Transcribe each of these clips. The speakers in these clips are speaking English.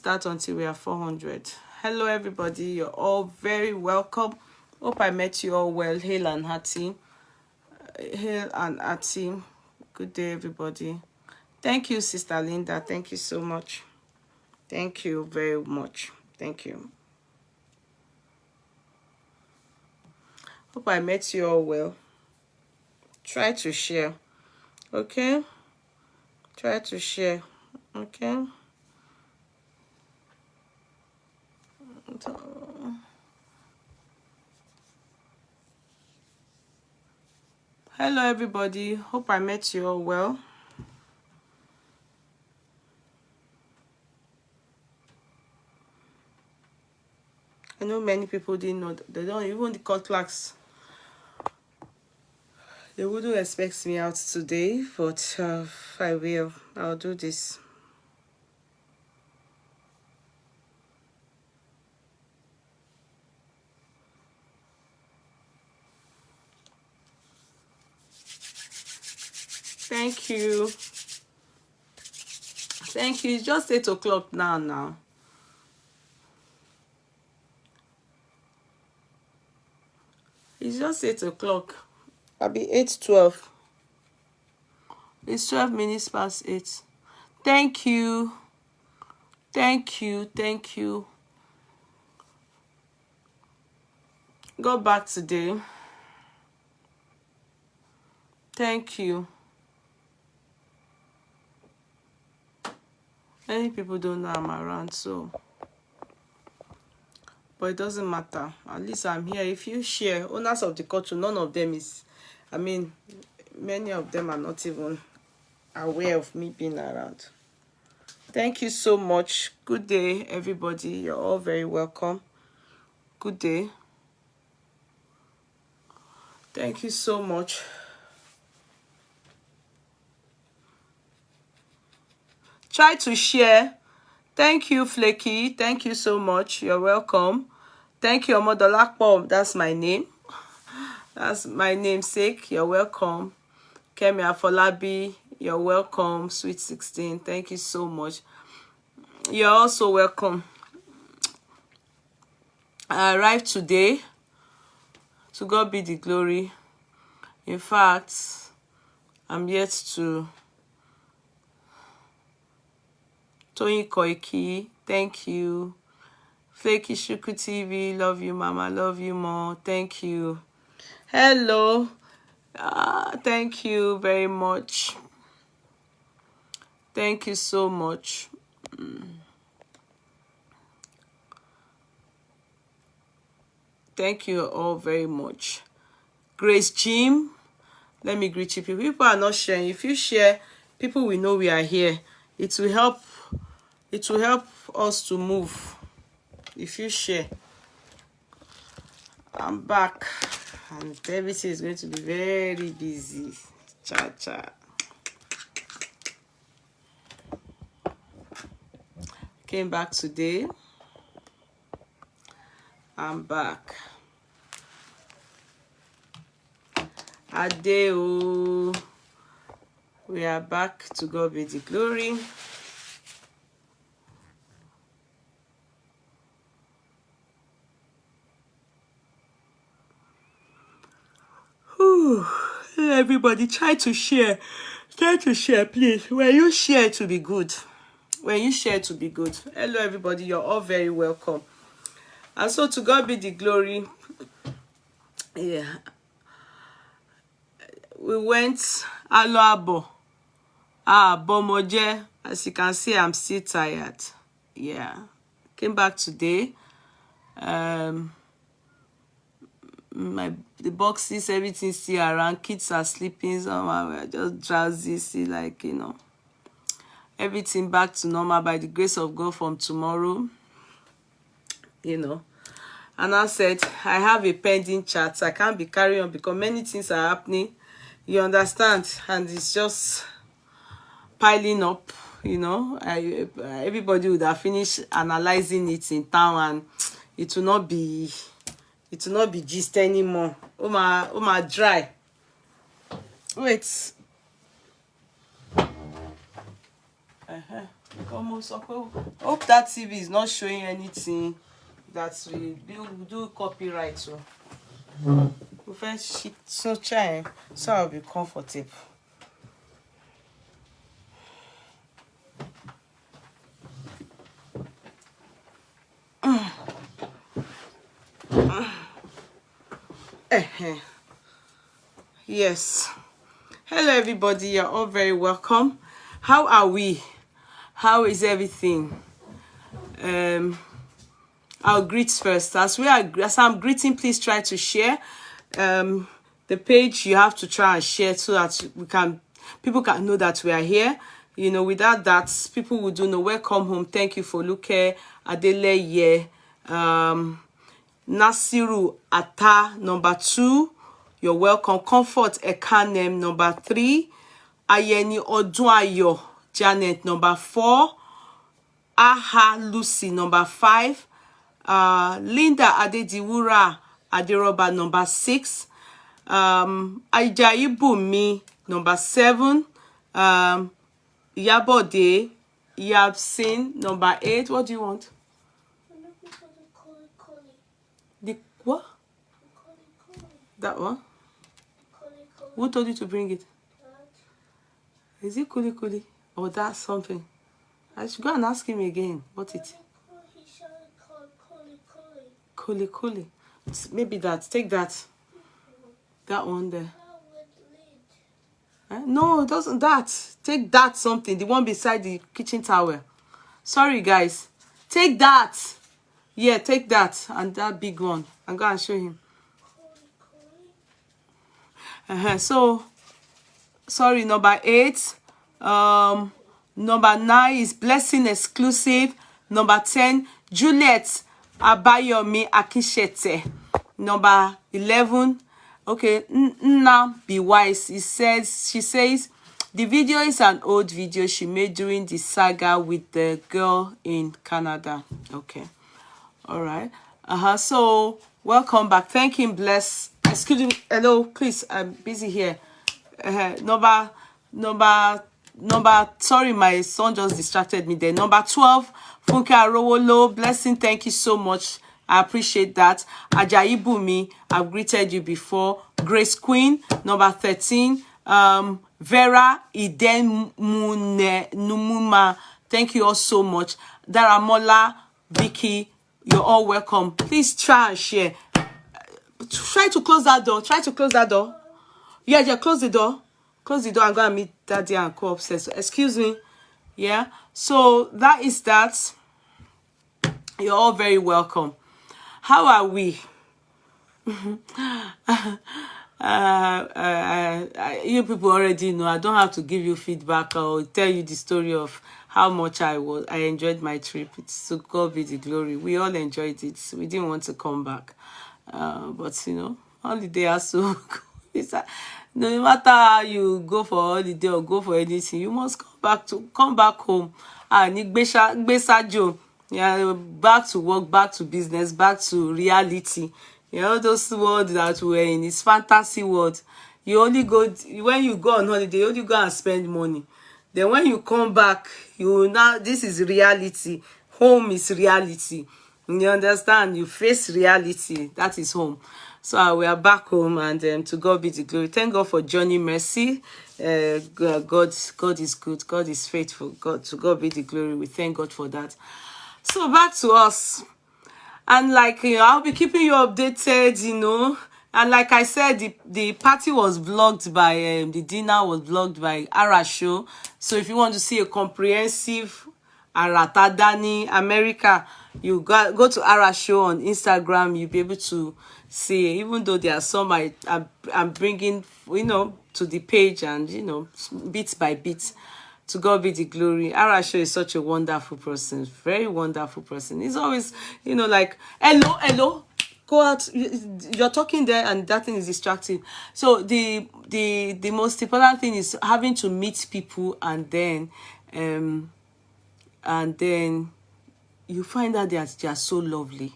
start until we are 400. Hello, everybody. You're all very welcome. Hope I met you all well. Hail and hearty. Hail and hearty. Good day, everybody. Thank you, Sister Linda. Thank you so much. Thank you very much. Thank you. Hope I met you all well. Try to share. Okay? Try to share. Okay? Hello, everybody. Hope I met you all well. I know many people didn't know. They don't even the contracts. They wouldn't expect me out today, but I will. I'll do this. Thank you. Thank you. It's just 8 o'clock now. It's just 8 o'clock. I'll be 8:12. It's 12 minutes past 8. Thank you. Thank you. Thank you. Go back today. Thank you. Many people don't know I'm around, so. But it doesn't matter. At least I'm here. If you share, owners of the culture, none of them is, I mean, many of them are not even aware of me being around. Thank you so much. Good day, everybody. You're all very welcome. Good day. Thank you so much. Try to share. Thank you, Flaky. Thank you so much. You're welcome. Thank you, Omodolakpo. That's my name. That's my namesake. You're welcome. Kemi Afolabi. You're welcome. Sweet 16. Thank you so much. You're also welcome. I arrived today. To God be the glory. In fact, I'm yet to Toyin Koiki, thank you. Flaky Shuku TV, love you, Mama, love you more. Thank you. Hello. Thank you very much. Thank you so much. Thank you all very much. Grace Jim, let me greet you. People are not sharing. If you share, people will know we are here. It will help. It will help us to move. If you share. I'm back. And everything is going to be very busy. Cha. Came back today. I'm back. Adeo. We are back. To God be the glory. Everybody try to share. Try to share, please. When you share, to be good. When you share, to be good. Hello, everybody. You're all very welcome. And so, to God be the glory. Yeah. We went Alo Abo. Bomoje. As you can see, I'm still tired. Yeah. Came back today. The boxes, everything still around. Kids are sleeping. Somehow we're just drowsy. See, like, you know. Everything back to normal by the grace of God from tomorrow. You know. And I said, I have a pending chat. I can't be carrying on because many things are happening. You understand? And it's just piling up, you know. Everybody would have finished analyzing it in town and it will not be gist anymore. Oh my dry. Wait. Almost. Hope that TV is not showing anything that we do copyright. So we first shit so try so I'll be comfortable. Yes. Hello everybody, you're all very welcome. How are we? How is everything? I'll greet first. As I'm greeting, please try to share. The page you have to try and share so that people can know that we are here. You know, without that, people would do no welcome home. Thank you for Luke Adeleye. Nasiru Ata, number 2. You're welcome. Comfort Ekanem, number 3. Ayeni Oduayo Janet, number 4. Aha Lucy, number 5. Linda Adediwura Aderoba, number 6. Ajayi Bumi, number 7. Yabode Yabsin, number 8. What do you want? The what? That one? Who told you to bring it? Is it kuli kuli? Or that's something? I should go and ask him again. What it? Kuli kuli. Maybe that. Take that. That one there. No, it doesn't. That. Take that something. The one beside the kitchen towel. Sorry, guys. Take that. Yeah, take that. And that big one. I'm going to show him. So, sorry, number 8. Number 9 is Blessing Exclusive. Number 10, Juliet Abayomi Akishete. Number 11, okay, Nna Be Wise. She says, the video is an old video she made during the saga with the girl in Canada. Okay. All right. So, welcome back. Thank him, bless. Excuse me. Hello, please. I'm busy here. Sorry, my son just distracted me there. Number 12, Funke Arowolo. Blessing, thank you so much. I appreciate that. Ajayi Bumi, I've greeted you before. Grace Queen, number 13. Vera Iden Numuma, thank you all so much. Daramola, Vicky, you're all welcome. Please try and share. Try to close that door. Try to close that door. Yeah, close the door. Close the door. I'm going to meet Daddy and go upstairs. So, excuse me. Yeah. So, that is that. You're all very welcome. How are we? You people already know. I don't have to give you feedback or tell you the story of how much I enjoyed my trip. It's to God be the glory. We all enjoyed it. We didn't want to come back. But, you know, holiday has to no matter how you go for holiday or go for anything, you must come back home. Yeah, back to work, back to business, back to reality. You know, those words that we're in, it's fantasy world. You only go, when you go on holiday, you only go and spend money. Then when you come back, this is reality. Home is reality. You understand? You face reality. That is home. So we are back home, and to God be the glory. Thank God for Johnny Mercy. God is good. God is faithful. To God be the glory. We thank God for that. So back to us. And like, you know, I'll be keeping you updated, you know. And like I said, the party was vlogged by, the dinner was vlogged by Arasho. So if you want to see a comprehensive Aratadani America, you go to Arasho on Instagram. You'll be able to see, even though there are some I'm bringing, you know, to the page, and, you know, bit by bit. To God be the glory. Arasho is such a wonderful person, very wonderful person. He's always, you know, like, hello, go out. You're talking there, and that thing is distracting. So the most important thing is having to meet people, and then you find out that they are so lovely.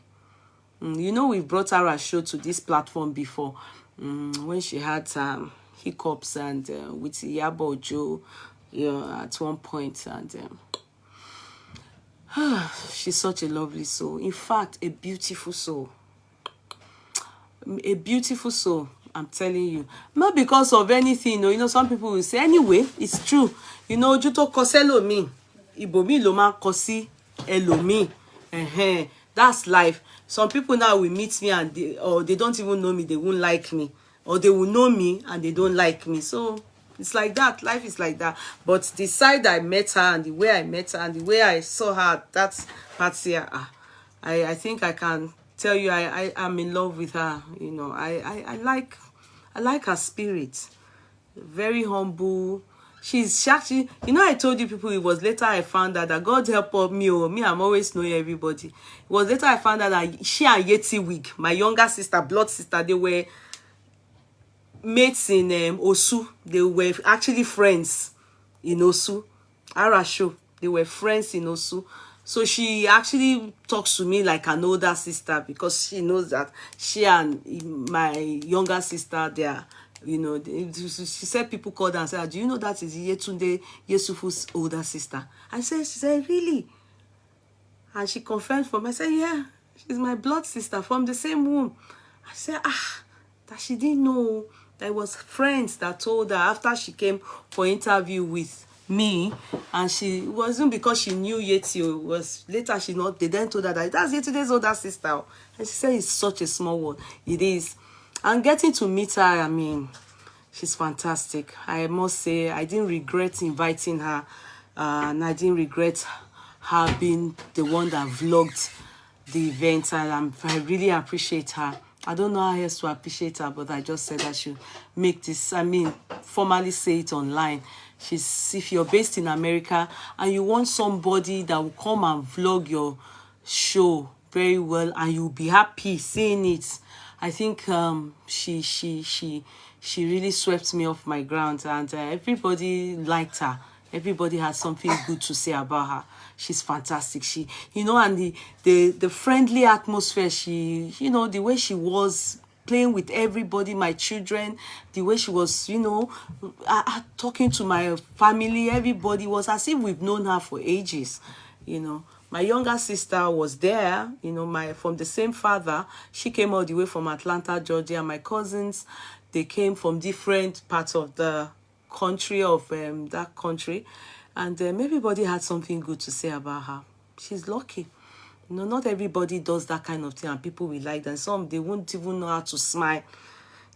You know, we brought Arasho to this platform before, when she had hiccups and with Iyabo Ojo, you know, at one point, and She's such a lovely soul. In fact, a beautiful soul. A beautiful soul, I'm telling you. Not because of anything, you know, some people will say, anyway, it's true. You know, Juto koselo mi. Ibomi loma kosi elomi. That's life. Some people now will meet me and they don't even know me, they won't like me. Or they will know me and they don't like me. So it's like that. Life is like that. But the side I met her and the way I met her and the way I saw her, that's here. I think I can tell you I'm in love with her. You know, I like her spirit. Very humble. She actually, you know, I told you people, it was later I found out that God help me, I'm always knowing everybody. It was later I found out that she and Yeti Wig, my younger sister, blood sister, they were mates in Osu. They were actually friends in Osu. Arasho. They were friends in Osu. So she actually talks to me like an older sister because she knows that she and my younger sister, they are, you know, she said people called her and said, do you know that is Yetunde Yesufu's older sister? She said, really? And she confirmed for me. I said, yeah, she's my blood sister from the same womb. I said, that she didn't know. There was friends that told her after she came for interview with me, and she wasn't because she knew Yeti. It was later they then told her that that's Yetunde's older sister. And she said it's such a small world. It is. And getting to meet her, I mean, she's fantastic. I must say, I didn't regret inviting her, and I didn't regret her being the one that vlogged the event, and I really appreciate her. I don't know how else to appreciate her, but I just said I should make this, formally say it online. If you're based in America and you want somebody that will come and vlog your show very well and you'll be happy seeing it, I think she really swept me off my ground, and everybody liked her. Everybody has something good to say about her. She's fantastic. She, you know, and the friendly atmosphere, she, you know, the way she was playing with everybody, my children, the way she was, you know, talking to my family, everybody was as if we've known her for ages, you know. My younger sister was there, you know, from the same father. She came all the way from Atlanta, Georgia. My cousins, they came from different parts of the country, that country, and everybody had something good to say about her. She's lucky. You know, not everybody does that kind of thing and people will like that. Some, they won't even know how to smile,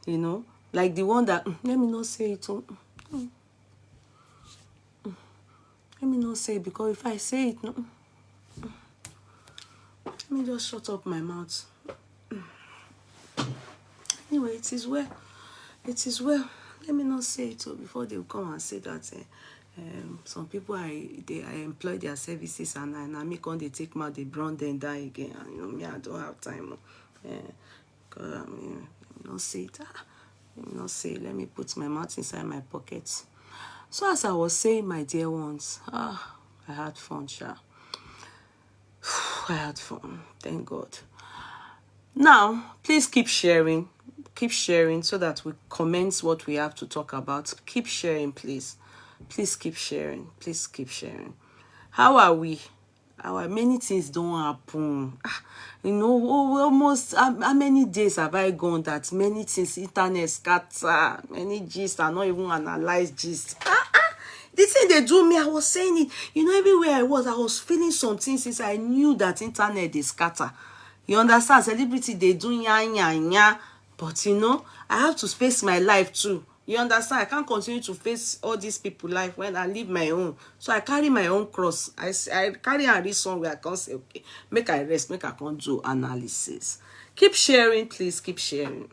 you know, like the one that let me not say it. Let me not say it, because if I say it, no, let me just shut up my mouth. Anyway, it is well. It is well. Let me not say it before they will come and say that some people I employ their services and I make on they take my they brown then die again. And, you know, me, I don't have time. Because let me not say it. Let me not say it. Let me put my mouth inside my pockets. So as I was saying, my dear ones, I had fun, sha. I had fun. Thank God. Now, please keep sharing. Keep sharing so that we commence what we have to talk about. Keep sharing, please. Please keep sharing. Please keep sharing. How are we? Many things don't happen. You know, almost how many days have I gone that many things, internet scatter, many gist are not even analyzed gist. The thing they do me, I was saying it. You know, everywhere I was feeling something since I knew that internet is scatter. You understand? Celebrity, they do nya. But you know, I have to face my life too. You understand? I can't continue to face all these people life when I live my own. So I carry my own cross. I carry and read somewhere. I can't say, okay, make I rest, make I can't do analysis. Keep sharing, please. Keep sharing.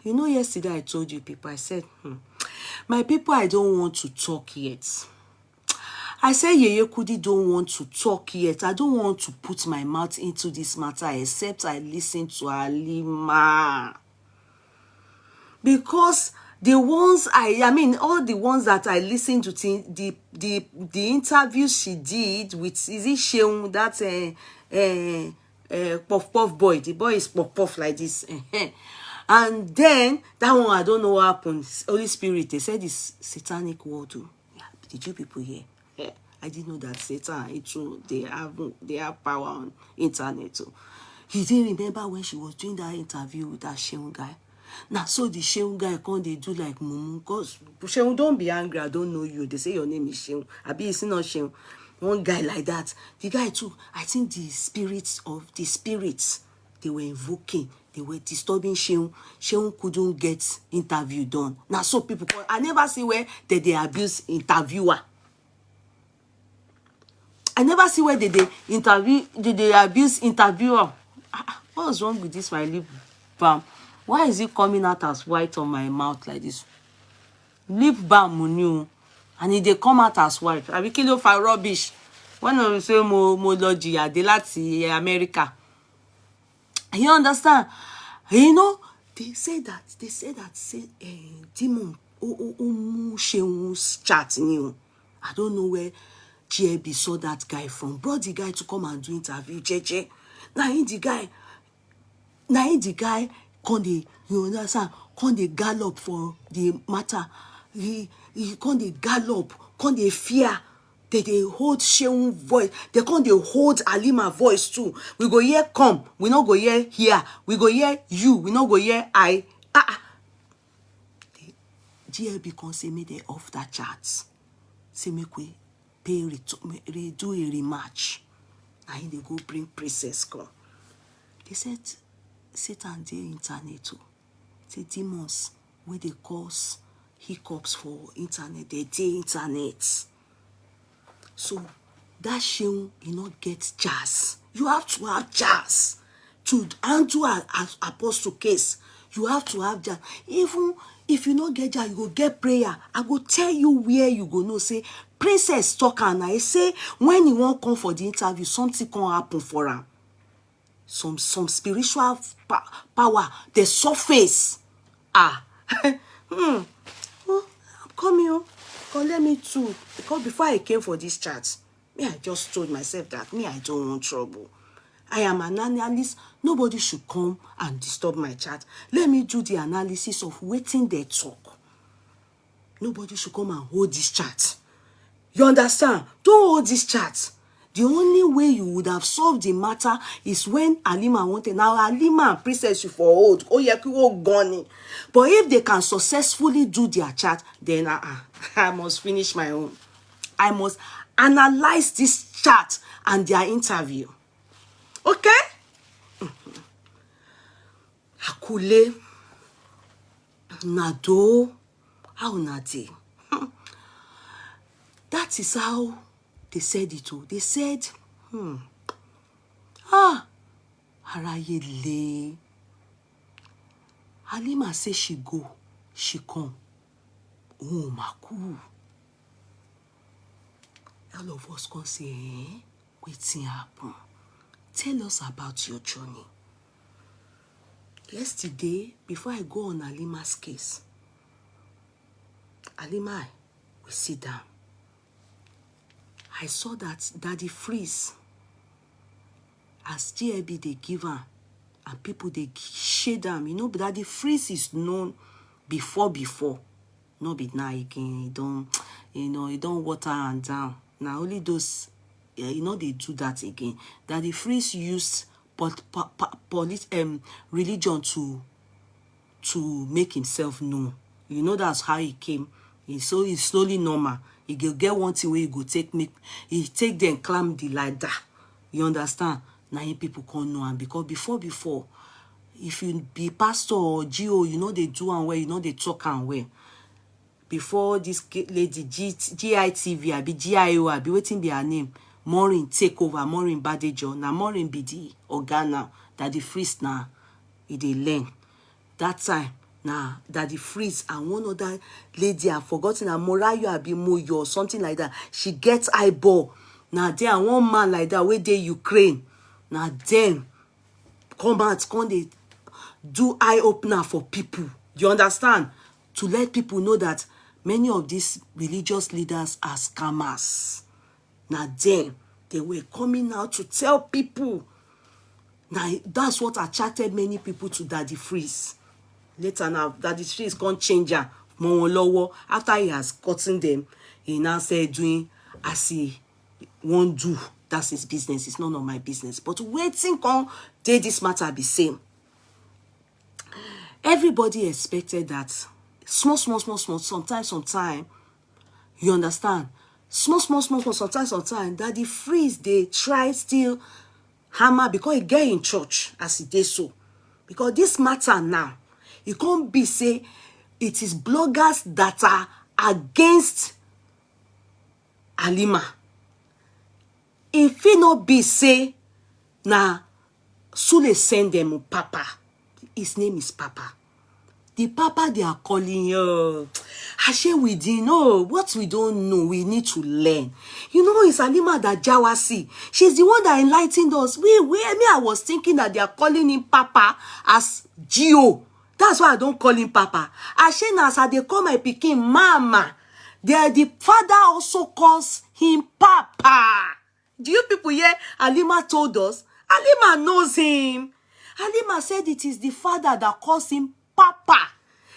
You know, yesterday I told you people, I said, my people, I don't want to talk yet. I said, Yeye Kudi don't want to talk yet. I don't want to put my mouth into this matter except I listen to Halima. Because the ones all the ones that I listened to, the interviews she did with, is it Sheung, that puff boy. The boy is puff like this. And then, that one, I don't know what happened. Holy Spirit, they said it's satanic word. Did you people hear? I didn't know that Satan, it's true, they have power on internet too. He didn't remember when she was doing that interview with that Sheun guy. Now, so the Sheun guy come they do like mumu, cause Sheun, don't be angry, I don't know you. They say your name is Sheun. I be it's not Sheun. One guy like that. The guy too, I think the spirits, they were invoking, they were disturbing Sheun. Sheun couldn't get interview done. Now, so people call, I never see where they abuse interviewer. I never see where they abuse interviewer. What's wrong with this, my lip balm? Why is it coming out as white on my mouth like this? Lip balm new, and they come out as white. I be kill you for rubbish. When I say mo logia de láti America. You understand? You know, they say that demon Sheun's chat new. I don't know where GLB saw that guy from. Brought the guy to come and do interview. JJ. Now the guy come dey, you understand, come dey gallop for the matter. He come dey gallop, come dey fear. They hold Sheun voice. They come dey hold Halima voice too. We go hear come, we no go hear here. We go hear you, we no go hear I. The GLB come say me they off that chat. Say make we pay do a rematch. And they go bring princess come. They said Satan dey internet too. Say demons where they cause hiccups for internet, they dey internet. So that Sheun, you not get jazz. You have to have jazz to handle an apostle case. You have to have jazz. Even if you not get jazz, you go get prayer. I go tell you where you go know. Say princess talk, and I say when you won't come for the interview, something can happen for him. Some spiritual power, the surface. Oh, I'm coming. Come let me too. Because before I came for this chat, me, I just told myself that me, I don't want trouble. I am an analyst. Nobody should come and disturb my chat. Let me do the analysis of waiting their talk. Nobody should come and hold this chat. You understand? Don't hold this chat. The only way you would have solved the matter is when Halima wanted. Now, Halima and Princess you for hold. Oh, yeah, gone. But if they can successfully do their chat, then I must finish my own. I must analyze this chat and their interview. Okay? Hakule. Nado. How nadi? That is how they said it too. They said, Arayele. Halima say she go, she come. Oh, Maku. All of us can say, wetin happen? Tell us about your journey. Yesterday, before I go on Halima's case, Halima, we sit down. I saw that Daddy Freeze, as GLB they give her, and people they shade them. You know, but Daddy Freeze is known before. No be now again. He don't water and down. Now only those, they do that again. Daddy Freeze used religion to make himself known. You know that's how he came. It's slowly normal. He go get one thing where you go take them climb the ladder. You understand? Now people can't know, and because before, if you be pastor or GO, they do and well, they talk and well. Before this lady GITV, I be GIO, I be waiting be her name. Maureen take over, Maureen Badejo. Now Maureen be the organ now. Daddy Freeze now, he dey learn. That time, now Daddy Freeze and one other lady, I've forgotten her, Morayo abi Moyo or something like that. She gets eyeball. Now there and one man like that, where they Ukraine. Now them come out, they do eye opener for people. You understand? To let people know that many of these religious leaders are scammers. Now then, they were coming out to tell people. Now that's what attracted many people to Daddy Freeze. Later now, Daddy Freeze can't change her After he has gotten them, he now said doing as he won't do. That's his business. It's none of my business. But waiting come day this matter be same. Everybody expected that small, sometime. You understand? Small, sometime. That the freeze they try still hammer because he get in church as he did so. Because this matter now, it can't be say it is bloggers that are against Halima. If it not be say na Sule send them Papa. His name is Papa. The Papa they are calling you. Hashe we didn't know. What we don't know, we need to learn. You know, it's Halima that Jawasi. She's the one that enlightened us. I was thinking that they are calling him Papa as Gio. That's why I don't call him Papa. Hashe as they call my pikin Mama. The father also calls him Papa. Do you people hear? Halima told us. Halima knows him. Halima said it is the father that calls him Papa.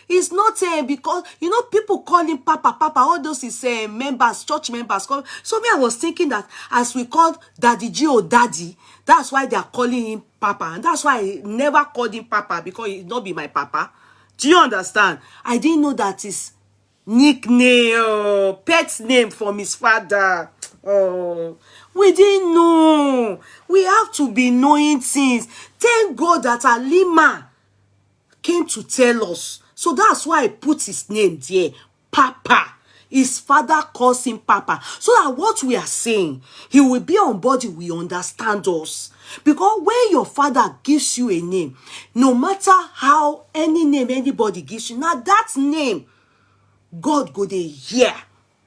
It's not because, you know, people call him Papa. All those is members, church members. So me, I was thinking that as we called Daddy Gio Daddy, that's why they are calling him Papa. And that's why I never called him Papa, because he not be my Papa. Do you understand? I didn't know that his nickname, pet name from his father. Oh, we didn't know. We have to be knowing things. Thank God that Halima came to tell us. So that's why I put his name there, Papa. His father calls him Papa. So that what we are saying, he will be on board, we understand us. Because when your father gives you a name, no matter how any name anybody gives you, now that name, God go there hear.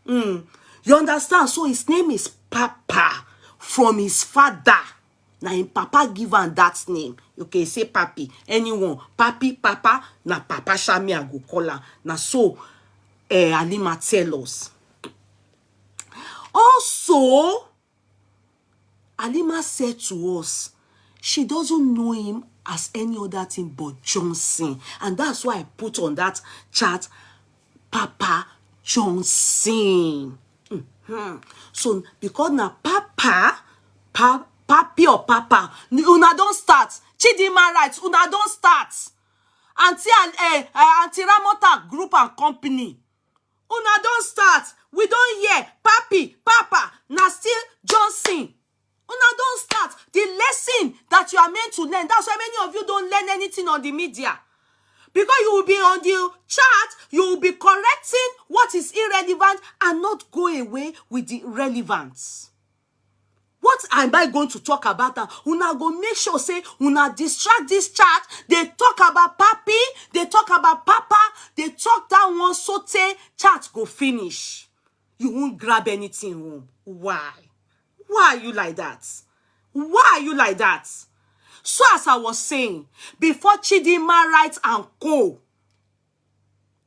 You understand? So his name is Papa from his father. Now him Papa give him that name. Okay, say Papi. Anyone. Papi, Papa. Na Papa Shami I go call her. Now so Halima tell us. Also, Halima said to us, she doesn't know him as any other thing but Johnson. And that's why I put on that chat, Papa Johnson. So, because now Papa, Papi or Papa, una don't start. Chidima writes, una don't start. Auntie Ramota Group and Company. Una don't start. We don't hear Papi, Papa, na still Johnson. Una don't start. The lesson that you are meant to learn. That's why many of you don't learn anything on the media. Because you will be on the chat, you will be correcting what is irrelevant and not go away with the relevance. What am I going to talk about? Una go make sure say una distract this chat. They talk about Papi, they talk about Papa, they talk that one sote chat go finish. You won't grab anything home. Why? Why are you like that? Why are you like that? So as I was saying, before Chidima Rights and Co.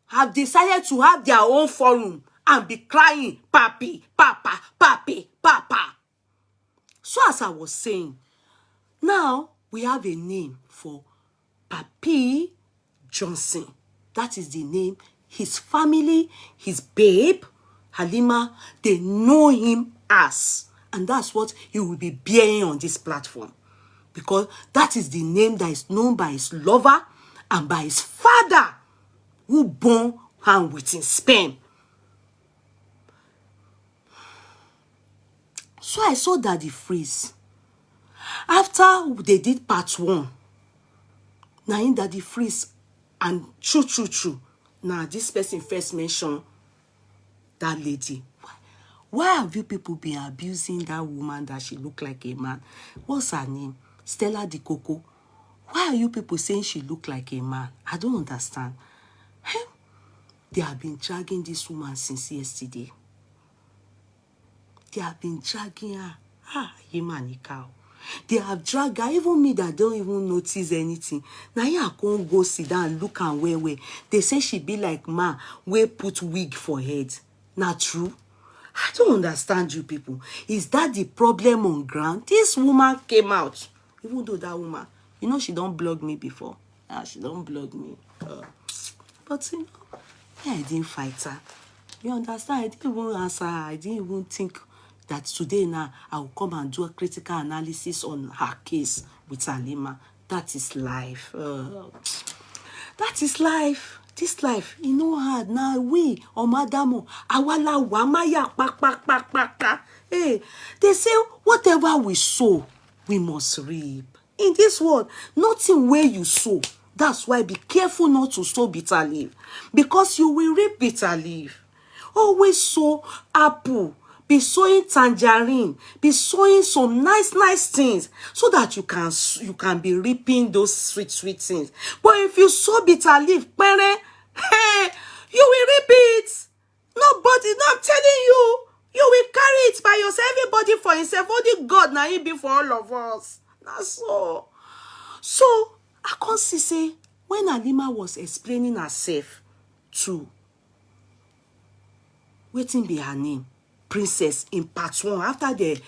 have decided to have their own forum and be crying, Papi, Papa, Papi, Papa. So as I was saying, now we have a name for Papi Johnson. That is the name. His family, his babe, Halima, they know him as. And that's what he will be bearing on this platform. Because that is the name that is known by his lover and by his father, who born him with his sperm. So I saw Daddy Freeze. After they did part 1, now in Daddy Freeze and true. Now this person first mentioned that lady. Why have you people been abusing that woman that she looked like a man? What's her name? Stella Di Coco. Why are you people saying she looked like a man? I don't understand. They have been dragging this woman since yesterday. They have been dragging her. Him and the cow. They have dragged her. Even me that don't even notice anything. Now I can't go sit down and look and where. They say she be like man, we put wig for head. Not true. I don't understand you people. Is that the problem on ground? This woman came out. Even though that woman, you know, she don't blog me before. She don't blog me. But you know, Yeah, I didn't fight her. You understand? I didn't even answer her. I didn't even think that today now I will come and do a critical analysis on her case with Halima. That is life. That is life. This life, you know hard. Now we, Omadamo, awala wamaya pa. Hey, they say whatever we sow, we must reap. In this world, nothing where you sow. That's why be careful not to sow bitter leaf, because you will reap bitter leaf. Always sow apple, be sowing tangerine, be sowing some nice things, so that you can be reaping those sweet things. But if you sow bitter leaf, hey, you will reap it. Nobody, not telling you. You will carry it by yourself. Everybody for himself. Only God now he be for all of us. That's so. So I can't see say when Halima was explaining herself to wetin be her name, Princess, in part 1, after the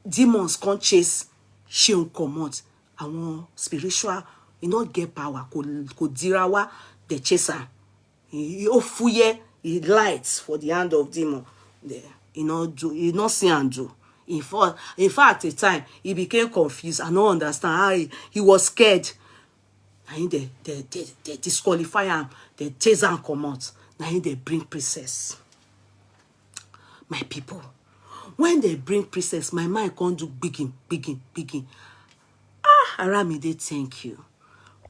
demons come chase Sheun comot, àwọn spiritual, you know, get power, kò dirawa, they chase her. He fuye, he lights for the hand of demon. There, he not see and do. In fact, at the time, he became confused. I don't understand how he was scared. And they disqualify him, they chase him comot. Now they bring Princess. My people, when they bring Princess, my mind can't do bigging. Aramide, thank you.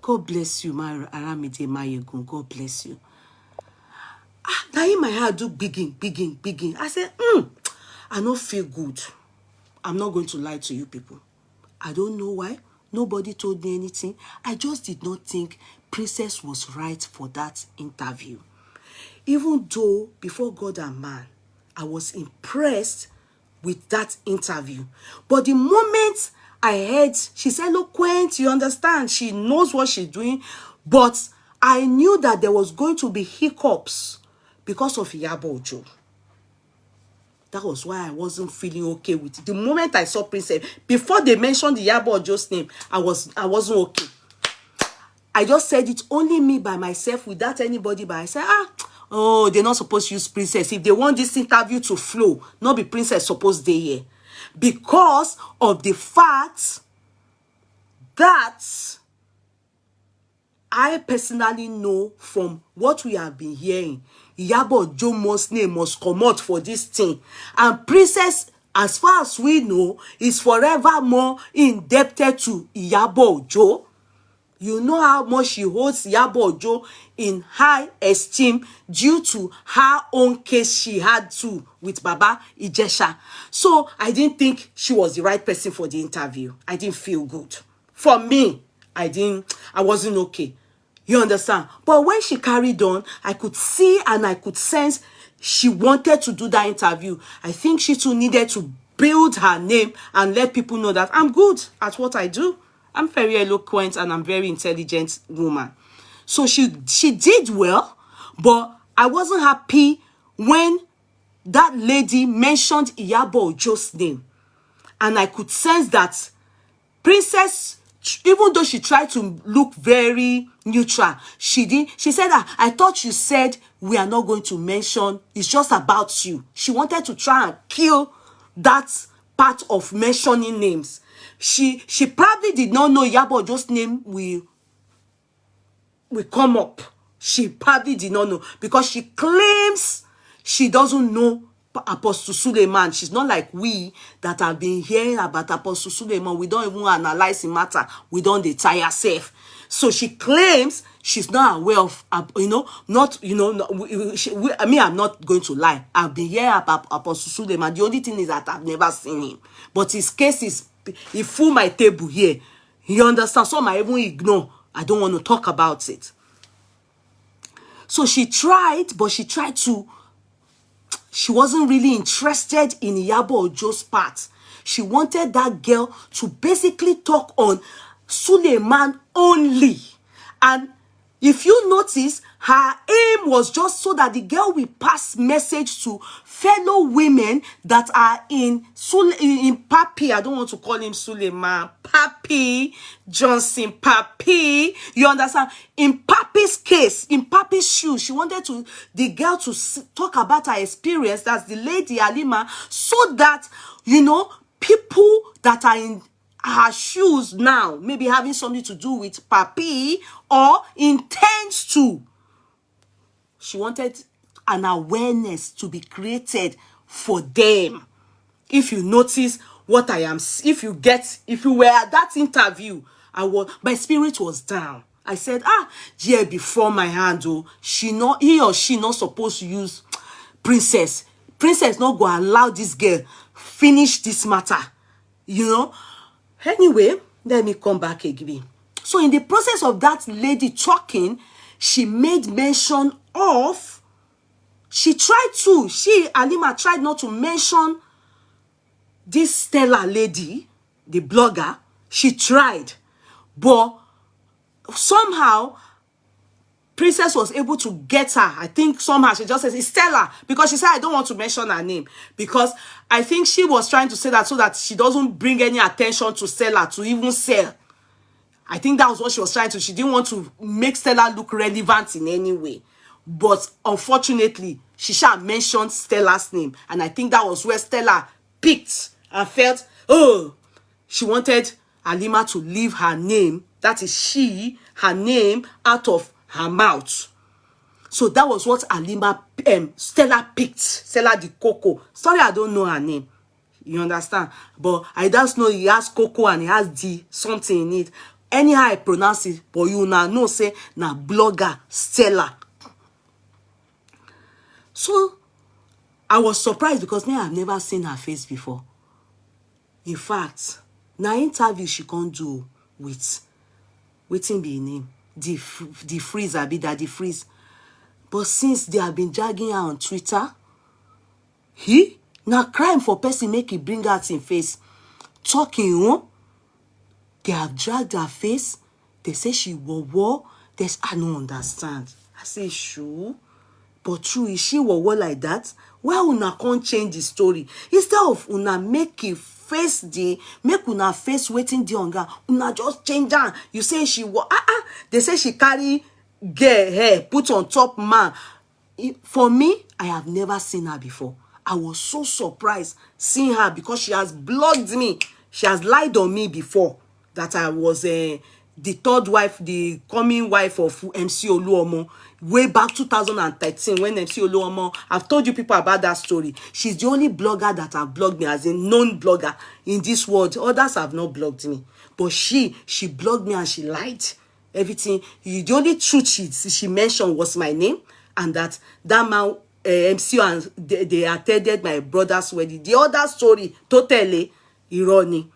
God bless you, my Aramide Mayegun. God bless you. Now in my heart do bigging. I said, I don't feel good. I'm not going to lie to you people. I don't know why. Nobody told me anything. I just did not think Princess was right for that interview. Even though before God and man, I was impressed with that interview. But the moment I heard, she's eloquent, you understand, she knows what she's doing, but I knew that there was going to be hiccups because of Iyabo Ojo. That was why I wasn't feeling okay with it. The moment I saw Princess, before they mentioned the Iyabo Ojo's name, I wasn't okay. I just said it only me by myself without anybody, but I said, oh, they're not supposed to use Princess. If they want this interview to flow, not be Princess supposed to here. Because of the fact that I personally know from what we have been hearing, Iyabo Ojo's name must come out for this thing. And Princess, as far as we know, is forevermore indebted to Iyabo Ojo. You know how much she holds Iyabo Ojo in high esteem due to her own case she had too with Baba Ijesha. So I didn't think she was the right person for the interview. I didn't feel good. For me, I wasn't okay. You understand? But when she carried on, I could see and I could sense she wanted to do that interview. I think she too needed to build her name and let people know that I'm good at what I do. I'm very eloquent and I'm very intelligent woman. So she did well, but I wasn't happy when that lady mentioned Iyabo Ojo's name. And I could sense that Princess, even though she tried to look very neutral, she said, I thought you said we are not going to mention, it's just about you. She wanted to try and kill that part of mentioning names. She probably did not know Iyabo Ojo's name will come up. She probably did not know because she claims she doesn't know Apostle Suleiman. She's not like we that have been hearing about Apostle Suleiman. We don't even analyze the matter. We don't detire ourselves. So she claims she's not aware of, I'm not going to lie. I've been hearing about Apostle Suleiman. The only thing is that I've never seen him. But his case is, he full my table here. You understand? Some I even ignore. I don't want to talk about it. So she tried, but she wasn't really interested in Iyabo Ojo's part. She wanted that girl to basically talk on Suleiman only. And If you notice, her aim was just so that the girl will pass message to fellow women that are in Papi. I don't want to call him Suleiman. Papi Johnson. Papi. You understand? In Papi's case, in Papi's shoes, she wanted the girl to talk about her experience. That's the lady Halima, so that, you know, people that are in her shoes now, maybe having something to do with Papi or intends to. She wanted an awareness to be created for them. If you notice what I am, if you were at that interview, my spirit was down. I said, yeah, before my hand, he or she not supposed to use Princess. Princess not go allow this girl finish this matter, you know. Anyway, let me come back again. So in the process of that lady talking, she made mention of, Halima tried not to mention this Stella lady, the blogger. She tried, but somehow Princess was able to get her. I think somehow she just says, it's Stella, because she said, I don't want to mention her name, because I think she was trying to say that so that she doesn't bring any attention to Stella to even sell. I think that was what she was trying to. She didn't want to make Stella look relevant in any way. But unfortunately, she shall mention Stella's name. And I think that was where Stella picked and felt, she wanted Halima to leave her name, that is her name, out of her mouth. So that was what Stella picked. Stella the Coco. Sorry, I don't know her name. You understand? But I just know he has Coco and he has D something in it. Anyhow I pronounce it, but you now know say na blogger Stella. So I was surprised because now I've never seen her face before. In fact, na interview she can't do with waiting be name. The freeze, I be that the freeze. But since they have been dragging her on Twitter, now crime for person make it bring out in face. Talking, they have dragged her face. They say she war. I don't understand. I say, sure. But true, is she war like that? Why una can't change the story? Instead of una make una face waiting the hunger, una just change her. You say she war. They say she carry girl hair, put on top man. For me, I have never seen her before. I was so surprised seeing her because she has blocked me. She has lied on me before that I was the third wife, the coming wife of MC Oluomo, way back 2013 when MC Oluomo, I've told you people about that story. She's the only blogger that have blocked me, as a known blogger in this world. Others have not blocked me. But she blocked me and she lied. Everything. The only truth she mentioned was my name, and that man, MC, and they attended my brother's wedding. The other story, totally irony.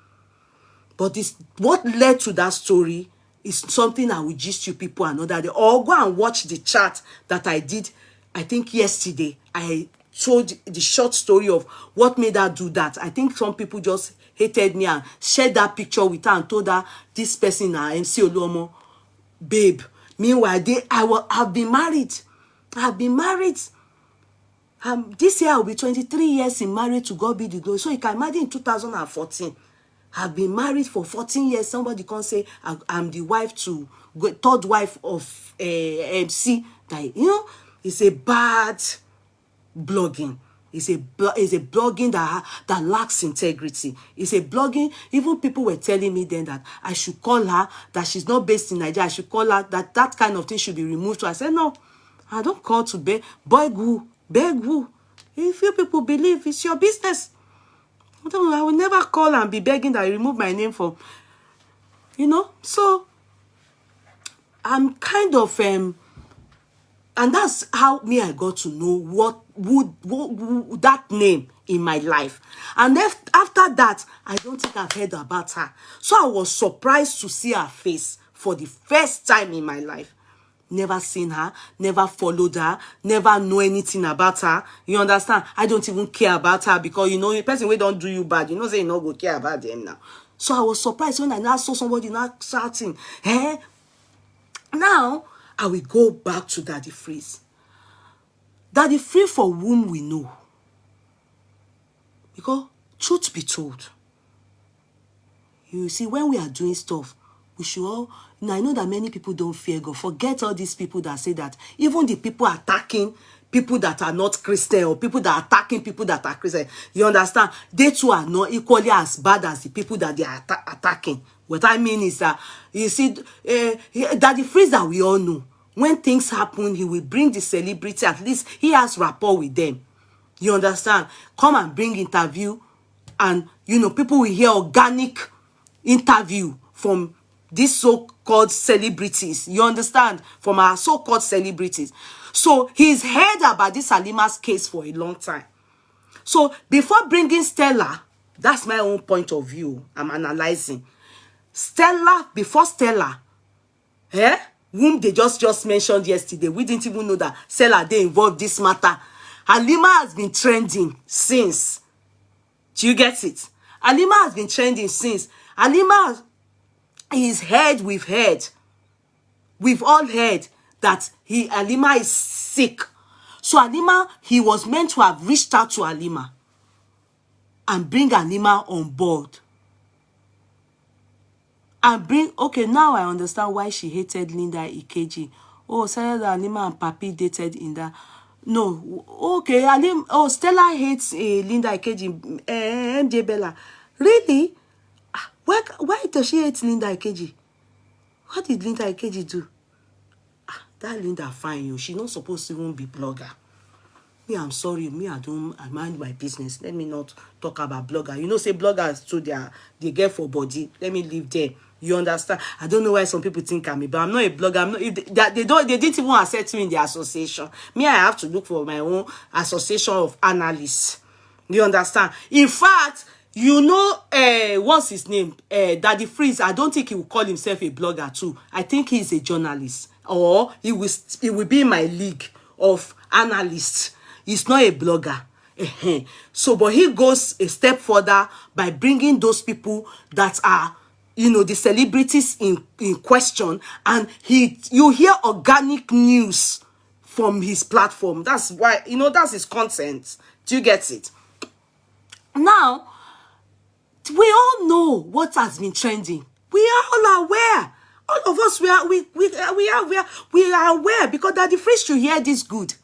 But what led to that story is something I will gist you people another day. Or go and watch the chat that I did, I think yesterday. I told the short story of what made her do that. I think some people just hated me and shared that picture with her and told her, this person, MC Oluomo, babe. Meanwhile, I've been married. I've been married. This year I'll be 23 years in marriage, to God be the glory. So you can imagine in 2014. I've been married for 14 years. Somebody can say I'm the third wife of MC. That, it's a bad blogging. It's a blogging that lacks integrity. It's a blogging. Even people were telling me then that I should call her, that she's not based in Nigeria. I should call her, that kind of thing should be removed. So I said, no, I don't call to beg. Beg who? If you people believe, it's your business. I will never call and be begging that I remove my name from, So I'm kind of and that's how I got to know what that name in my life. And after that, I don't think I've heard about her. So I was surprised to see her face for the first time in my life. Never seen her, never followed her, never know anything about her. You understand? I don't even care about her because, a person who don't do you bad, say you not go care about them now. So I was surprised when I now saw somebody now shouting, Now, I will go back to Daddy Freeze. Daddy Freeze, for whom we know. Because, truth be told, you see, when we are doing stuff, we should all... Now, I know that many people don't fear God. Forget all these people that say that. Even the people attacking people that are not Christian, or people that are attacking people that are Christian, you understand? They too are not equally as bad as the people that they are attacking. What I mean is that, you see, Daddy Freeze that we all know, when things happen, he will bring the celebrity. At least he has rapport with them. You understand? Come and bring interview, and, you know, people will hear organic interview from these so-called celebrities. You understand? From our so-called celebrities. So he's heard about this Halima's case for a long time. So before bringing Stella, that's my own point of view. I'm analyzing. Stella, before Stella, whom they just mentioned yesterday, we didn't even know that Stella, they involved this matter. Halima has been trending since. Do you get it? Halima has been trending since. Halima is heard, we've heard. We've all heard that Halima is sick. So Halima, he was meant to have reached out to Halima and bring Halima on board. And bring, okay, now I understand why she hated Linda Ikeji. Oh, said that Halima and Papi dated in that. No, okay, Stella hates Linda Ikeji, MJ Bella. Really? Why does she hate Linda Ikeji? What did Linda Ikeji do? That Linda fine, you. She's not supposed to even be blogger. Me, I'm sorry. Me, I mind my business. Let me not talk about blogger. You know, say bloggers too, they get for body. Let me leave there. You understand? I don't know why some people think I'm but I'm not a blogger. I'm not, they didn't even accept me in the association. Me, I have to look for my own association of analysts. You understand? In fact, you know, what's his name? Daddy Freeze. I don't think he will call himself a blogger too. I think he's a journalist, or he will be in my league of analysts. He's not a blogger. So, but he goes a step further by bringing those people that are, you know, the celebrities in question, and you hear organic news from his platform. That's why, you know, that's his content. Do you get it? Now, we all know what has been trending. We are all aware. All of us, we are aware, because Daddy Freeze should hear this good.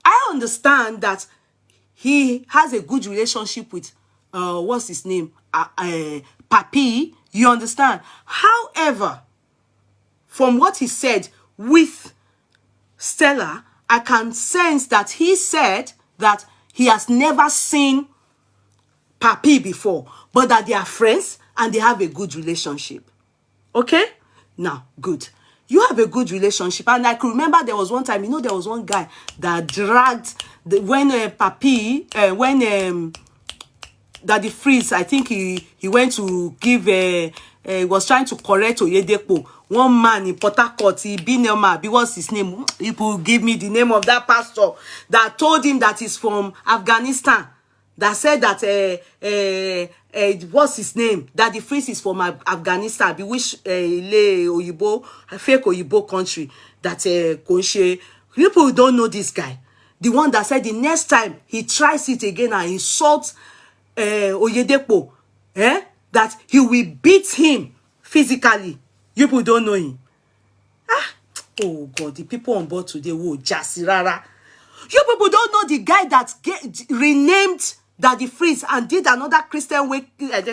I understand that he has a good relationship with what's his name? Papi. You understand? However, from what he said with Stella, I can sense that he said that he has never seen Papi before, but that they are friends and they have a good relationship. Okay? Now, good. You have a good relationship. And I can remember there was one time, you know, there was one guy that dragged, when Papi, when Daddy Freeze, I think he went to give, he was trying to correct Oyedepo. One man in Port Harcourt, what's his name? People give me the name of that pastor that told him that he's from Afghanistan. That said that what's his name? Daddy Freeze is from Afghanistan. Be which Oyibo, fake Oyibo country that Konshe. People don't know this guy. The one that said the next time he tries it again and insults Oyedepo, that he will beat him physically. You people don't know him. Oh God, the people on board today will Jasirara. You people don't know the guy that renamed Daddy Freeze and did another Christian way. That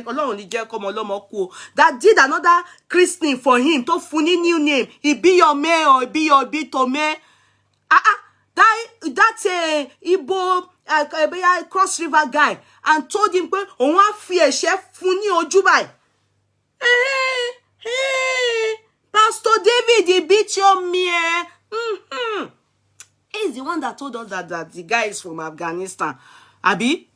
did another Christian for him. To funny new name. He be your me or he be your bitome. That Igbo Cross River guy, and told him, "On wa fi chef funny ojubai." Hey, Pastor David, he beat your me. He's the one that told us that the guy is from Afghanistan. Abi,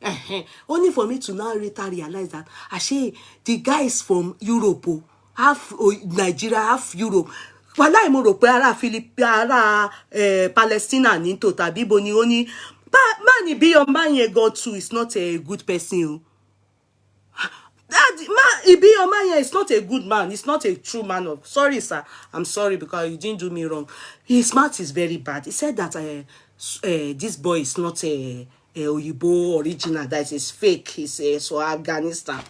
only for me to now later realize that actually the guy is from Europe, half Nigeria, half Europe. Wala Europe, ara Philippines, ara Palestine ni to tabi boni oni. But man, be your man you go to is not a good person. That Ibiyoma is not a good man. He's not a true man of. Sorry, sir. I'm sorry because you didn't do me wrong. His mouth is very bad. He said that this boy is not a Oyibo original. That is fake. He's so Afghanistan.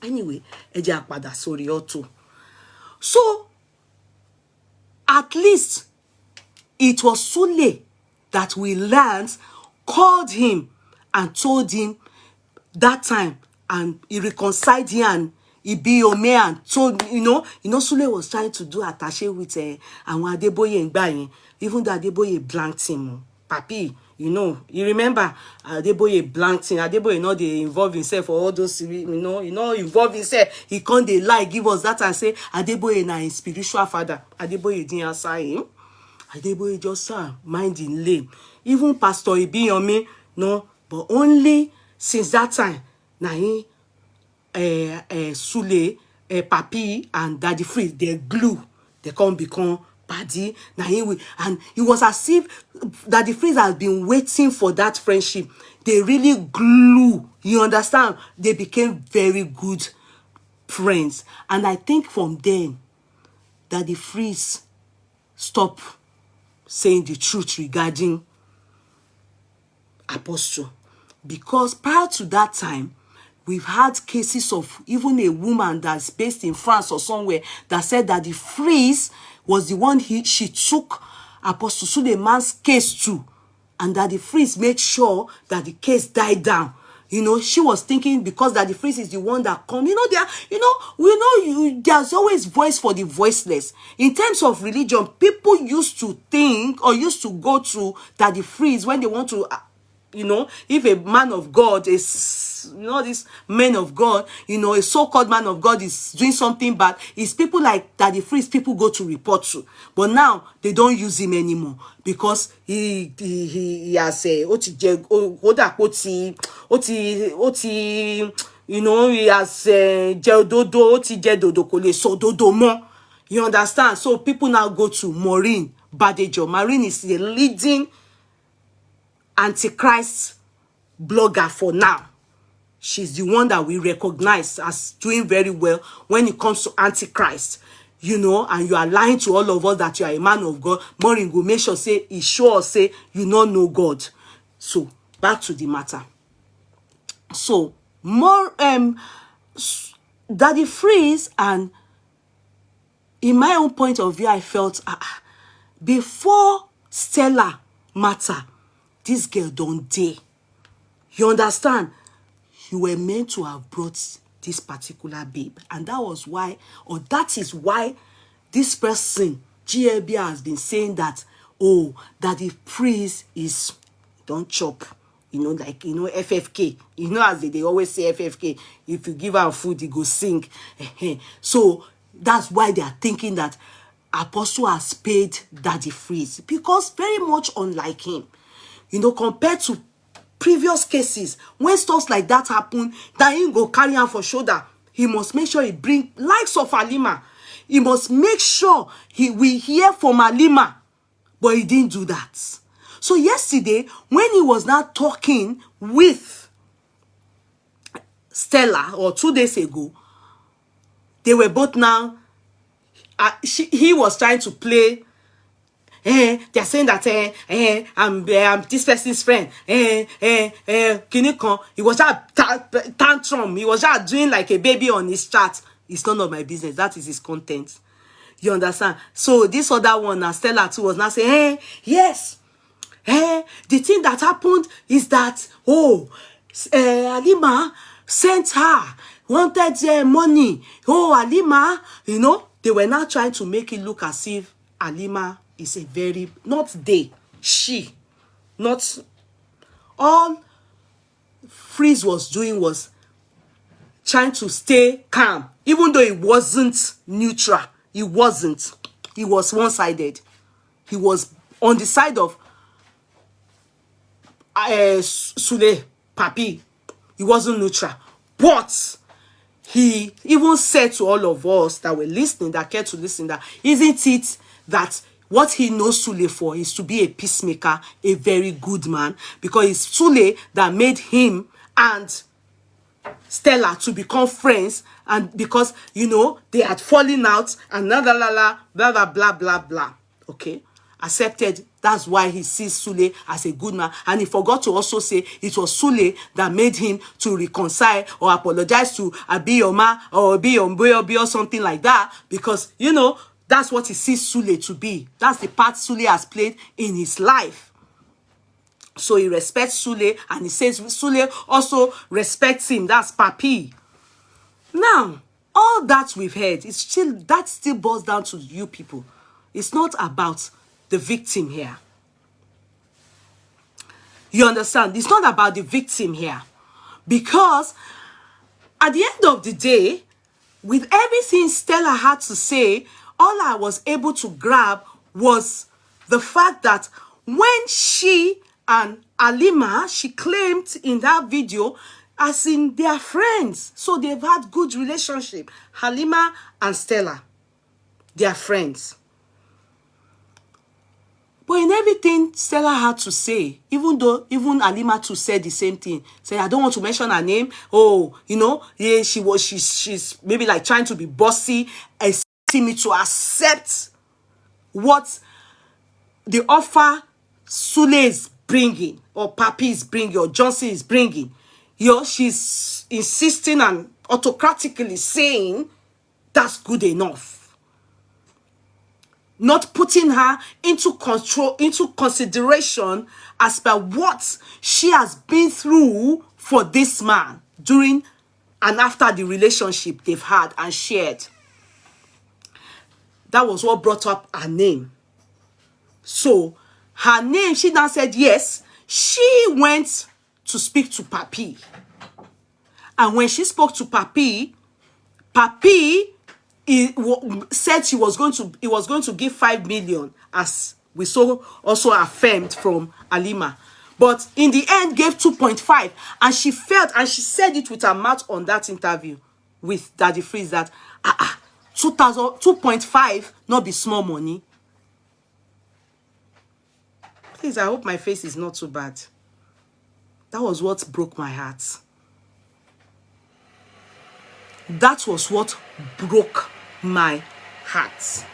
Anyway, Eja Pada sorry Otto. So at least it was Sule that we learned, called him and told him that time, and he reconciled him and Ibiyome and told, Sule was trying to do attaché with Àwọn Adeboye Ngbayin, even though Adeboye blanked him. Papi, you remember Adeboye blanked him. Adeboye they involve himself for all those, involve himself. He can't they lie, give us that and say Adeboye na his spiritual father. Adeboye didn't answer him. Adeboye just minding lame. Even Pastor Ibiyome, no, but only since that time, na him, Sule, Papi, and Daddy Freeze, they glue. They can't become paddy. Now and it was as if Daddy Freeze has been waiting for that friendship. They really glue. You understand? They became very good friends. And I think from then, Daddy Freeze stopped saying the truth regarding Apostle. Because prior to that time, we've had cases of even a woman that's based in France or somewhere that said that the Freeze was the one she took Apostle Suleiman's case to, and that the Freeze made sure that the case died down. She was thinking because that the Freeze is the one that come. There's always voice for the voiceless. In terms of religion, people used to think or used to go to that the Freeze when they want to. If a man of God is, this man of God, a so-called man of God is doing something bad, it's people like Daddy Freeze people go to report to. But now, they don't use him anymore because he has he has you understand? So people now go to Maureen Badejo. Maureen is the leading Antichrist blogger for now. She's the one that we recognize as doing very well when it comes to Antichrist. And you are lying to all of us that you are a man of God. Maureen will make sure say, he sure say, you don't know God. So, back to the matter. So, more, Daddy Freeze, and in my own point of view, I felt, before Stella matter, this girl don't dare. You understand? You were meant to have brought this particular babe. And that was why, or that is why this person, GLB, has been saying that, that the priest is, don't chop. FFK. As they always say FFK. If you give her food, he go sing. So, that's why they are thinking that Apostle has paid Daddy Freeze. Because very much unlike him. Compared to previous cases, when stuff like that happen, that he go carry him for shoulder. He must make sure he bring likes of Halima. He must make sure we hear from Halima. But he didn't do that. So yesterday, when he was now talking with Stella, or 2 days ago, they were both now, he was trying to play. They're saying that I'm this person's friend. He was just tantrum. He was just doing like a baby on his chat. It's none of my business. That is his content. You understand? So this other one, Stella too, was now saying, yes. The thing that happened is that Halima sent her, wanted money. Halima, they were now trying to make it look as if Halima is a very, not they, she, not all Freeze was doing was trying to stay calm, even though it wasn't neutral. It wasn't. He was one-sided. He was on the side of Sule, Papi. He wasn't neutral. But he even said to all of us that were listening, that cared to listen, that isn't it that what he knows Sule for is to be a peacemaker, a very good man, because it's Sule that made him and Stella to become friends, and because, you know, they had fallen out and blah, blah, blah, blah, blah, blah, blah, blah. Okay? Accepted. That's why he sees Sule as a good man. And he forgot to also say it was Sule that made him to reconcile or apologize to Abiyoma or Abiyombe or something like that. Because, you know, that's what he sees Sule to be. That's the part Sule has played in his life. So he respects Sule, and he says Sule also respects him. That's Papi. Now, all that we've heard, that still boils down to you people. It's not about the victim here. You understand? It's not about the victim here. Because at the end of the day, with everything Stella had to say, all I was able to grab was the fact that when she and Halima, she claimed in that video, as in they are friends. So they've had good relationship. Halima and Stella, they are friends. But in everything Stella had to say, even though even Halima too said the same thing, say, I don't want to mention her name. Oh, you know, yeah, she's maybe like trying to be bossy, expecting me to accept what the offer Sule is bringing, or Papi is bringing, or Johnson is bringing. You know, she's insisting and autocratically saying that's good enough. Not putting her into consideration as per what she has been through for this man during and after the relationship they've had and shared. That was what brought up her name. So her name, she now said yes. She went to speak to Papi. And when she spoke to Papi, Papi said he was going to give 5 million, as we saw also affirmed from Halima. But in the end gave 2.5. And she felt, and she said it with her mouth on that interview with Daddy Freeze, that 2.5 not be small money. Please, I hope my face is not too bad. That was what broke my heart. That was what broke my heart.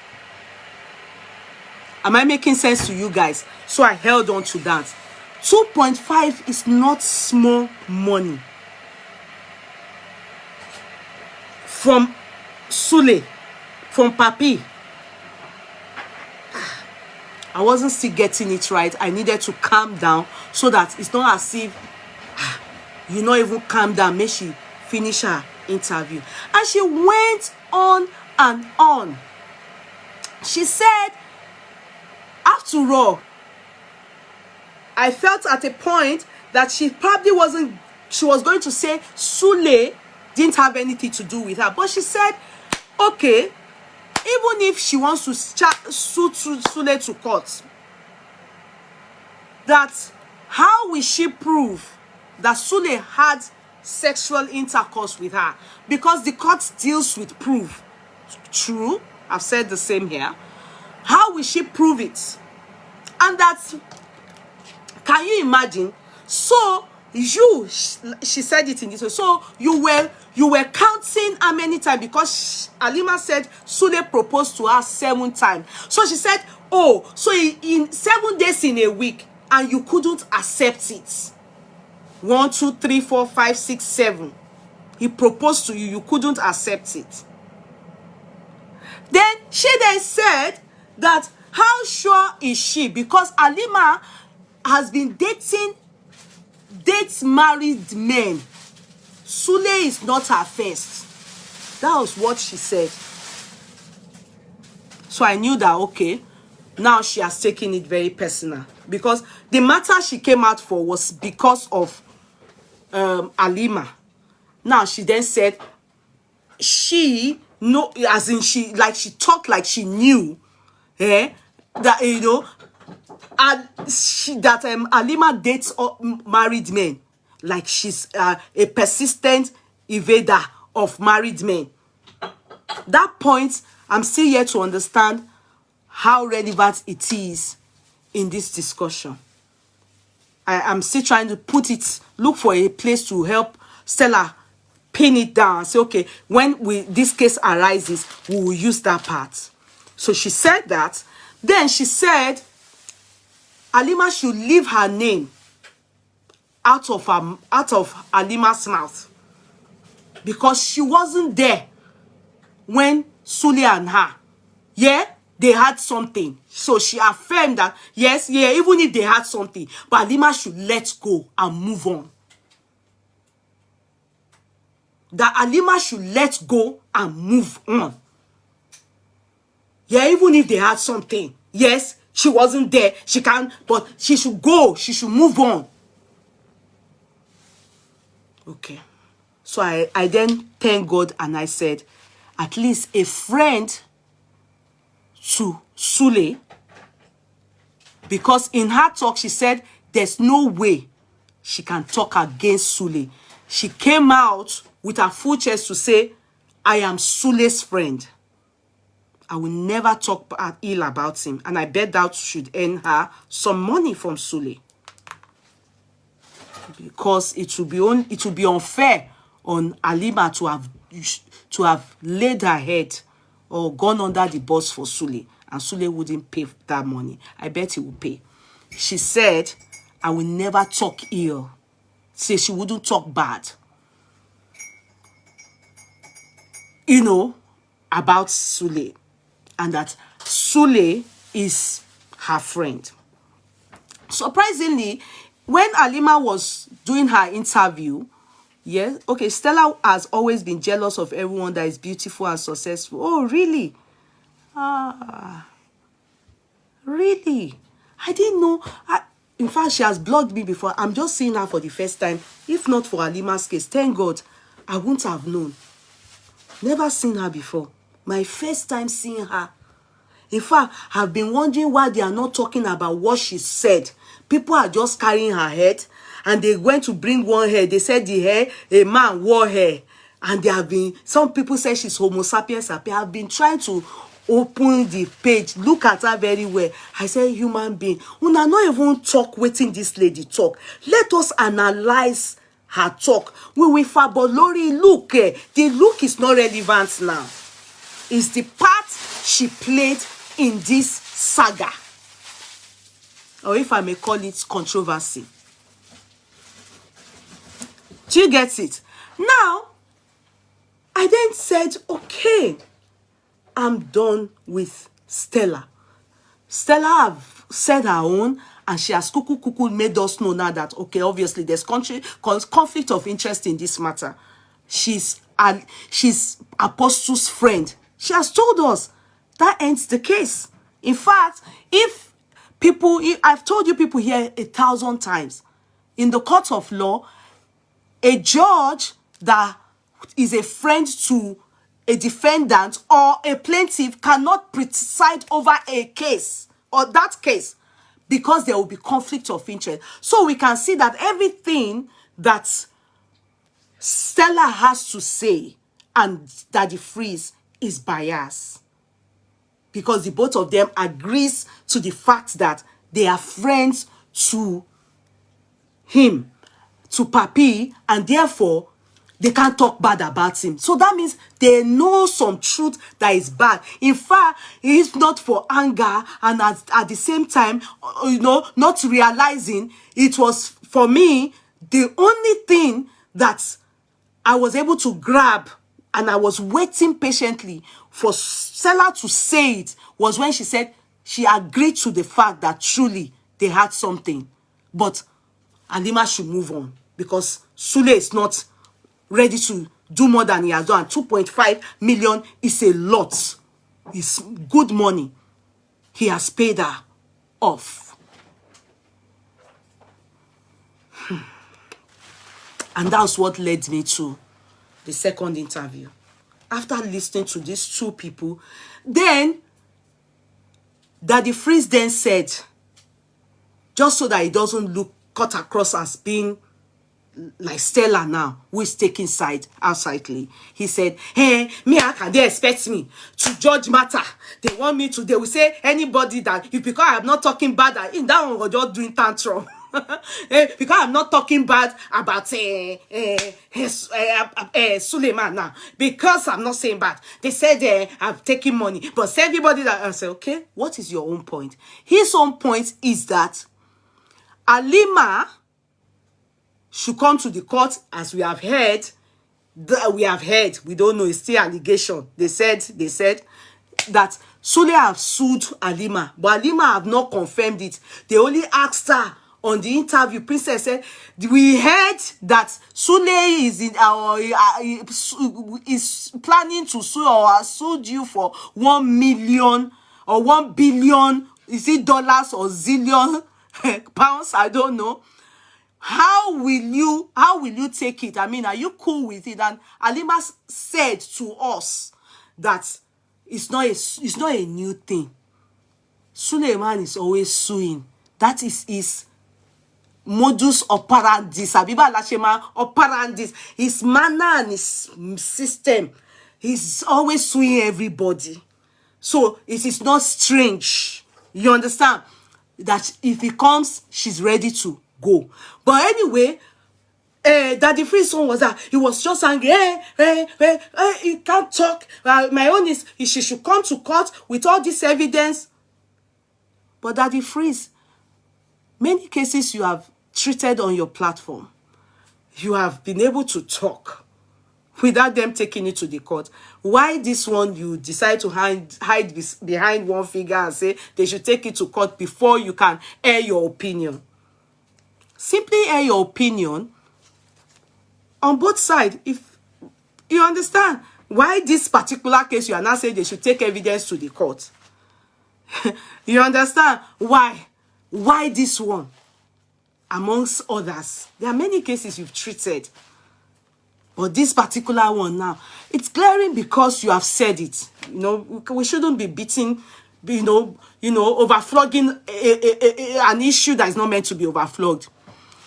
Am I making sense to you guys? So I held on to that. 2.5 is not small money. From Sule, from Papi. I wasn't still getting it right. I needed to calm down so that it's not as if you not even calm down. Make she finish her interview. And she went on and on. She said, after all, I felt at a point that she probably wasn't, she was going to say Sule didn't have anything to do with her. But she said, okay, even if she wants to sue Sule to court, that how will she prove that Sule had sexual intercourse with her? Because the court deals with proof. True, I've said the same here. How will she prove it? And that's, can you imagine? So you, she said it in this way. So you were counting how many times, because Halima said Sule proposed to her 7 times. So she said, oh, so in 7 days in a week, and you couldn't accept it. 1, 2, 3, 4, 5, 6, 7. He proposed to you, you couldn't accept it. Then she then said that how sure is she? Because Halima has been dates married men. Sule is not her first. That was what she said. So I knew that, okay, now she has taken it very personal. Because the matter she came out for was because of Halima. Now she then said she know, as in she talked like she knew, that you know, and that Halima dates married men, like she's a persistent evader of married men. That point, I'm still yet to understand how relevant it is in this discussion. I'm still trying to look for a place to help Stella pin it down and say, okay, when this case arises, we will use that part. So she said that. Then she said Halima should leave her name out of Halima's mouth, because she wasn't there when Sule and her, they had something. So she affirmed that, yes, even if they had something, but Halima should let go and move on. That Halima should let go and move on. Yeah, even if they had something. Yes, she wasn't there. She can't, but she should go. She should move on. Okay. So I then thank God and I said, at least a friend to Sule, because in her talk, she said, there's no way she can talk against Sule. She came out with her full chest to say, I am Sule's friend. I will never talk ill about him. And I bet that should earn her some money from Sule. Because it will be unfair on Halima to have laid her head or gone under the bus for Sule, and Sule wouldn't pay that money. I bet he will pay. She said, I will never talk ill. Say she wouldn't talk bad, about Sule, and that Sule is her friend. Surprisingly, when Halima was doing her interview, Stella has always been jealous of everyone that is beautiful and successful. Oh, really? Really? I didn't know. In fact, she has blogged me before. I'm just seeing her for the first time. If not for Halima's case, thank God, I wouldn't have known. Never seen her before. My first time seeing her. In fact, I've been wondering why they are not talking about what she said. People are just carrying her head, and they went to bring one hair. They said the hair, a man wore hair. And some people say she's Homo sapiens sapiens. I've been trying to open the page, look at her very well. I say, human being, una not even talk waiting this lady talk. Let us analyze her talk. We will fabolori look. The look is not relevant now. It's the part she played in this saga. Or if I may call it controversy. Do you get it? Now, I then said, okay, I'm done with Stella. Stella have said her own, and she has cuckoo made us know now that, okay, obviously there's conflict of interest in this matter. She's Apostle's friend. She has told us that ends the case. In fact, I've told you people here 1,000 times, in the court of law, a judge that is a friend to a defendant or a plaintiff cannot preside over a case or that case, because there will be conflict of interest. So we can see that everything that Stella has to say and Daddy Freeze is biased, because the both of them agrees to the fact that they are friends to him, to Papi, and therefore they can't talk bad about him. So that means they know some truth that is bad. In fact, it's not for anger, and at the same time, not realizing it was, for me, the only thing that I was able to grab, and I was waiting patiently for Stella to say it, was when she said she agreed to the fact that truly they had something. But Halima should move on, because Sule is not ready to do more than he has done. 2.5 million is a lot. It's good money. He has paid her off. And that's what led me to the second interview. After listening to these two people, then Daddy Freeze then said, just so that it doesn't look cut across as being like Stella now, who is taking side outsidely, he said, hey, how can they expect me to judge matter? They will say anybody that, because I'm not talking bad, that one was just doing tantrum. Because I'm not talking bad about Suleiman now. Because I'm not saying bad. They said I've taken money. But say everybody that I say, okay, what is your own point? His own point is that Halima should come to the court, as we have heard. We don't know, it's still allegation. They said that Sule have sued Halima, but Halima have not confirmed it. They only asked her on the interview. Princess said, we heard that Sule is planning to sue or has sued you for 1 million or 1 billion, is it dollars or zillion pounds? I don't know. How will you take it? I mean, are you cool with it? And Halima said to us that it's not a new thing. Suleiman is always suing. That is his modus operandi. Sabiba Lashema operandi. His manner and his system. He's always suing everybody. So it is not strange. You understand? That if he comes, she's ready to go. But anyway, Daddy Free's son was that he was just angry. He can't talk. My own is she should come to court with all this evidence. But Daddy Freeze, many cases you have treated on your platform, you have been able to talk without them taking it to the court. Why this one you decide to hide behind one figure and say they should take it to court before you can air your opinion? Simply air your opinion on both sides. If you understand why this particular case, you are not saying they should take evidence to the court. You understand why? Why this one? Amongst others, there are many cases you've treated. But this particular one now, it's glaring because you have said it. You know, we shouldn't be beating, overflogging an issue that is not meant to be overflogged.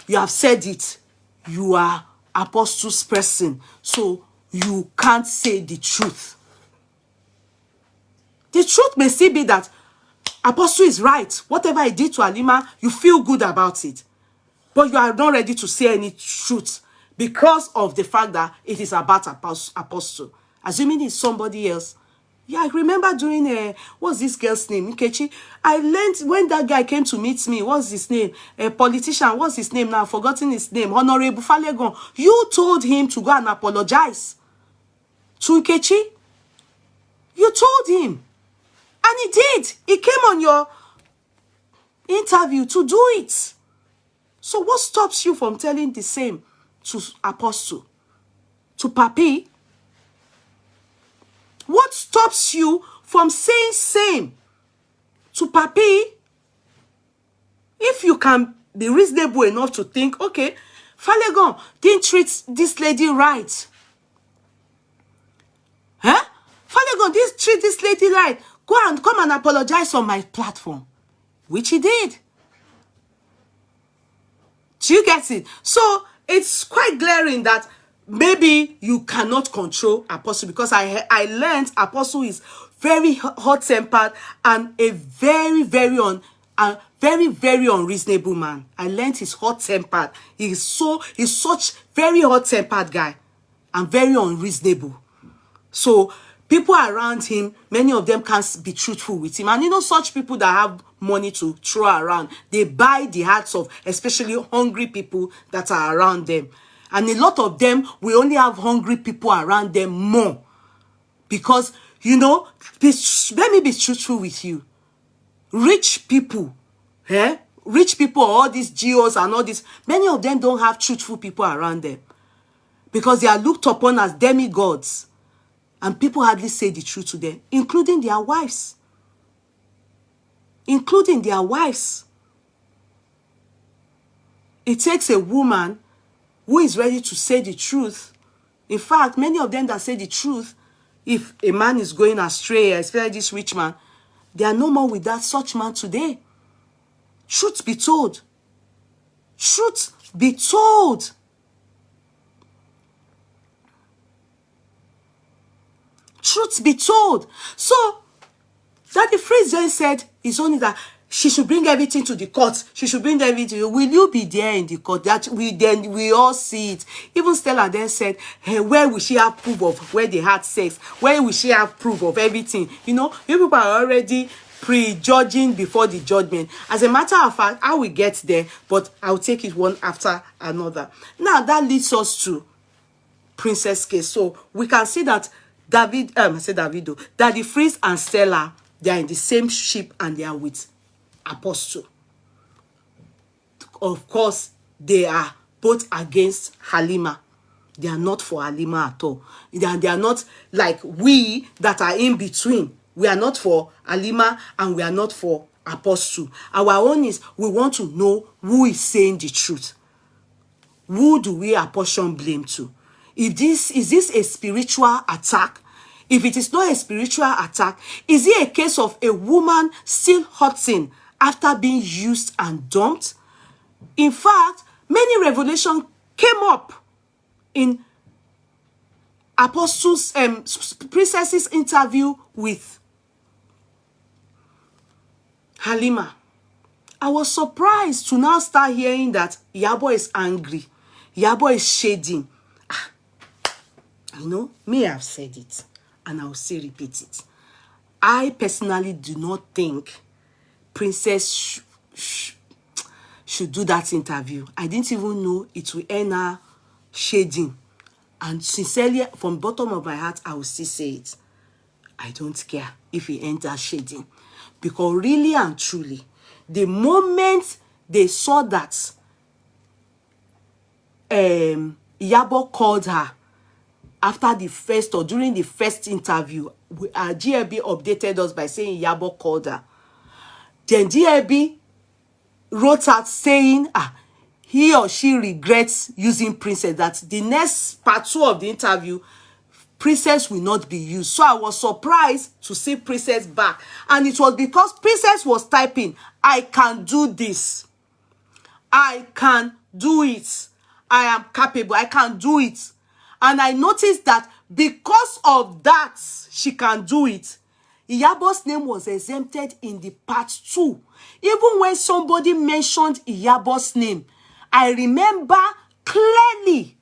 You have said it. You are Apostle's person, so you can't say the truth. The truth may still be that Apostle is right. Whatever he did to Halima, you feel good about it. But you are not ready to say any truth because of the fact that it is about Apostle. Assuming it's somebody else. Yeah, I remember doing what's this girl's name? Nkechi. I learned when that guy came to meet me. What's his name? A politician. What's his name now? I've forgotten his name. Honorable Falegon. You told him to go and apologize to Nkechi. You told him. And he did. He came on your interview to do it. So what stops you from telling the same to Apostle? To Papi? What stops you from saying same to Papi? If you can be reasonable enough to think, okay, Falegon didn't treat this lady right. Huh? Falegon didn't treat this lady right. Come and apologize on my platform. Which he did. Do you get it? So it's quite glaring that maybe you cannot control Apostle, because I learned Apostle is very hot-tempered and a very, very unreasonable man. I learned he's hot-tempered. He's such very hot-tempered guy and very unreasonable. So people around him, many of them can't be truthful with him. And you know, such people that have money to throw around, they buy the hearts of especially hungry people that are around them. And a lot of them will only have hungry people around them more. Because, you know, let me be truthful with you. Rich people, rich people, all these GOs and all this, many of them don't have truthful people around them. Because they are looked upon as demigods. And people hardly say the truth to them, including their wives. Including their wives. It takes a woman who is ready to say the truth. In fact, many of them that say the truth, if a man is going astray, especially this rich man, they are no more with that such man today. Truth be told. Truth be told. Truth be told. So, Daddy Freeze just said it's only that she should bring everything to the court. She should bring everything. Will you be there in the court? That we all see it. Even Stella then said, hey, where will she have proof of where they had sex? Where will she have proof of everything? You know, you people are already prejudging before the judgment. As a matter of fact, I will get there, but I'll take it one after another. Now that leads us to Princess case. So we can see that that the Freeze and Stella, they are in the same ship and they are with Apostle. Of course, they are both against Halima. They are not for Halima at all. They are not like we that are in between. We are not for Halima and we are not for Apostle. Our own is we want to know who is saying the truth. Who do we apportion blame to? If this is this a spiritual attack? If it is not a spiritual attack, is it a case of a woman still hurting after being used and dumped? In fact, many revelations came up in Apostle's Princess's interview with Halima. I was surprised to now start hearing that Yabo is angry. Yabo is shading. You know, me have said it, and I'll still repeat it. I personally do not think Princess should do that interview. I didn't even know it will end her shading. And sincerely, from the bottom of my heart, I will still say it. I don't care if he enters shading. Because really and truly, the moment they saw that Yabo called her after the first or during the first interview, GLB updated us by saying Yabo called her. Then GLB wrote out saying he or she regrets using Princess, that the next part 2 of the interview, Princess will not be used. So I was surprised to see Princess back. And it was because Princess was typing, I can do this. I can do it. I am capable. I can do it. And I noticed that because of that, she can do it. Iyabo's name was exempted in the part 2. Even when somebody mentioned Iyabo's name, I remember clearly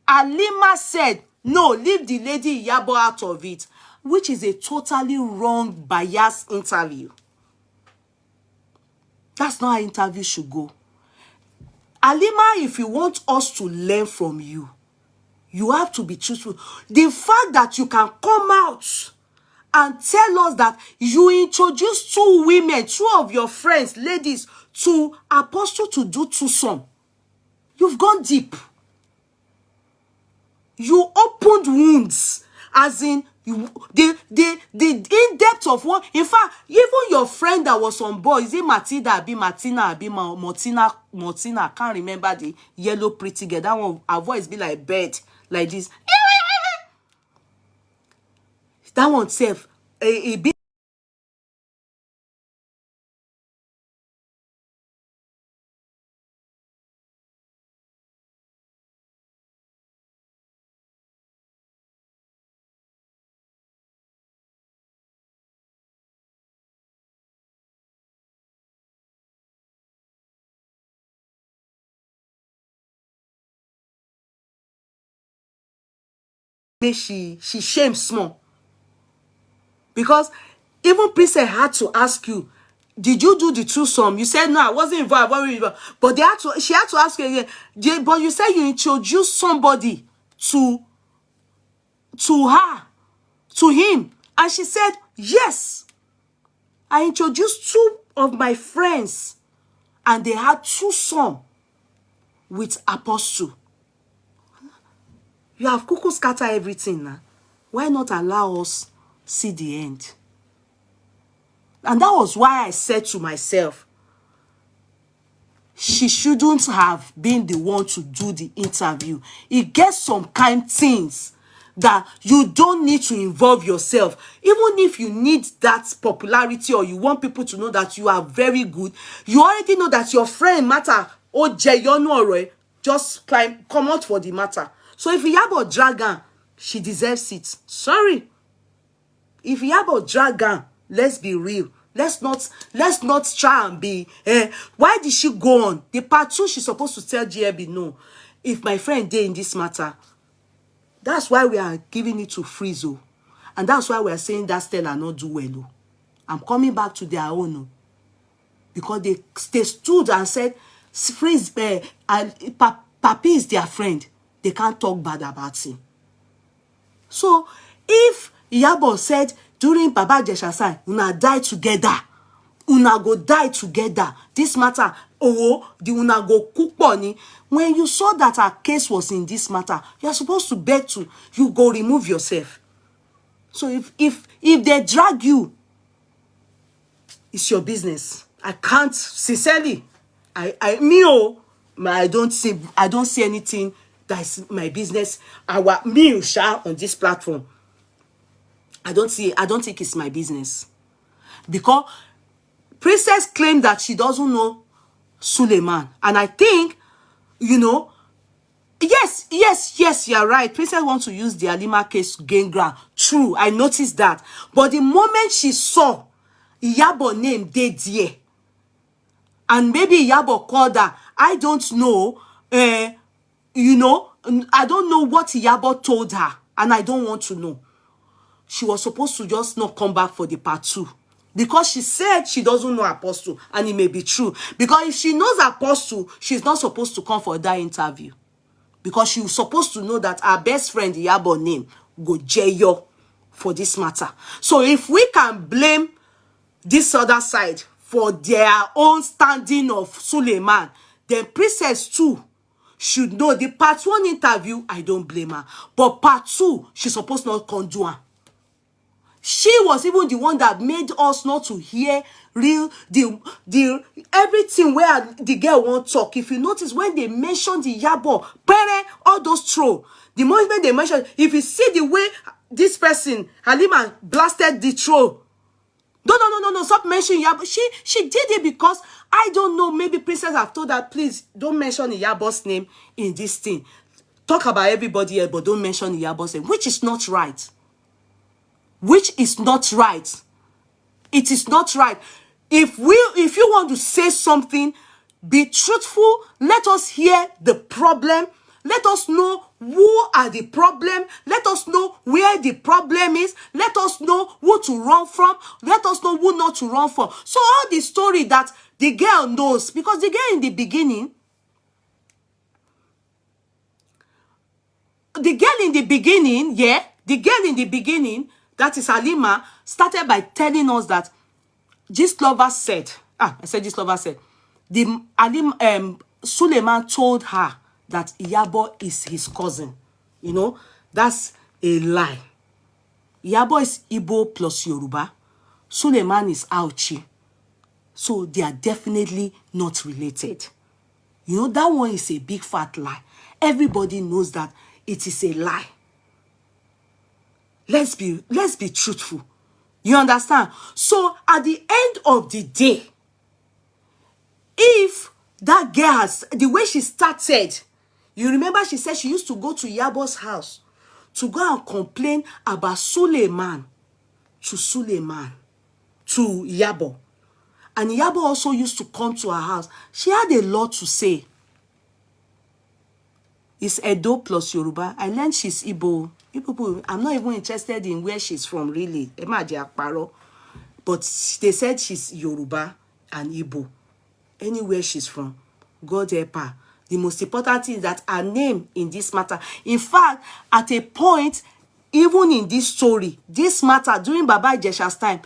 Halima said, no, leave the lady Iyabo out of it, which is a totally wrong, biased interview. That's not how interview should go. Halima, if you want us to learn from you, you have to be truthful. The fact that you can come out and tell us that you introduced 2 women, 2 of your friends, ladies, to Apostle to do twosome. You've gone deep. You opened wounds, as in the in-depth of one. In fact, even your friend that was on board, is it Martina, I can't remember the yellow pretty girl. That one, her voice be like bird, like this. That one self, a bit. She shames small. Because even Princess had to ask you, did you do the twosome? You said, no, I wasn't involved. But she had to ask you again. But you said you introduced somebody to her, to him. And she said, yes. I introduced 2 of my friends. And they had twosome with Apostle. You have cuckoo scatter everything now. Why not allow us see the end? And that was why I said to myself, she shouldn't have been the one to do the interview. It gets some kind things that you don't need to involve yourself. Even if you need that popularity or you want people to know that you are very good, you already know that your friend matter. Just come out for the matter. So if Iyabo drag her, she deserves it. Sorry. If Iyabo drag her, let's be real. Let's not try and be. Why did she go on? The part 2, she's supposed to tell GLB, no. If my friend did in this matter, that's why we are giving it to Freeze. And that's why we are saying that Stella not do well. I'm coming back to their own. Because they stood and said, Freeze, Papi is their friend. They can't talk bad about him. So, if Iyabo said, during Baba Jesha's time, una die together, una go die together, this matter, the una go cook money. When you saw that her case was in this matter, you're supposed to beg to, you go remove yourself. So if they drag you, it's your business. I can't, sincerely, I don't see anything that's my business. On this platform, I don't think it's my business. Because Princess claimed that she doesn't know Suleiman. And I think, yes, you're right. Princess wants to use the Halima case to gain ground. True, I noticed that. But the moment she saw Iyabo name dead there, and maybe Iyabo called her, I don't know, I don't know what Iyabo told her, and I don't want to know. She was supposed to just not come back for the part 2. Because she said she doesn't know Apostle, and it may be true. Because if she knows Apostle, she's not supposed to come for that interview. Because she was supposed to know that her best friend, Iyabo name, go jail for this matter. So if we can blame this other side for their own standing of Suleiman, then Princess too should know. The part 1 interview, I don't blame her. But part 2, she's supposed not to do her. She was even the one that made us not to hear the everything where the girl won't talk. If you notice, when they mentioned the Iyabo, Pere, all those throw, the moment they mentioned, if you see the way this person, Halima, blasted the throw, no, stop mentioning Iyabo. She did it because, I don't know, maybe Princess have told her, please, don't mention Iyabo's name in this thing. Talk about everybody else, but don't mention Iyabo's name, which is not right. Which is not right. It is not right. If you want to say something, be truthful. Let us hear the problem. Let us know who are the problem. Let us know where the problem is. Let us know who to run from. Let us know who not to run from. So all the story that the girl knows, because the girl in the beginning, that is Halima, started by telling us that Gistlover said, Suleiman told her that Iyabo is his cousin. That's a lie. Iyabo is Igbo plus Yoruba. Suleiman is Auchi. So they are definitely not related. That one is a big fat lie. Everybody knows that it is a lie. Let's be truthful. You understand? So at the end of the day, if that girl has, the way she started, you remember she said she used to go to Iyabo's house to go and complain about Suleiman to Iyabo. And Iyabo also used to come to her house. She had a lot to say. It's Edo plus Yoruba. I learned she's Igbo. I'm not even interested in where she's from, really. But they said she's Yoruba and Igbo. Anywhere she's from, God help her. The most important thing is that her name in this matter. In fact, at a point, even in this story, this matter, during Baba Ijesha's time,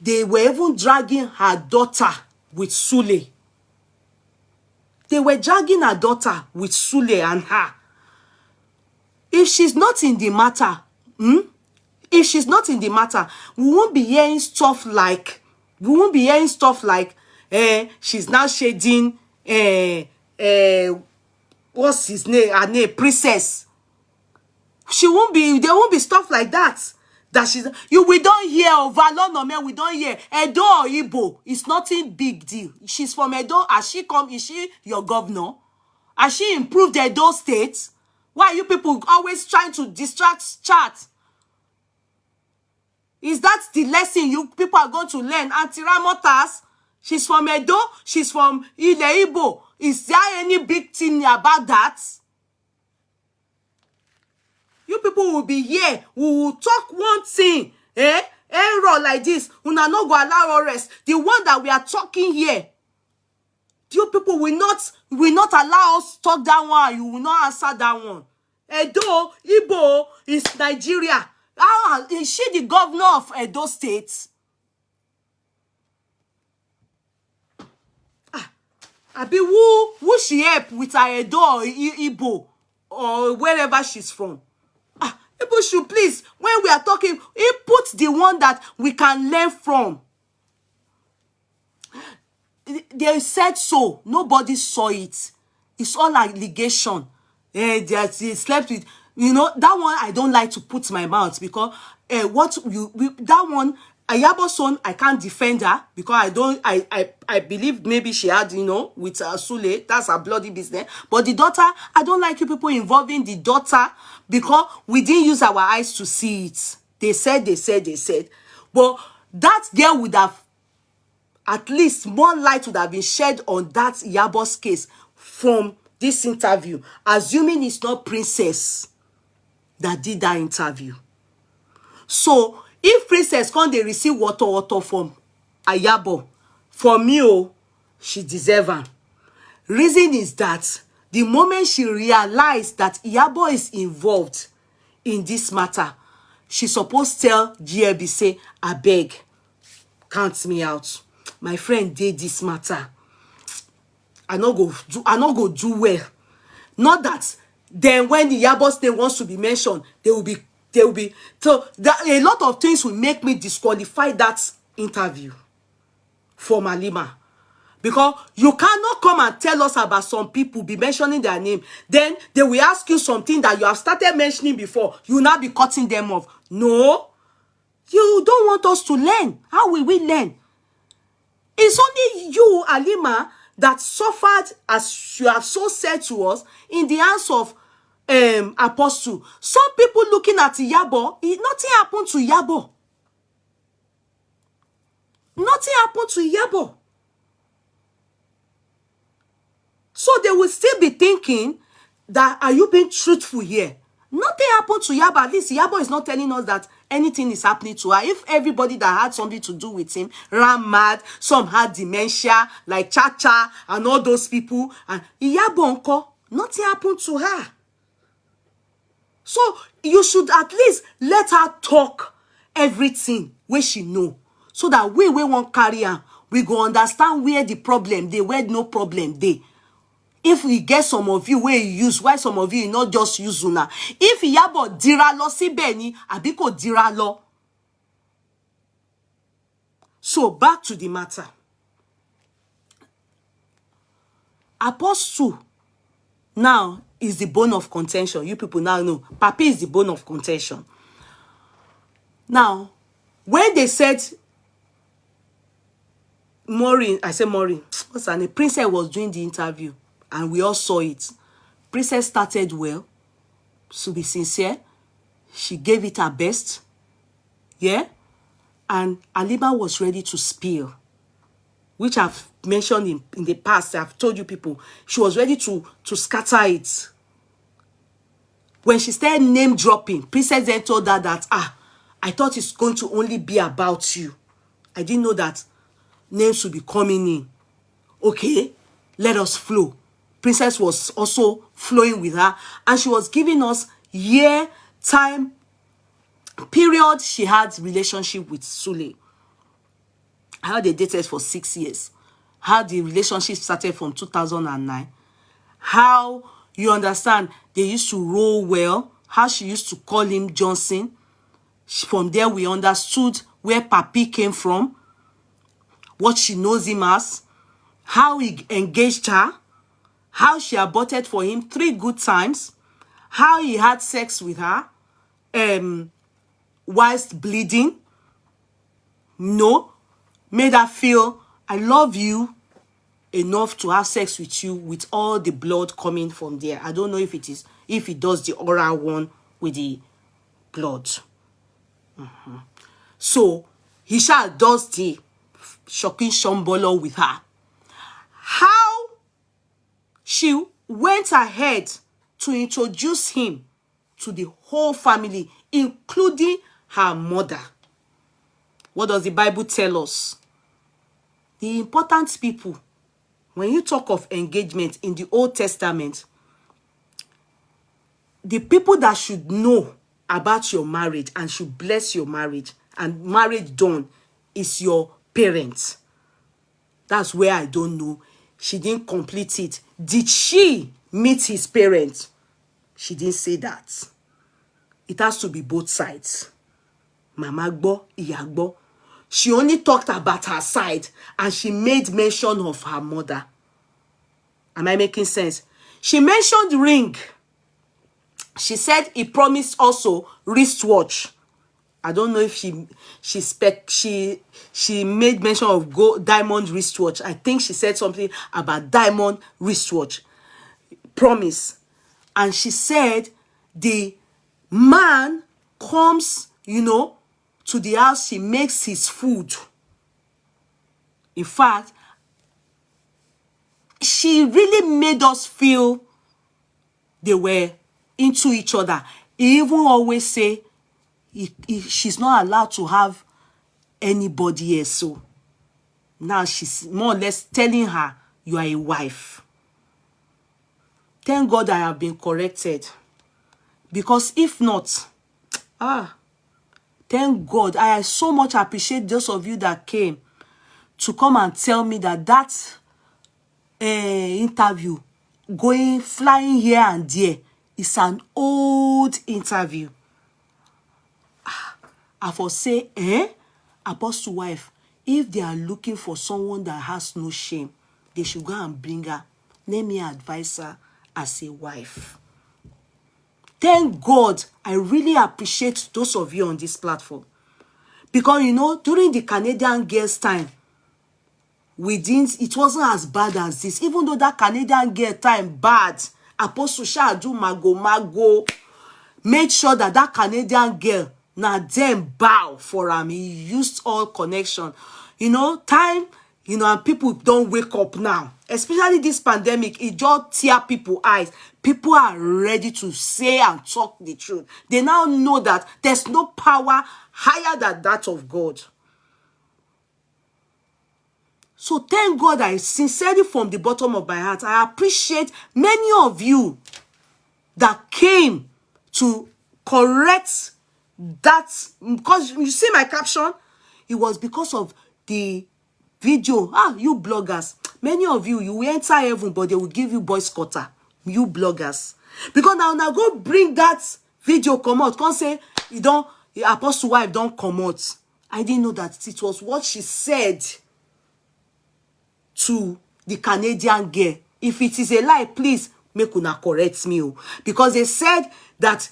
they were even dragging her daughter with Sule. They were dragging her daughter with Sule and her. If she's not in the matter, we won't be hearing stuff like, she's now shading, what's his name? Her name, Princess. There won't be stuff like that. We don't hear of Valonome, we don't hear Edo or Igbo. It's nothing big deal. She's from Edo. Is she your governor? Has she improved Edo State? Why are you people always trying to distract chat? Is that the lesson you people are going to learn? Auntie Ramotas, she's from Edo, she's from Ile Igbo. Is there any big thing about that? You people will be here, we will talk one thing, error like this, una no go allow rest. The one that we are talking here, you people will not allow us talk that one, you will not answer that one. Edo, Igbo is Nigeria. Is she the governor of Edo State? Abi who she help with her Edo or Igbo or wherever she's from? People should please, when we are talking, input the one that we can learn from. They said so. Nobody saw it. It's all allegation. They slept with, that one I don't like to put my mouth because that one, Ayabo's son, I can't defend her because I believe maybe she had, with Sule, that's her bloody business. But the daughter, I don't like you people involving the daughter because we didn't use our eyes to see it. They said. But that girl would have, at least more light would have been shed on that Yabo's case from this interview, assuming it's not Princess that did that interview. So, if Princess can't they receive water from Ayabo, for me, she deserve her. Reason is that the moment she realized that Iyabo is involved in this matter, she supposed to tell GLB, say, I beg, count me out. My friend did this matter. I not go do well. Not that then when the Iyabo's name wants to be mentioned, they will be so a lot of things will make me disqualify that interview for Halima. Because you cannot come and tell us about some people, be mentioning their name. Then they will ask you something that you have started mentioning before. You will not be cutting them off. No. You don't want us to learn. How will we learn? It's only you, Halima, that suffered, as you have so said to us, in the hands of Apostle. Some people looking at Iyabo, nothing happened to Iyabo. Nothing happened to Iyabo. So they will still be thinking that, are you being truthful here? Nothing happened to Iyabo. At least Iyabo is not telling us that anything is happening to her. If everybody that had something to do with him ran mad, some had dementia, like Chacha and all those people, and Iyabo unko, nothing happened to her. So you should at least let her talk everything where she know, so that we won't carry her. We go understand where the problem they, where no problem they. If we get some of you where you use, why some of you not just use una. If Iyabo dira lo si beni, abiko dira lo. So back to the matter. Apostle now is the bone of contention. You people now know. Papi is the bone of contention. Now, when they said Maureen, I said Maureen, what's her name? Princess was doing the interview. And we all saw it. Princess started well. To be sincere, she gave it her best. Yeah? And Halima was ready to spill. Which I've mentioned in the past. I've told you people. She was ready to scatter it. When she started name dropping, Princess then told her that, I thought it's going to only be about you. I didn't know that names would be coming in. Okay? Let us flow. Princess was also flowing with her, and she was giving us year, time, period she had relationship with Sule. How they dated for 6 years. How the relationship started from 2009. How, you understand, they used to roll well. How she used to call him Johnson. From there, we understood where Papi came from. What she knows him as. How he engaged her. How she aborted for him 3 good times. How he had sex with her. Whilst bleeding. No. Made her feel, I love you enough to have sex with you with all the blood coming from there. I don't know if it does the oral one with the blood. So he shall does the shocking shombolo with her. How she went ahead to introduce him to the whole family, including her mother. What does the Bible tell us? The important people, when you talk of engagement in the Old Testament, the people that should know about your marriage and should bless your marriage and marriage done is your parents. That's where I don't know. She didn't complete it. Did she meet his parents? She didn't say that. It has to be both sides. Mama gbo, iya gbo. She only talked about her side and she made mention of her mother. Am I making sense? She mentioned ring. She said he promised also wristwatch. I don't know if she made mention of gold diamond wristwatch. I think she said something about diamond wristwatch. Promise. And she said the man comes, to the house, she makes his food. In fact, she really made us feel they were into each other. He even always say she's not allowed to have anybody else. So now she's more or less telling her, you are a wife. Thank God I have been corrected. Because if not, thank God. I so much appreciate those of you that came to come and tell me that interview flying here and there is an old interview. I for say, Apostle wife, if they are looking for someone that has no shame, they should go and bring her. Let me advise her as a wife. Thank God, I really appreciate those of you on this platform. Because, during the Canadian girls' time, it wasn't as bad as this. Even though that Canadian girl time bad, Apostle Shadu Mago made sure that Canadian girl, now them bow for him. He used all connection. Time, and people don't wake up now. Especially this pandemic, it just tear people's eyes. People are ready to say and talk the truth. They now know that there's no power higher than that of God. So thank God, I sincerely from the bottom of my heart, I appreciate many of you that came to correct that. Because you see my caption, it was because of the video. You bloggers, many of you will enter heaven, but they will give you boy scotter. You bloggers. Because now go bring that video come out. Can't say Apostle wife don't come out. I didn't know that it was what she said to the Canadian girl. If it is a lie, please make una correct me. Because they said that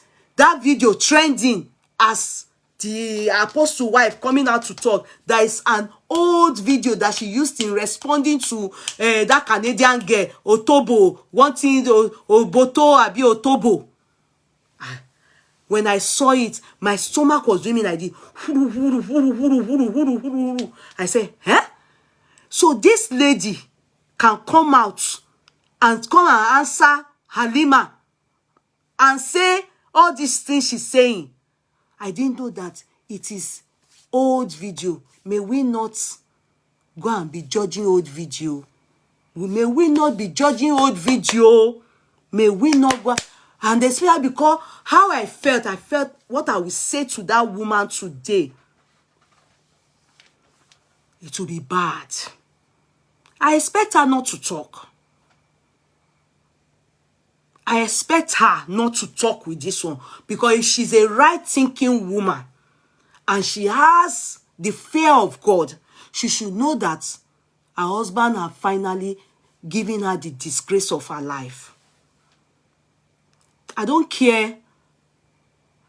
video trending as the Apostle wife coming out to talk, there is an old video that she used in responding to that Canadian girl, Otobo, wanting Oboto abi Otobo. When I saw it, my stomach was doing like this. I said, So this lady can come out and come and answer Halima and say all these things she's saying. I didn't know that it is old video. May we not go and be judging old video. May we not be judging old video. May we not go. And especially because how I felt what I will say to that woman today. It will be bad. I expect her not to talk. I expect her not to talk with this one. Because if she's a right-thinking woman and she has the fear of God, she should know that her husband has finally given her the disgrace of her life. I don't care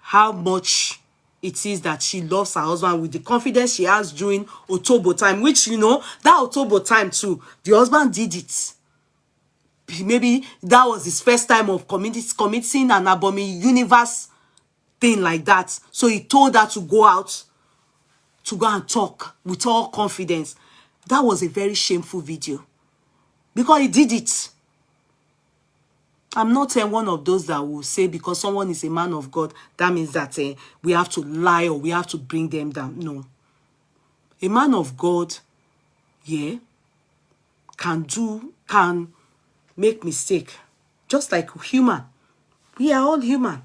how much it is that she loves her husband with the confidence she has during Otobo time, which, that Otobo time too, the husband did it. Maybe that was his first time of committing an abominable universe thing like that. So he told her to go out to go and talk with all confidence. That was a very shameful video because he did it. I'm not one of those that will say because someone is a man of God, that means that we have to lie or we have to bring them down. No. A man of God, yeah, can make mistake. Just like human. We are all human.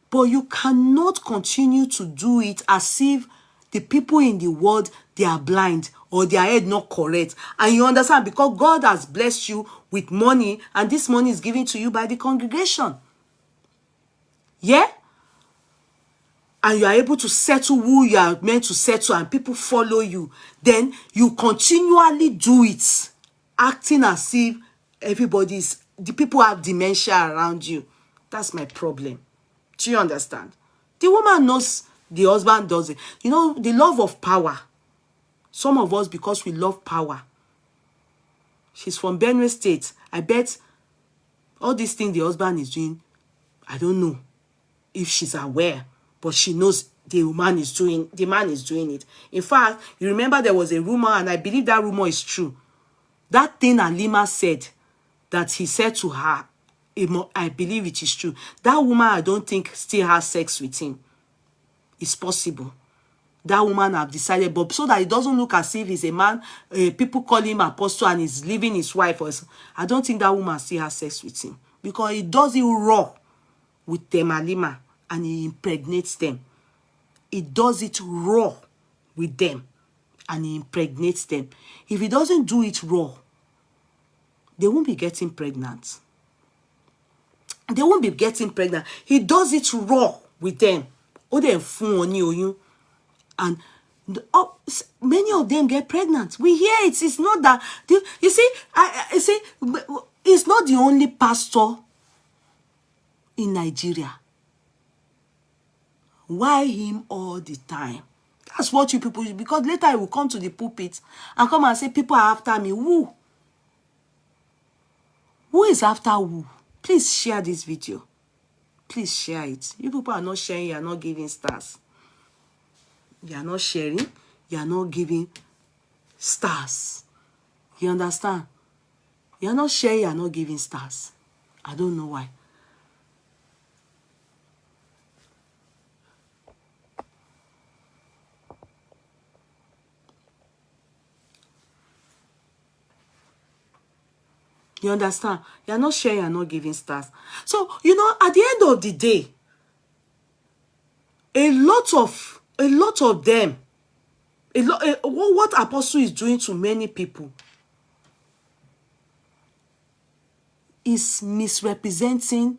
But you cannot continue to do it as if the people in the world, they are blind or their head not correct. And you understand, because God has blessed you with money, and this money is given to you by the congregation. Yeah? And you are able to settle who you are meant to settle, and people follow you. Then you continually do it, acting as if the people have dementia around you. That's my problem. Do you understand? The woman knows the husband does it. You know, the love of power. Some of us, because we love power. She's from Benue State. I bet all these things the husband is doing, I don't know if she's aware, but she knows the man is doing it. In fact, you remember there was a rumor, and I believe that rumor is true. That thing Halima said, that he said to her, I believe it is true. That woman, I don't think, still has sex with him. It's possible. That woman have decided, but so that it doesn't look as if he's a man, people call him apostle and he's leaving his wife. I don't think that woman still has sex with him. Because he does it raw with them, Halima, and he impregnates them. He does it raw with them, and he impregnates them. If he doesn't do it raw, they won't be getting pregnant. They won't be getting pregnant. He does it raw with them. And many of them get pregnant. We hear it. It's not that. You see, it's not the only pastor in Nigeria. Why him all the time? That's what you people, because later I will come to the pulpit and come and say people are after me. Who? Who is after who? Please share this video. Please share it. You people are not sharing, you are not giving stars. You are not sharing, you are not giving stars. You understand? You are not sharing, you are not giving stars. I don't know why. You understand? You are not sharing, you are not giving stars. So, you know, at the end of the day, a lot of them, what Apostle is doing to many people is misrepresenting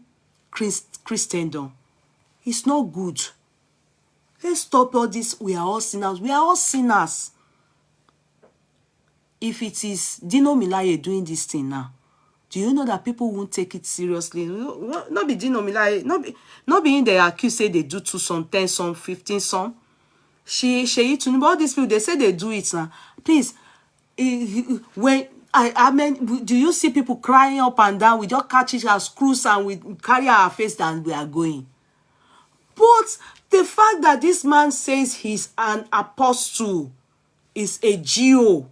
Christendom. It's not good. Let's stop all this. We are all sinners. We are all sinners. If it is Dino Milaye doing this thing now, do you know that people won't take it seriously? Not be Dino Milaye, not be in the accused say they do 2 some, 10 some, 15 some. She all these people, they say they do it now. Please, when I mean, do you see people crying up and down? We just catch it as screws and we carry our face and we are going. But the fact that this man says he's an apostle is a GO.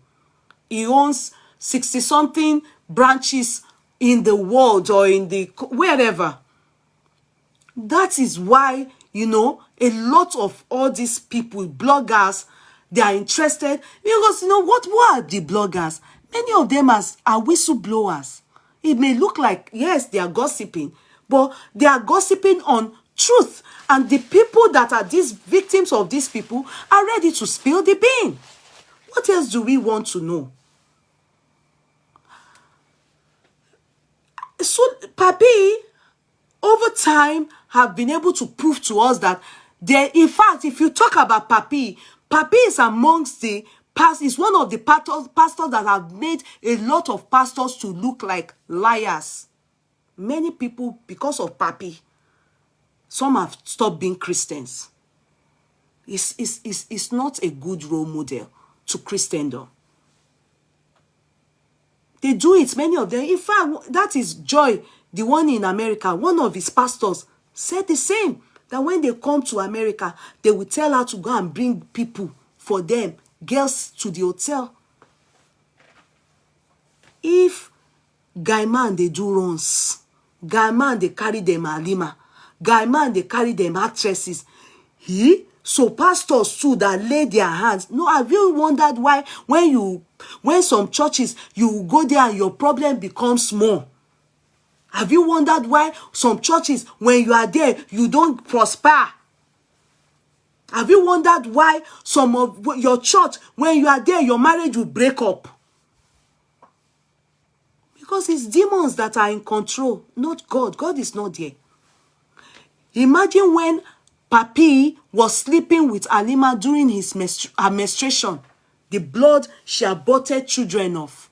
He owns 60-something branches in the world or in the wherever. That is why, you know, a lot of all these people, bloggers, they are interested. Because, you know, what are the bloggers? Many of them are whistleblowers. It may look like, yes, they are gossiping, but they are gossiping on truth. And the people that are these victims of these people are ready to spill the bean. What else do we want to know? So, Papi, over time, have been able to prove to us that there, in fact, if you talk about Papi, Papi is amongst the past, is one of the pastors that have made a lot of pastors to look like liars. Many people, because of Papi, some have stopped being Christians. It's not a good role model to Christendom. They do it, many of them. In fact, that is Joy, the one in America. One of his pastors said the same. that when they come to America, they will tell her to go and bring people for them, girls to the hotel. If guy man, they do runs, guy man, they carry them Halima, guy man, they carry them actresses. So pastors too that lay their hands. No, have you wondered why when some churches, you go there and your problem becomes more? Have you wondered why some churches, when you are there, you don't prosper? Have you wondered why some of your church, when you are there, your marriage will break up? Because it's demons that are in control, not God. God is not there. Imagine when Papi was sleeping with Halima during her menstruation, the blood she aborted children of,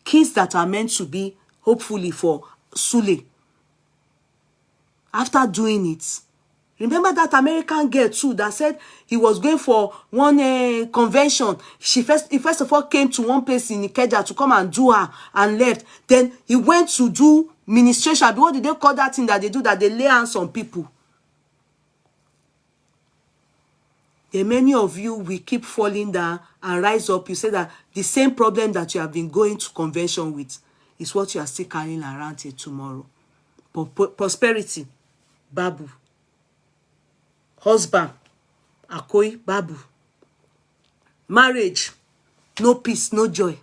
kids that are meant to be, hopefully, for Sule. After doing it, remember that American girl too that said he was going for one convention. He first of all came to one place in Ikeja to come and do her and left. Then he went to do ministration. What did they call that thing that they do, that they lay hands on people? Then many of you will keep falling down and rise up. You say that the same problem that you have been going to convention with is what you are still carrying around till tomorrow. Prosperity, Babu. Husband, Akoi, Babu. Marriage, no peace, no joy.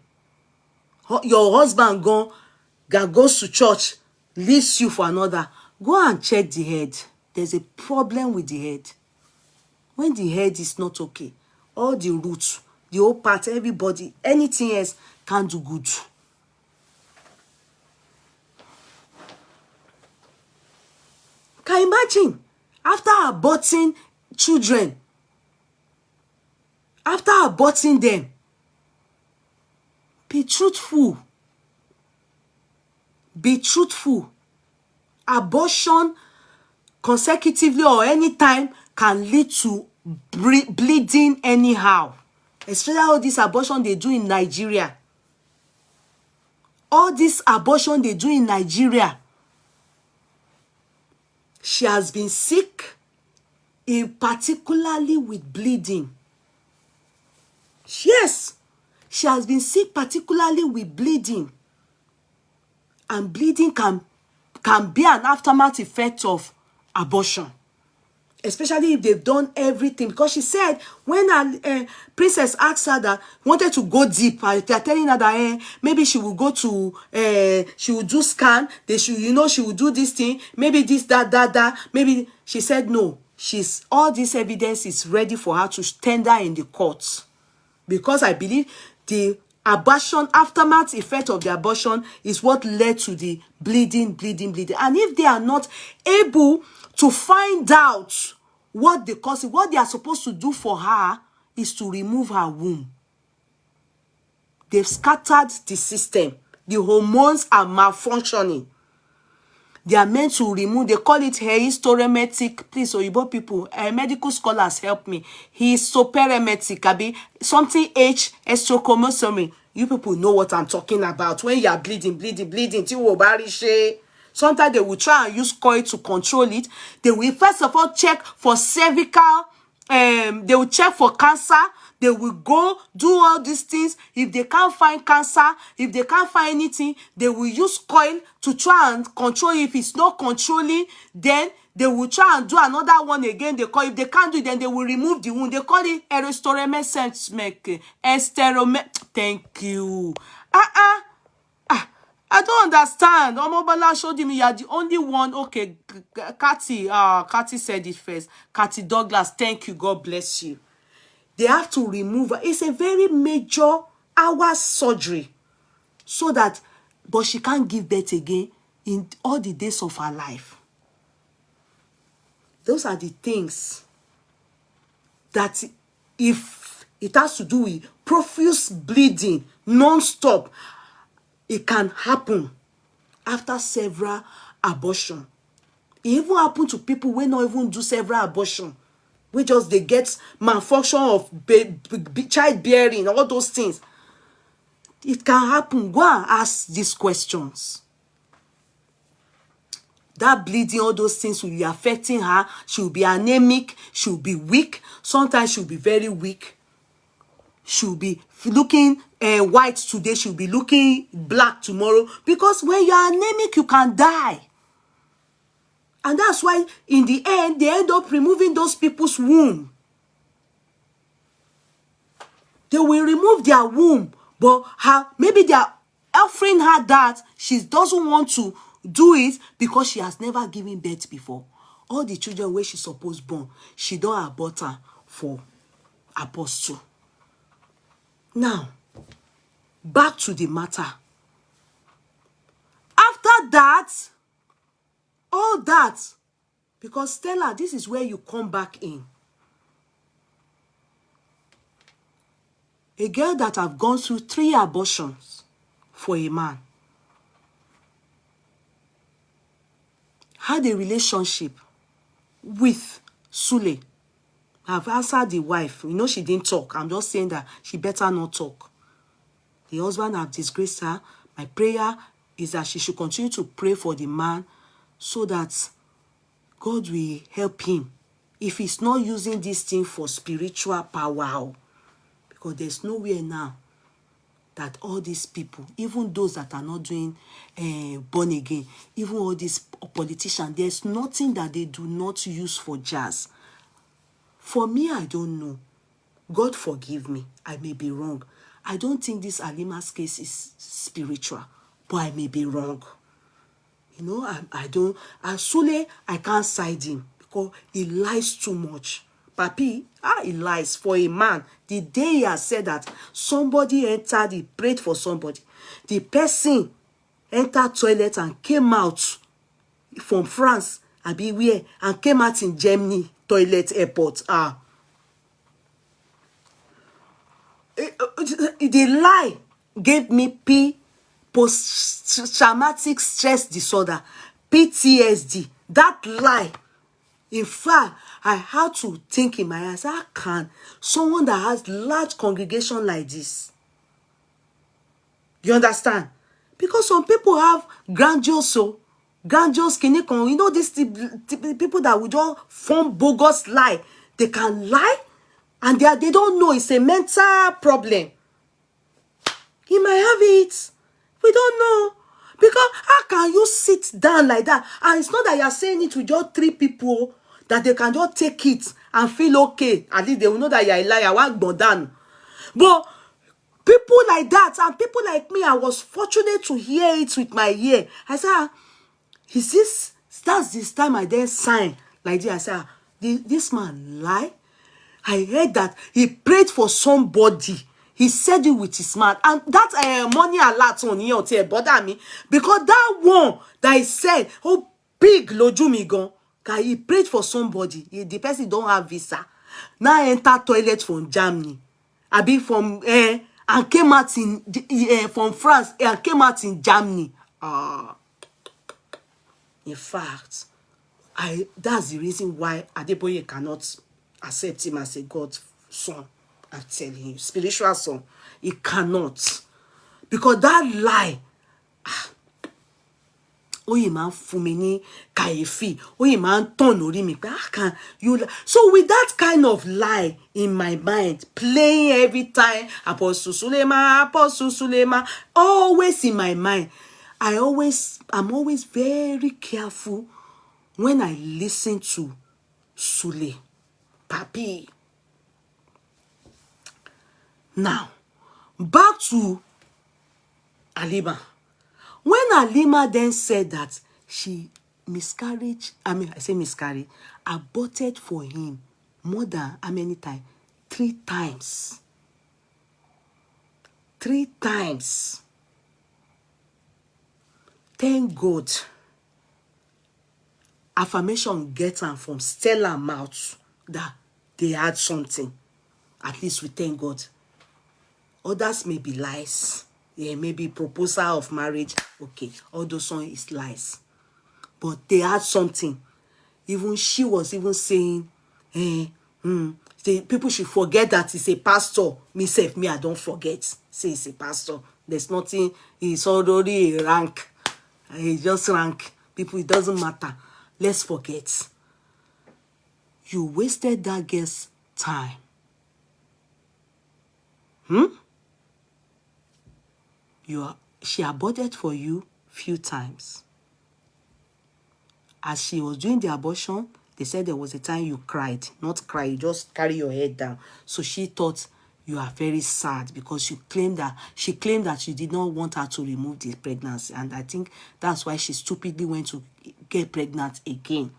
Your husband goes to church, leaves you for another. Go and check the head. There's a problem with the head. When the head is not okay, all the roots, the whole part, everybody, anything else can't do good. Can you imagine? After aborting children, after aborting them, be truthful. Be truthful. Abortion consecutively or anytime can lead to bleeding anyhow. Especially all this abortion they do in Nigeria. All this abortion they do in Nigeria. She has been sick, particularly with bleeding. Yes, she has been sick particularly with bleeding. And bleeding can be an aftermath effect of abortion. Especially if they've done everything. Because she said, when a princess asked her that, wanted to go deep, they're telling her that maybe she will go to, she will do scan, she will do this thing, maybe this, that, maybe. She said no. All this evidence is ready for her to tender in the courts. Because I believe the abortion, aftermath effect of the abortion is what led to the bleeding. And if they are not able to find out what they cause, what they are supposed to do for her is to remove her womb. They've scattered the system. The hormones are malfunctioning. They are meant to remove, they call it hysteremetic. Please, Oyibo people, medical scholars help me. Hysteremetic, abi something H, estrochromosomy. You people know what I'm talking about. When you are bleeding, sometimes they will try and use coil to control it. They will first of all check for cervical, they will check for cancer. They will go do all these things. If they can't find cancer, if they can't find anything, they will use coil to try and control it. If it's not controlling, then they will try and do another one again. If they can't do it, then they will remove the wound. They call it esteromesmek. Thank you. I don't understand. Omobola showed me you are the only one. Okay, Kathy said it first. Kathy Douglas, thank you. God bless you. They have to remove her. It's a very major hour surgery. So that, but she can't give birth again in all the days of her life. Those are the things that if it has to do with profuse bleeding, non-stop, it can happen after several abortions. It even happen to people who not even do several abortions. We just, they get malfunction of childbearing, all those things. It can happen. Go and ask these questions. that bleeding, all those things will be affecting her. She will be anemic. She will be weak. Sometimes she will be very weak. She will be looking white today. She will be looking black tomorrow. Because when you are anemic, you can die. And that's why, in the end, they end up removing those people's womb. They will remove their womb. But maybe they are offering her that. She doesn't want to do it because she has never given birth before. All the children where she supposed born, she don't abort her for apostle. Now, back to the matter. After that, all that, because Stella, this is where you come back in. A girl that have gone through 3 abortions for a man had a relationship with Sule. I've answered the wife. You know she didn't talk. I'm just saying that she better not talk. The husband have disgraced her. My prayer is that she should continue to pray for the man so that God will help him. If he's not using this thing for spiritual power, because there's nowhere now that all these people, even those that are not doing born again, even all these politicians, there's nothing that they do not use for jazz. For me, I don't know. God forgive me. I may be wrong. I don't think this Halima's case is spiritual, but I may be wrong. You know, I don't. And Sule, I can't side him because he lies too much. Papi, he lies for a man. The day he has said that somebody entered, he prayed for somebody. The person entered toilet and came out from France, and came out in Germany toilet airport. The lie gave me post-traumatic stress disorder, PTSD. That lie. In fact, I had to think in my eyes, how can someone that has large congregation like this? You understand? Because some people have grandiose kinikon. You know, these people that will just form bogus lie. They can lie and they don't know it's a mental problem. He might have it. We don't know. Because how can you sit down like that? And it's not that you're saying it with just 3 people that they can just take it and feel okay. At least they will know that you're a liar. But people like that and people like me, I was fortunate to hear it with my ear. I said, is this, that's this time I then sign like this. I said, this man lie. I heard that he prayed for somebody. He said it with his mouth. And that money alert on here bother me. Because that one that he said, oh, big lojumigon, he prayed for somebody. The person don't have visa. Now enter toilet from Germany. I be from, and came out in, from France, and came out in Germany. In fact, that's the reason why Adeboye cannot accept him as a God's son. I'm telling you, spiritual son, he cannot. Because that lie, man fumini kaifi, man tonori mi. How can you? So with that kind of lie in my mind, playing every time, Apostle Sulema, always in my mind, I'm always very careful when I listen to Sule, Papi. Now, back to Halima. When Halima then said that she aborted for him more than how many times? 3 times. 3 times. Thank God. Affirmation get her from Stella's mouth that they had something. At least we thank God. Others may be lies. Yeah, maybe proposal of marriage. Okay, all those ones is lies. But they had something. Even she was even saying, people should forget that he's a pastor. Me, I don't forget. Say he's a pastor. There's nothing. He's already a rank. He just rank. People, it doesn't matter. Let's forget. You wasted that girl's time. She aborted for you few times. As she was doing the abortion, they said there was a time you cried. Not cry, you just carry your head down. So she thought you are very sad because she claimed that you did not want her to remove the pregnancy. And I think that's why she stupidly went to get pregnant again.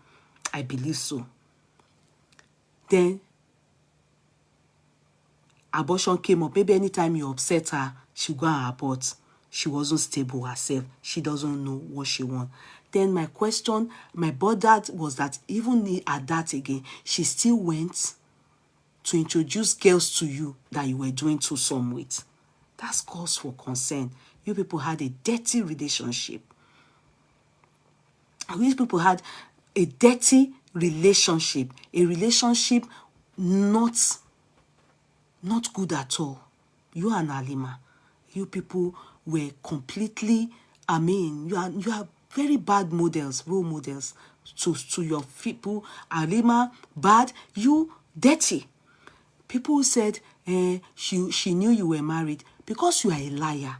I believe so. Then abortion came up. Maybe anytime you upset her, she go and abort. She wasn't stable herself. She doesn't know what she wants. Then my bother was that even at that again, she still went to introduce girls to you that you were doing some with. That's cause for concern. You people had a dirty relationship. You people had a dirty relationship. A relationship not good at all. You and Halima, you people were completely, you are very bad models, role models to your people. Halima, bad, you dirty. People said she knew you were married because you are a liar.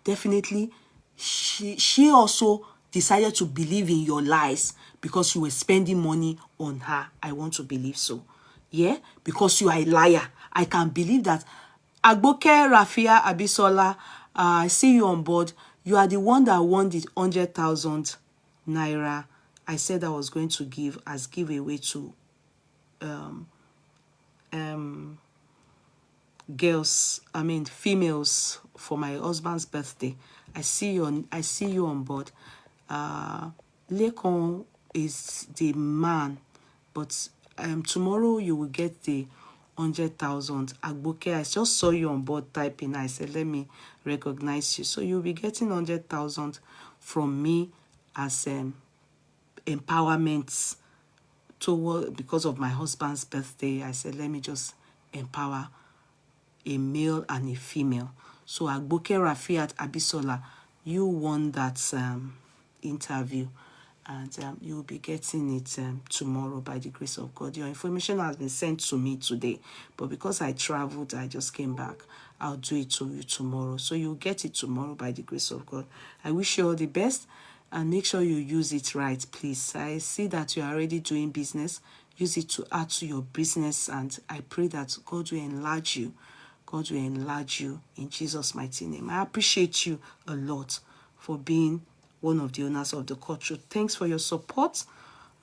Definitely, she also decided to believe in your lies because you were spending money on her. I want to believe so. Yeah, because you are a liar. I can believe that. Agboke Rafia Abisola, I see you on board. You are the one that won the 100,000 naira. I said I was going to give as giveaway to females for my husband's birthday. I see you on board. Lekon is the man, but tomorrow you will get the 100,000. Agboke, I just saw you on board typing. I said, let me recognize you. So you'll be getting 100,000 from me as empowerment because of my husband's birthday. I said, let me just empower a male and a female. So Agboke Rafiat Abisola, you won that interview, and you'll be getting it tomorrow by the grace of God. Your information has been sent to me today, but because I traveled, I just came back. I'll do it to you tomorrow. So you'll get it tomorrow by the grace of God. I wish you all the best, and make sure you use it right, please. I see that you're already doing business. Use it to add to your business, and I pray that God will enlarge you. God will enlarge you in Jesus' mighty name. I appreciate you a lot for being one of the owners of the culture. Thanks for your support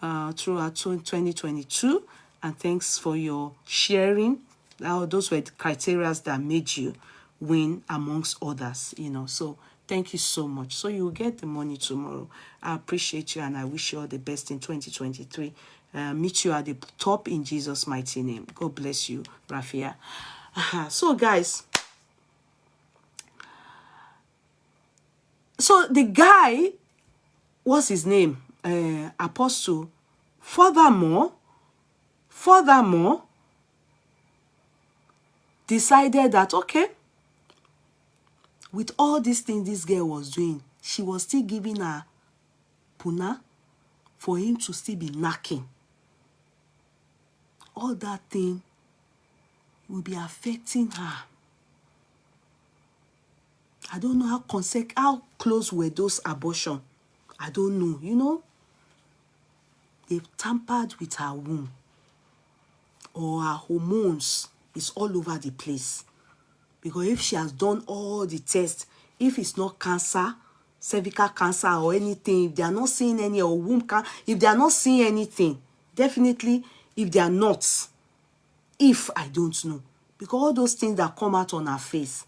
throughout 2022, and thanks for your sharing. Those were the criteria that made you win amongst others, So thank you so much. So you will get the money tomorrow. I appreciate you, and I wish you all the best in 2023. Meet you at the top in Jesus' mighty name. God bless you, Rafia. So guys, so the guy, what's his name? Apostle. Furthermore, decided that, okay, with all these things this girl was doing, she was still giving her puna for him to still be knocking. All that thing will be affecting her. I don't know how close were those abortions. I don't know. They've tampered with her womb, or her hormones is all over the place. Because if she has done all the tests, if it's not cancer, cervical cancer or anything, if they are not seeing any, or womb cancer, if they are not seeing anything, definitely, if they are not, I don't know. Because all those things that come out on her face,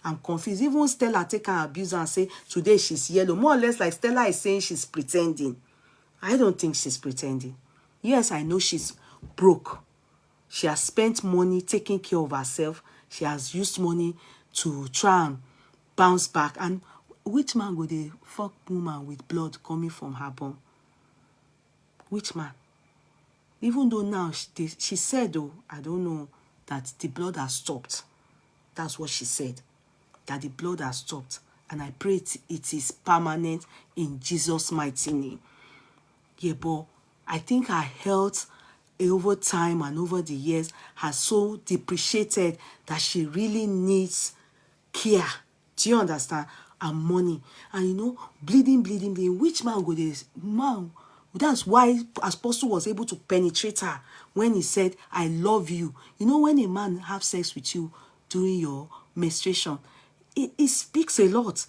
I'm confused. Even Stella take her abuse and say, today she's yellow. More or less like Stella is saying she's pretending. I don't think she's pretending. Yes, I know she's broke. She has spent money taking care of herself. She has used money to try and bounce back. And which man would a fuck woman with blood coming from her bum? Which man? Even though now she said, though, I don't know, that the blood has stopped. That's what she said. That the blood has stopped. And I pray it is permanent in Jesus' mighty name. Yeah, but I think her health over time and over the years has so depreciated that she really needs care. Do you understand? And money. And you know, bleeding. Which man go this? Man, that's why Apostle was able to penetrate her when he said, I love you. You know, when a man have sex with you during your menstruation, it speaks a lot.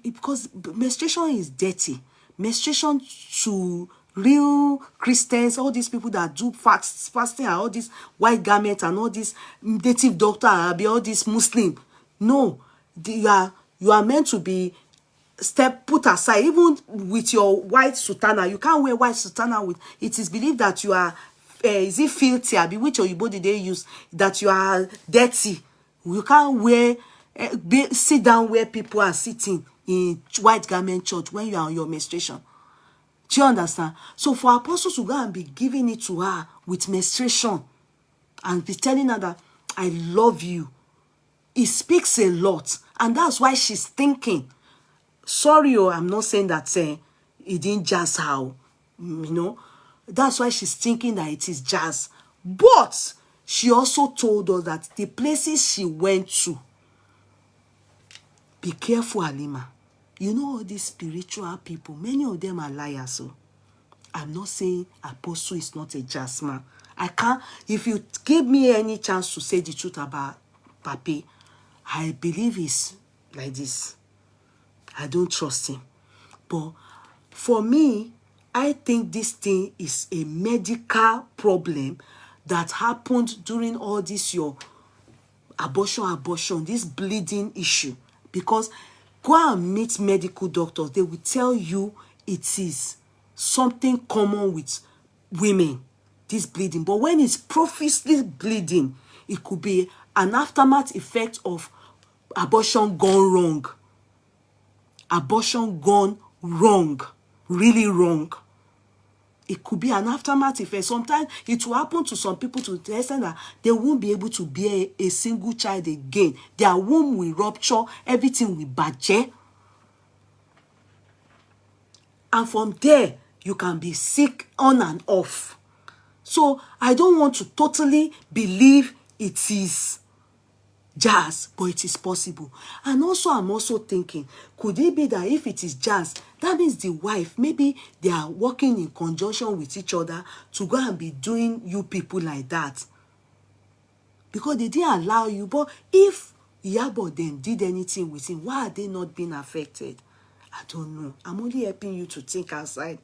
Because menstruation is dirty. Menstruation to real Christians, all these people that do fasting and all these white garments and all these native doctor, all these Muslim. No, you are meant to be put aside. Even with your white sutana, you can't wear white sutana with. It is believed that you are is it filthy? Which your body they use that you are dirty. You can't wear sit down where people are sitting in white garment church when you are on your menstruation. Do you understand? So for apostles to go and be giving it to her with menstruation and be telling her that I love you, it speaks a lot. And that's why she's thinking, sorry, I'm not saying that it didn't jazz how, you know. That's why she's thinking that it is jazz. But she also told us that the places she went to, be careful, Halima. You know all these spiritual people, many of them are liars. So I'm not saying Apostle is not a jazz man. I can't, if you give me any chance to say the truth about Papi, I believe he's like this. I don't trust him. But for me, I think this thing is a medical problem that happened during all this your abortion, this bleeding issue. Because go and meet medical doctors, they will tell you it is something common with women, this bleeding. But when it's profusely bleeding, it could be an aftermath effect of abortion gone wrong. Abortion gone wrong, really wrong. It could be an aftermath effect. Sometimes it will happen to some people to the extent that they won't be able to bear a single child again. Their womb will rupture, everything will baje. And from there, you can be sick on and off. So I don't want to totally believe it is jazz, but it is possible. And also, I'm also thinking, could it be that if it is jazz, that means the wife, maybe they are working in conjunction with each other to go and be doing you people like that? Because they didn't allow you. But if Iyabo then did anything with him, why are they not being affected? I don't know. I'm only helping you to think outside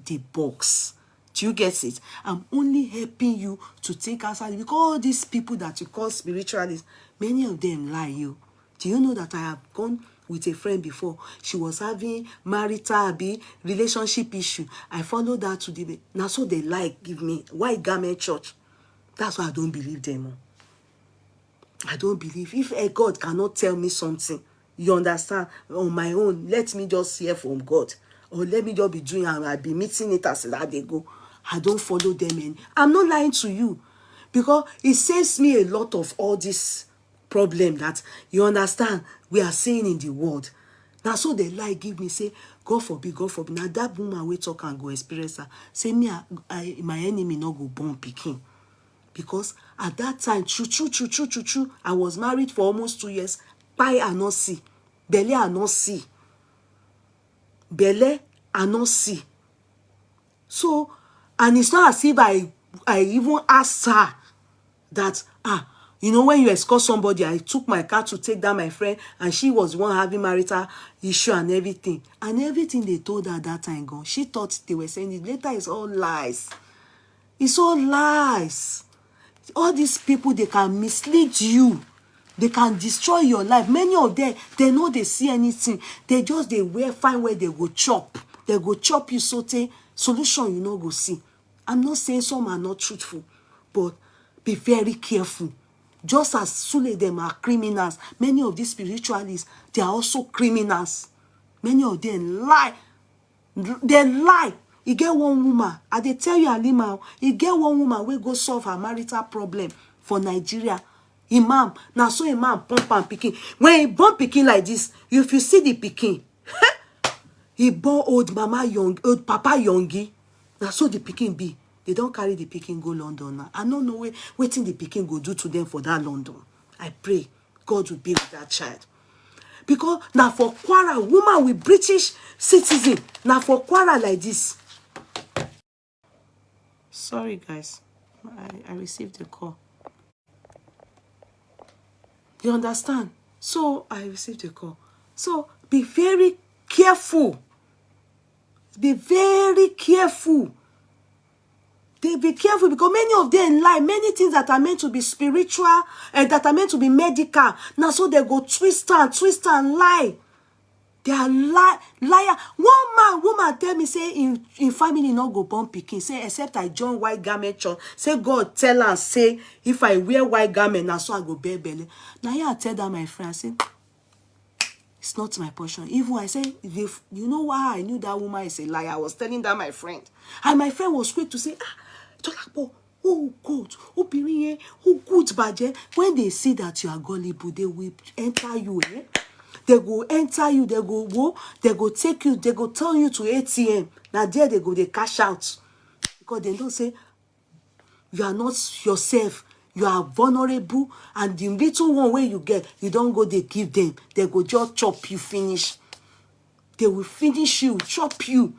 the box. Do you get it? I'm only helping you to think outside, because all these people that you call spiritualists, many of them lie you. Do you know that I have gone with a friend before? She was having marital relationship issue. I followed her to the now, so they give me white garment church. That's why I don't believe them. I don't believe. If a God cannot tell me something, you understand, on my own, let me just hear from God, or let me just be doing, and I'll be meeting it as that they go. I don't follow them any. I'm not lying to you, because it saves me a lot of all this problem that, you understand, we are seeing in the world. Now, so they give me, say, God forbid, God forbid. Now that woman we talk and go experience her, say me, my enemy not go born pikin. Because at that time, true, I was married for almost 2 years. Pie I not see. Belle I not see. Belle I not see. So, and it's not as if I even asked her that, you know, when you escort somebody, I took my car to take down my friend, and she was the one having marital issue and everything. And everything they told her at that time gone. She thought they were saying it. Later, it's all lies. It's all lies. All these people, they can mislead you. They can destroy your life. Many of them, they know they see anything. They find where they go chop. They go chop you, solution you know go see. I'm not saying some are not truthful, but be very careful. Just as Sule them are criminals, many of these spiritualists, they are also criminals. Many of them lie. They lie. You get one woman, and they tell you, Halima, you get one woman will go solve her marital problem for Nigeria. Imam, now so imam pump and picking. When he born picking like this, if you see the picking, he born old mama young, old papa youngie. Now so the picking be. They don't carry the picking go London now. I don't know waiting the picking go do to them for that London. I pray God will be with that child. Because now for Kwara, woman with British citizen, now for Kwara like this. Sorry guys, I received a call. You understand? So I received a call. So be very careful. Be very careful. They be careful because many of them lie. Many things that are meant to be spiritual and that are meant to be medical. Now so they go twist and lie. They are liar. Woman tell me, say, in family not go born pikin. Say, except I join white garment church. Say, God tell her, say, if I wear white garment, now so I go bear belly. Now yeah, I tell that my friend, I say, it's not my portion. Even I say, if you know why I knew that woman is a liar, I was telling that my friend. And my friend was quick to say, oh God, oh good budget. When they see that you are gullible, they will enter you, eh? They go enter you, they go take you, they go turn you to ATM. Now there they go, they cash out. Because they don't say, you are not yourself, you are vulnerable, and the little one where you get, you don't go, they give them. They go just chop you, finish. They will finish you, chop you.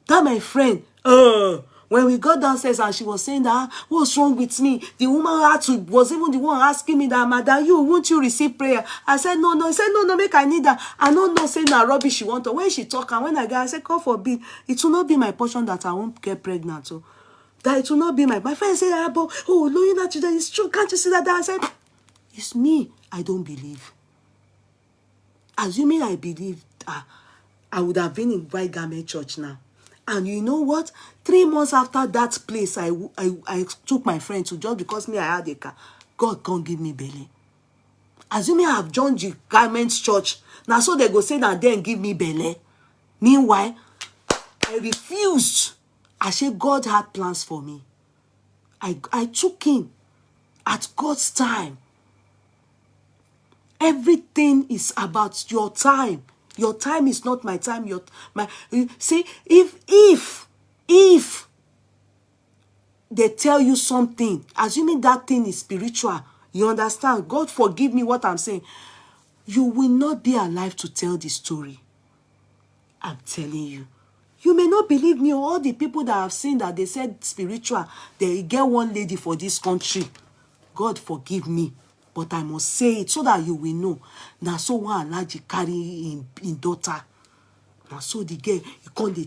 That my friend, when we got downstairs and she was saying that, what's wrong with me? The woman was even the one asking me that, Madam, won't you receive prayer? I said, no. He said, no, make I need that. I don't know, saying that rubbish she want to. When she talk and when I get, I said, God forbid, it will not be my portion that I won't get pregnant. So that it will not be my friend said, Lord, that today is true. Can't you see that? I said, it's me. I don't believe. Assuming I believe, I would have been in white garment church now. And you know what? 3 months after that place, I took my friend to just because me, I had a car. God can't give me belly. Assuming I have joined the garment church. Now so they go say that then give me belly. Meanwhile, I refused. I said God had plans for me. I took him at God's time. Everything is about your time. Your time is not my time. See, if they tell you something, assuming that thing is spiritual, you understand? God forgive me what I'm saying. You will not be alive to tell the story. I'm telling you. You may not believe me. All the people that have seen that they said spiritual, they get one lady for this country. God forgive me. But I must say it so that you will know. Now so one large carry in daughter. Now so the girl, you can't the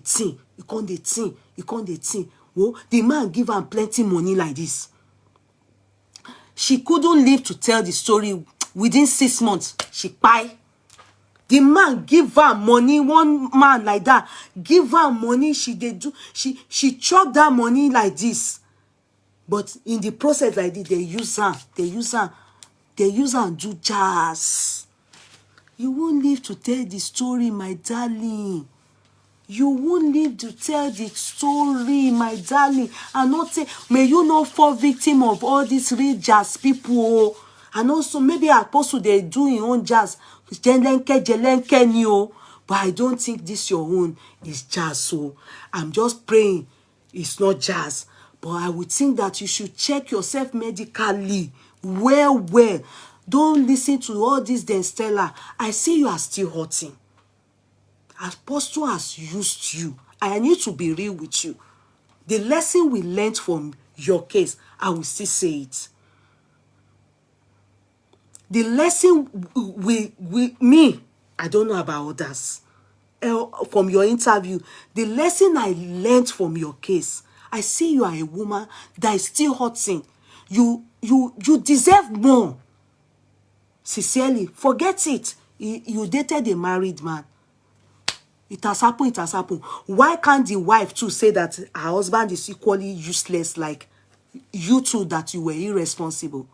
thing. Well, the man give her plenty money like this. She couldn't live to tell the story. Within 6 months, she buy. The man give her money. One man like that give her money. She chop that money like this. But in the process like this, they use her and do jazz. You won't live to tell the story, my darling. You won't live to tell the story, my darling. And not say, may you not fall victim of all these real jazz people. And also, maybe apostle, they do your own jazz. But I don't think this your own is jazz. So I'm just praying it's not jazz. But I would think that you should check yourself medically. Well. Don't listen to all this then Stella. I see you are still hurting. Apostle has used you. I need to be real with you. The lesson we learned from your case, I will still say it. The lesson me, I don't know about others. From your interview, the lesson I learned from your case, I see you are a woman that is still hurting. You deserve more. Sincerely, forget it. You dated a married man. It has happened. Why can't the wife too say that her husband is equally useless like you two, that you were irresponsible?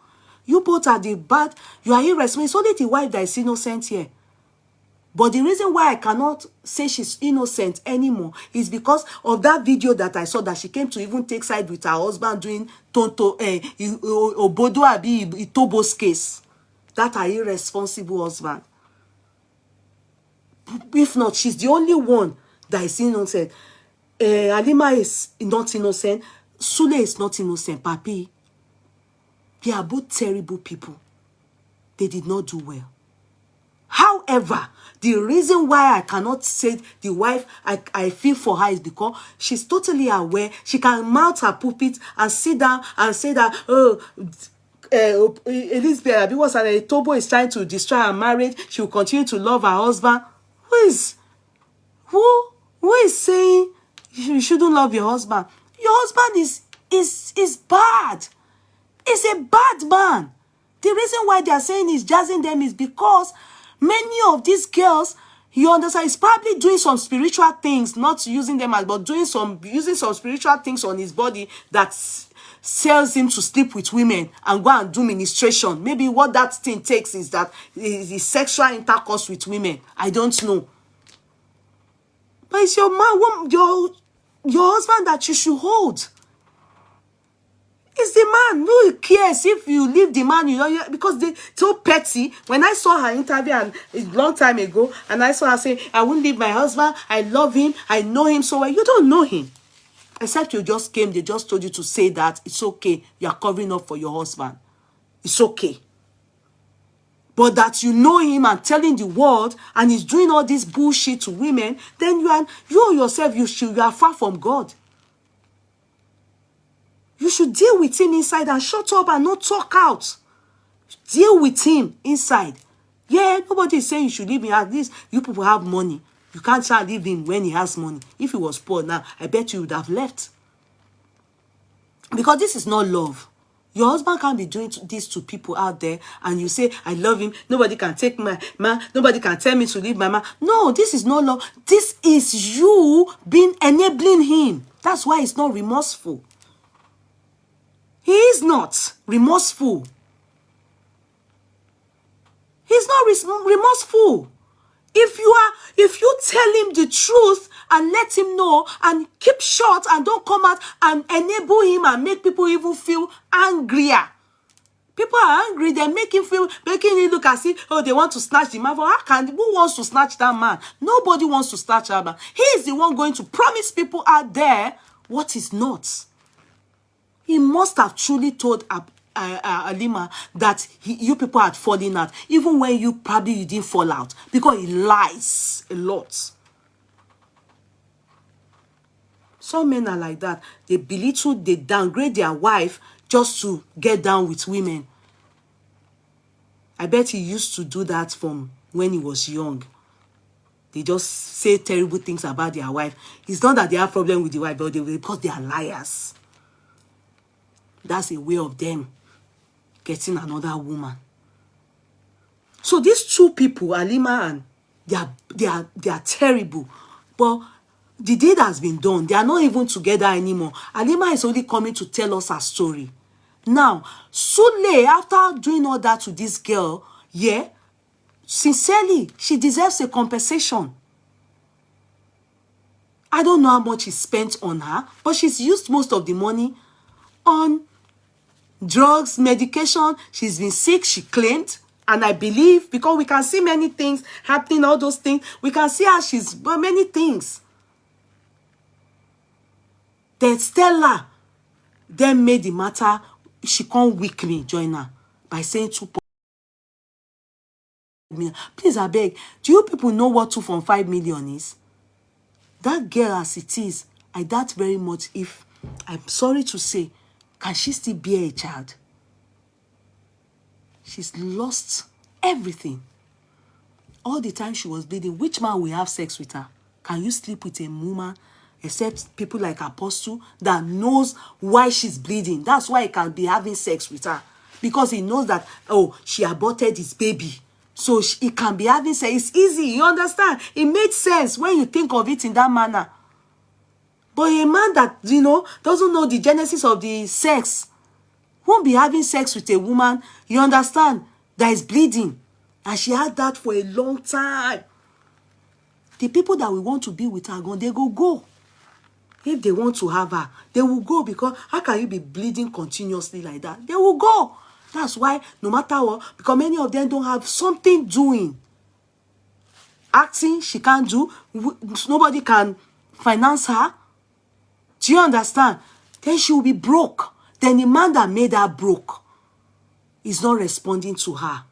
You both are the bad. You are irresponsible. It's only the wife that is innocent here. But the reason why I cannot say she's innocent anymore is because of that video that I saw, that she came to even take side with her husband doing Tonto Obodo Abi Itobo's case. That her irresponsible husband. If not, she's the only one that is innocent. Halima is not innocent. Sule is not innocent. Papi, they are both terrible people. They did not do well. However, the reason why I cannot say the wife, I feel for her, is because she's totally aware. She can mount her pulpit and sit down and say that, oh, Elizabeth, because Tobo is trying to destroy her marriage, she will continue to love her husband. Who is saying you shouldn't love your husband? Your husband is bad. He's a bad man. The reason why they are saying he's jazzing them is because many of these girls, you understand, is probably doing some spiritual things, not using them as, but using some spiritual things on his body that sells him to sleep with women and go and do ministration. Maybe what that thing takes is that is sexual intercourse with women. I don't know. But it's your man, your husband that you should hold. It's the man. Who cares if you leave the man, you know, because they so petty. When I saw her interview and a long time ago, and I saw her say, I won't leave my husband, I love him, I know him so well. You don't know him. Except you just came, they just told you to say that it's okay. You are covering up for your husband. It's okay. But that you know him and telling the world, and he's doing all this bullshit to women, then you yourself, you are far from God. You should deal with him inside and shut up and not talk out. Deal with him inside. Yeah, nobody is saying you should leave him. At least you people have money. You can't try to leave him when he has money. If he was poor now, I bet you would have left. Because this is not love. Your husband can't be doing this to people out there and you say, I love him. Nobody can take my man. Nobody can tell me to leave my man. No, this is not love. This is you enabling him. That's why it's not remorseful. He is not remorseful. He's not remorseful. If you tell him the truth and let him know and keep short and don't come out and enable him and make people even feel angrier. People are angry, they making him look as if, oh, they want to snatch the man. Who wants to snatch that man? Nobody wants to snatch that man. He is the one going to promise people out there what is not. He must have truly told Halima that you people had fallen out, even when you didn't fall out, because he lies a lot. Some men are like that. They belittle, they downgrade their wife just to get down with women. I bet he used to do that from when he was young. They just say terrible things about their wife. It's not that they have problem with the wife, but because they are liars. That's a way of them getting another woman. So these two people, Halima and they are terrible. But the deed has been done. They are not even together anymore. Halima is only coming to tell us her story. Now, Sule, after doing all that to this girl, yeah, sincerely, she deserves a compensation. I don't know how much he spent on her, but she's used most of the money on drugs, medication. She's been sick, she claimed. And I believe, because we can see many things happening, all those things, we can see how she's many things. Then Stella then made the matter, she can't weakly join her by saying 2.5 million. Please, I beg, do you people know what 2.5 million is? That girl as it is, I doubt very much if, I'm sorry to say, can she still bear a child? She's lost everything. All the time she was bleeding, which man will have sex with her? Can you sleep with a woman, except people like Apostle that knows why she's bleeding? That's why he can be having sex with her. Because he knows that, oh, she aborted his baby. So he can be having sex. It's easy, you understand? It made sense when you think of it in that manner. But a man that, you know, doesn't know the genesis of the sex won't be having sex with a woman, you understand, that is bleeding. And she had that for a long time. The people that we want to be with her, they go. If they want to have her, they will go, because how can you be bleeding continuously like that? They will go. That's why no matter what, because many of them don't have something doing. Acting, she can't do. Nobody can finance her. Do you understand? Then she will be broke. Then the man that made her broke is not responding to her.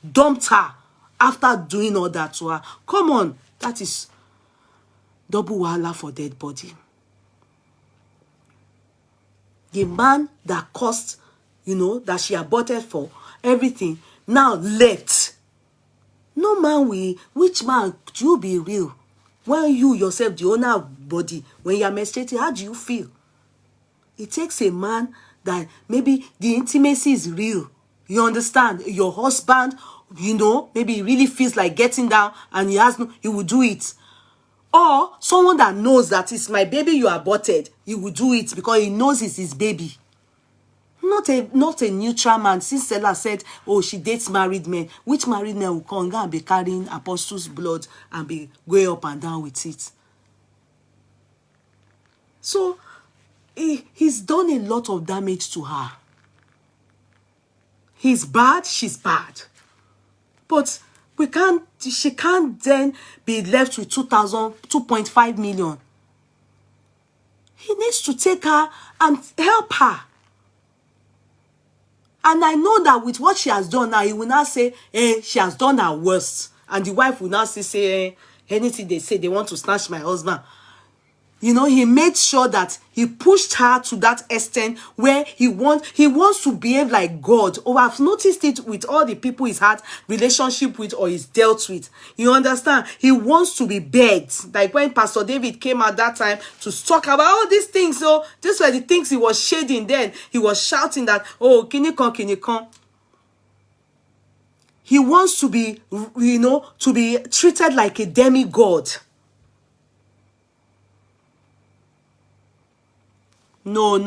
Dumped her after doing all that to her. Come on. That is double wahala for dead body. The man that cost, that she aborted for everything, now left. No man will, which man do you be real? When you yourself, the owner of body, when you are menstruating, how do you feel? It takes a man that maybe the intimacy is real. You understand? Your husband, maybe he really feels like getting down and he will do it. Or someone that knows that it's my baby you aborted, he will do it because he knows it's his baby. Not a neutral man. Since Stella said, oh, she dates married men. Which married men will come and be carrying apostles' blood and be going up and down with it? So, he's done a lot of damage to her. He's bad, she's bad. But she can't then be left with 2.5 million. He needs to take her and help her. And I know that with what she has done now, he will now say, she has done her worst. And the wife will now say, anything they say, they want to snatch my husband. He made sure that he pushed her to that extent where he wants to behave like God. Oh, I've noticed it with all the people he's had relationship with or he's dealt with. You understand? He wants to be begged. Like when Pastor David came at that time to talk about all these things. So these were the things he was shading then. He was shouting that, oh, kinikon. He wants to be, to be treated like a demigod. No.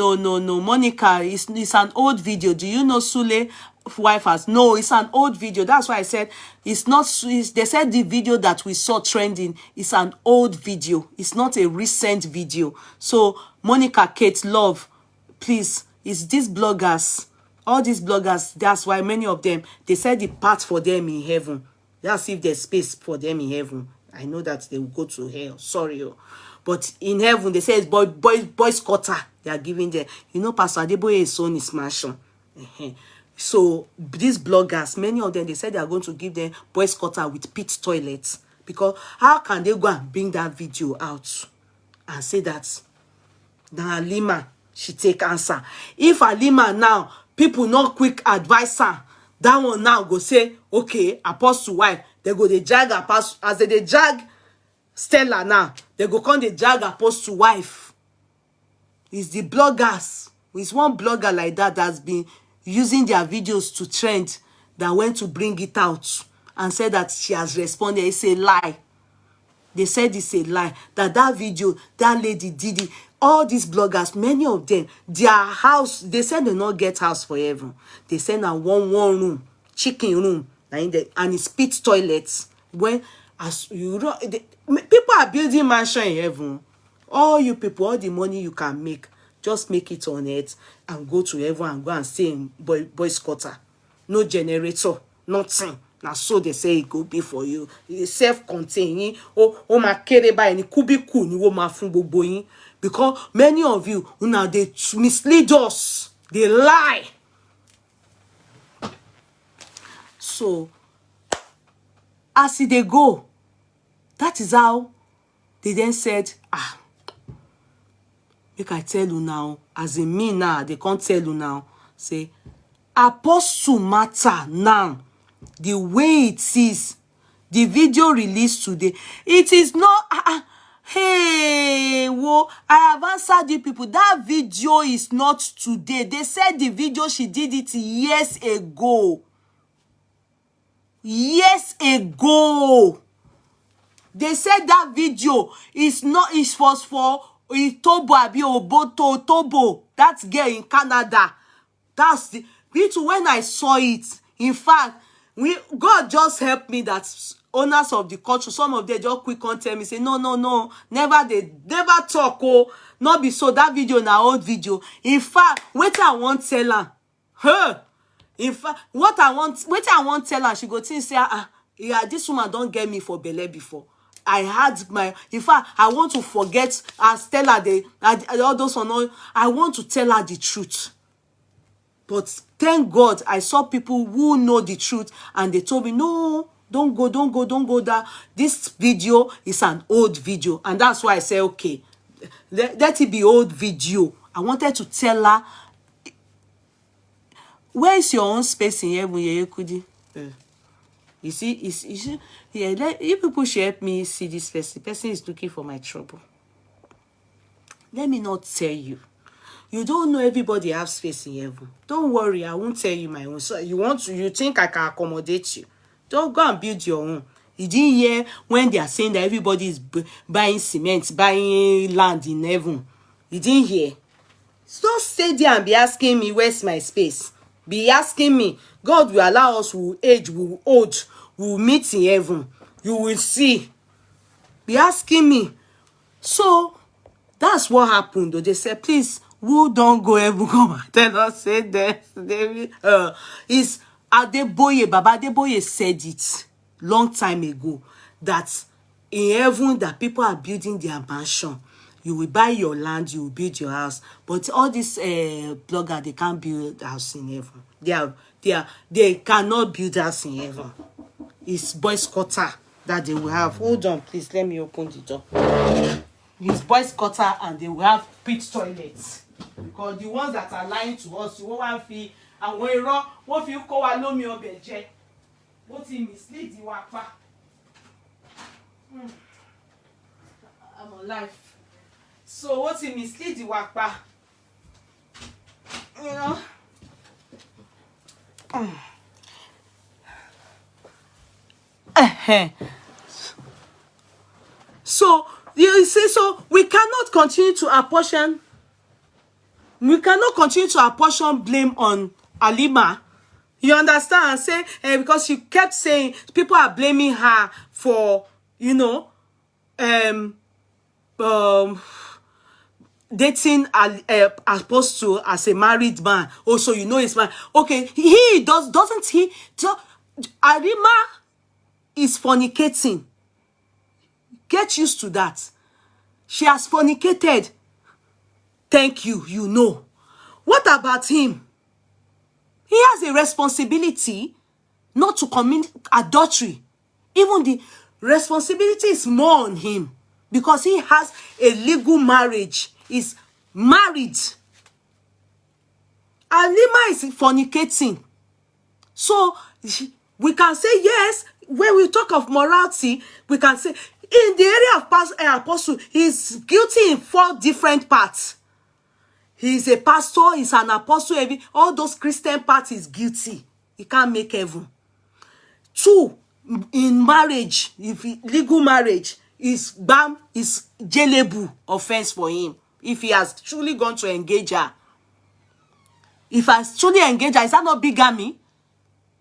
Monica, it's an old video. Do you know Sule wife has? No, it's an old video. That's why I said it's not. They said the video that we saw trending is an old video. It's not a recent video. So Monica, Kate, love, please. It's these bloggers, all these bloggers. That's why many of them, they said the path for them in heaven. That's if there's space for them in heaven. I know that they will go to hell. Sorry. But in heaven, they say it's boys quarter. They are giving them. Pastor Adeboye's son is mansion. So these bloggers, many of them, they said they are going to give them boys quarter with pit toilets. Because how can they go and bring that video out and say that Halima, she take answer? If Halima now, people not quick advise her, that one now go say, okay, apostle wife, they go they drag apostle, as they drag Stella now, they go come they drag apostle wife. It's the bloggers. It's one blogger like that that's been using their videos to trend that went to bring it out and said that she has responded. It's a lie. They said it's a lie. That video, that lady did it. All these bloggers, many of them, their house, they said they not get house forever. They said now one room, chicken room, and it's pit toilets. When as you know, people are building mansion in heaven. All you people, all the money you can make, just make it on earth and go to heaven and go and stay in boys' quarter. No generator, nothing. Now so they say it go be for you. It's self-contained. Oh my kereba any kubiku ni wo ma fun gbogbo yin. Because many of you now they mislead us. They lie. So as they go, that is how they then said, make I tell you now, as in me now, they can't tell you now, say, apostle matter now, the way it is, the video released today, it is not, hey, whoa, I have answered you people, that video is not today. They said the video, she did it years ago. Years ago. They said that video is not, it was for Tobo Abi Oboto Tobo, that girl in Canada. That's the video. When I saw it, in fact, God just helped me that owners of the culture, some of them just quick on tell me, say, no, never talk, oh, not be so, that video na old video. In fact, what I want tell her, in fact, what I want tell her, she go think, say, yeah, this woman don't get me for belle before. I had my, in fact, I want to forget, as tell her, all those one, I want to tell her the truth. But thank God, I saw people who know the truth, and they told me, no, don't go there. This video is an old video. And that's why I say, okay, let it be old video. I wanted to tell her, where is your own space in heaven, Yeyekudi? You see, yeah, you people should help me see this person. The person is looking for my trouble. Let me not tell you. You don't know everybody have space in heaven. Don't worry, I won't tell you my own. So you think I can accommodate you. Don't go and build your own. You didn't hear when they are saying that everybody is buying cement, buying land in heaven. You didn't hear. So don't stay there and be asking me, where's my space? Be asking me. God will allow us, we'll age, we'll old, we'll meet in heaven. You will see. Be asking me. So that's what happened. Though. They said, please, who don't go heaven, come and tell us, say this. Is Adeboye, Baba Adeboye said it long time ago, that in heaven that people are building their mansion. You will buy your land, you will build your house. But all these bloggers, they can't build house in heaven. They cannot build house in heaven. It's boys' quarter that they will have. Hold on, please, let me open the door. It's boys' quarter, and they will have pit toilets. Because the ones that are lying to us, you won't feel, and when you what you call a lomi obeje, what he mislead the wapa. I'm alive. So what he mislead the wapa, you know. So you see, so we cannot continue to apportion. We cannot continue to apportion blame on Halima. You understand? Say because she kept saying people are blaming her for, you know, dating Apostle as a married man. Also, you know, his man. Okay, he doesn't he? Halima is fornicating. Get used to that. She has fornicated. Thank you, you know. What about him? He has a responsibility not to commit adultery. Even the responsibility is more on him because he has a legal marriage. He's married. Halima is fornicating. So we can say yes. When we talk of morality, we can say in the area of apostle, he's guilty in 4 different parts. He's a pastor, he's an apostle, all those Christian parts is guilty. He can't make heaven. 2, in marriage, if legal marriage, is jailable offense for him. If he has truly gone to engage her. If has truly engaged her, is that not bigamy?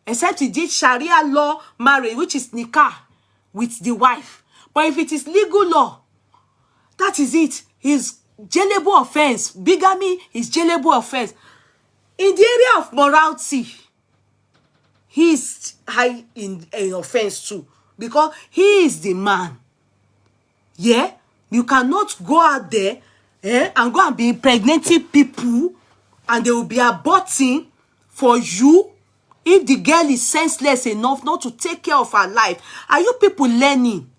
Except he did Sharia law marriage, which is nikah with the wife. But if it is legal law, that is it. He's jailable offense. Bigamy is jailable offense. In the area of morality, he is high in an offense too. Because he is the man. Yeah? You cannot go out there and go and be impregnating people and they will be aborting for you if the girl is senseless enough not to take care of her life. Are you people learning?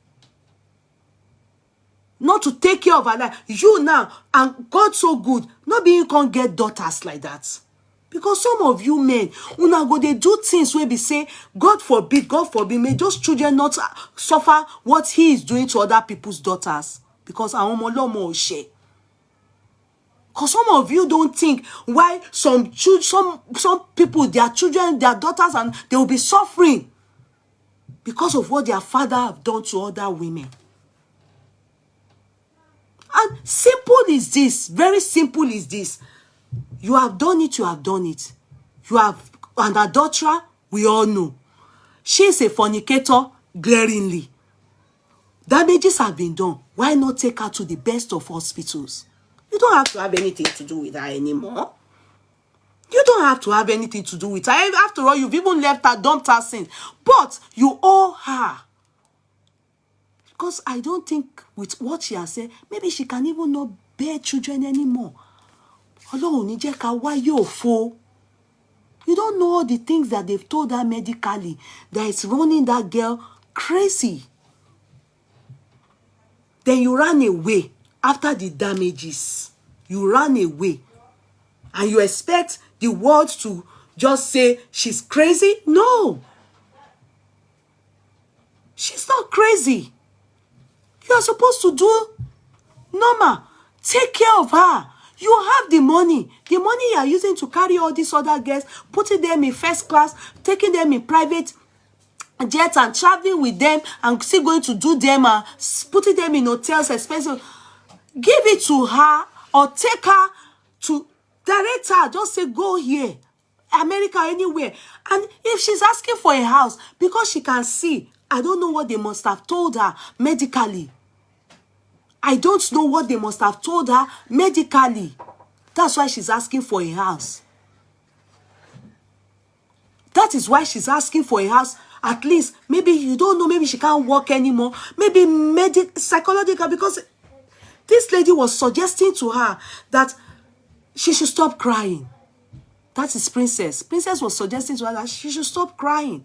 Not to take care of her life. You now, and God so good, not being can get daughters like that. Because some of you men, una go they do things where we say, God forbid, may those children not suffer what he is doing to other people's daughters. Because because some of you don't think why some people, their children, their daughters, and they will be suffering because of what their father have done to other women. And simple is this, very simple is this. You have done it, you have done it. You have an adulterer, we all know. She is a fornicator glaringly. Damages have been done. Why not take her to the best of hospitals? You don't have to have anything to do with her anymore. You don't have to have anything to do with her. After all, you've even left her, dumped her since. But you owe her. Because I don't think with what she has said, maybe she can even not bear children anymore. Ọlọ́run ní jẹ́ ká wáyé òfo. You don't know all the things that they've told her medically that is running that girl crazy. Then you ran away after the damages. You ran away. And you expect the world to just say she's crazy? No. She's not crazy. You are supposed to do normal. Take care of her. You have the money. The money you are using to carry all these other girls, putting them in first class, taking them in private jets and traveling with them and still going to do them and putting them in hotels expensive. Give it to her or take her to direct her. Just say, go here, America, anywhere. And if she's asking for a house, because she can see, I don't know what they must have told her medically. I don't know what they must have told her medically. That's why she's asking for a house. That is why she's asking for a house. At least, maybe you don't know, maybe she can't work anymore. Maybe psychological, because this lady was suggesting to her that she should stop crying. That is Princess. Princess was suggesting to her that she should stop crying.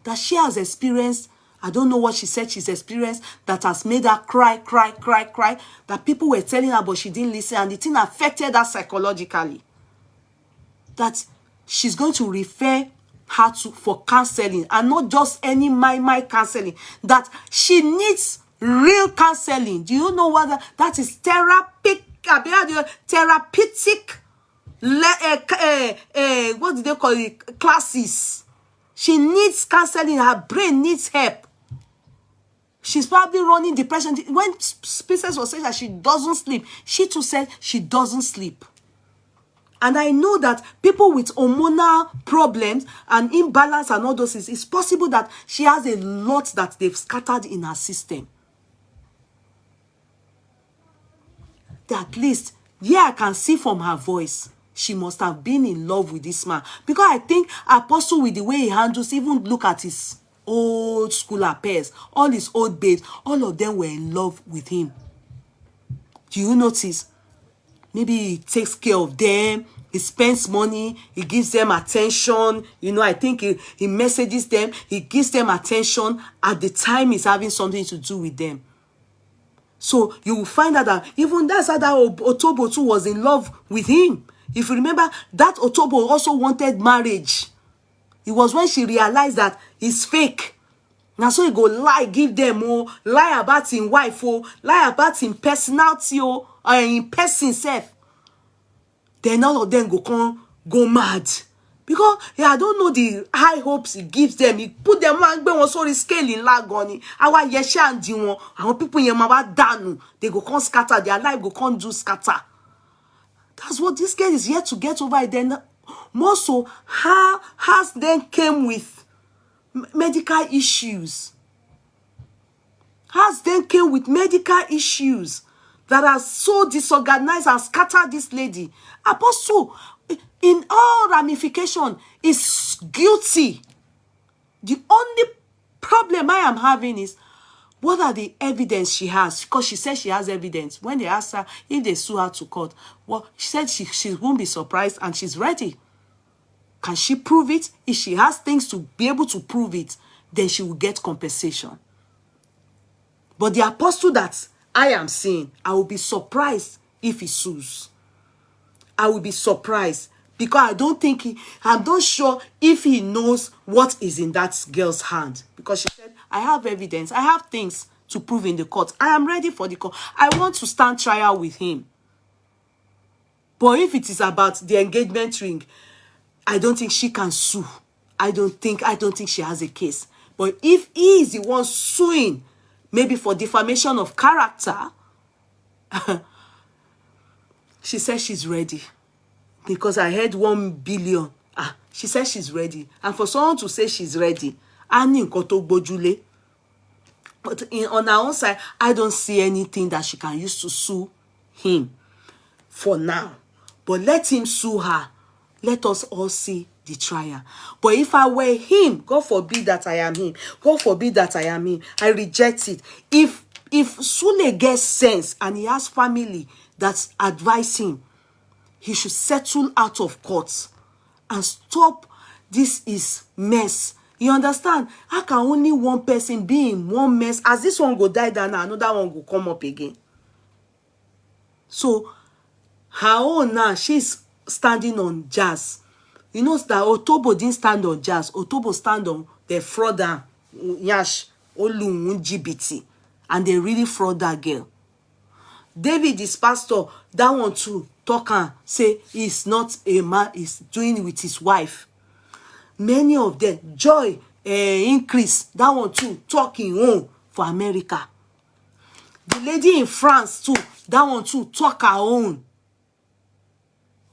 That she has experienced, I don't know what she said she's experienced, that has made her cry. That people were telling her, but she didn't listen. And the thing affected her psychologically. That she's going to refer her to for counseling. And not just any my counseling. That she needs real counseling. Do you know what that is? Therapeutic. What do they call it? Classes. She needs counseling. Her brain needs help. She's probably running depression. When Princess was saying that she doesn't sleep, she too said she doesn't sleep. And I know that people with hormonal problems and imbalance and all those things, it's possible that she has a lot that they've scattered in her system. At least, yeah, I can see from her voice, she must have been in love with this man. Because I think Apostle, with the way he handles, even look at his old school affairs, all his old babes, all of them were in love with him. Do you notice? Maybe he takes care of them, he spends money, he gives them attention. You know, I think he messages them, he gives them attention at the time he's having something to do with them. So you will find out that even that's how that Otobo too was in love with him. If you remember, that Otobo also wanted marriage. It was when she realized that it's fake. Now so he go lie, give them, lie about his wife, lie about his personality, or in person self. Then all of them go mad. Because I don't know the high hopes he gives them. He put them on sorry scale in lagoni. Our yesha and diwon. Our people yemawa danu. They go come scatter. Their life go come do scatter. That's what this girl is here to get over. Then more so, has then came with medical issues. Has then came with medical issues that are so disorganized and scattered this lady. Apostle, in all ramification, is guilty. The only problem I am having is, what are the evidence she has? Because she says she has evidence. When they ask her if they sue her to court, well, she said she won't be surprised and she's ready. Can she prove it? If she has things to be able to prove it, then she will get compensation. But the apostle that I am seeing, I will be surprised if he sues. I will be surprised. Because I don't think I'm not sure if he knows what is in that girl's hand. Because she said, I have evidence. I have things to prove in the court. I am ready for the court. I want to stand trial with him. But if it is about the engagement ring, I don't think she can sue. I don't think she has a case. But if he is the one suing, maybe for defamation of character, she says she's ready. Because I heard 1 billion. She says she's ready. And for someone to say she's ready, á ní nǹkan tó gbójúlé. But on her own side, I don't see anything that she can use to sue him for now. But let him sue her. Let us all see the trial. But if I were him, God forbid that I am him. God forbid that I am him. I reject it. If Sule gets sense and he has family that's advising, he should settle out of court and stop. This is mess. You understand? How can only one person be in one mess? As this one go die down, another one go come up again. So her own now, she's standing on jazz. You know that Otobo didn't stand on jazz. Otobo stand on the frauder, Yash, Olu, GBT. And they really fraud that girl. David is pastor. That one too. Talk and say he's not a man. He's doing it with his wife. Many of them. Joy increase. That one too. Talking home for America. The lady in France too. That one too. Talk her own.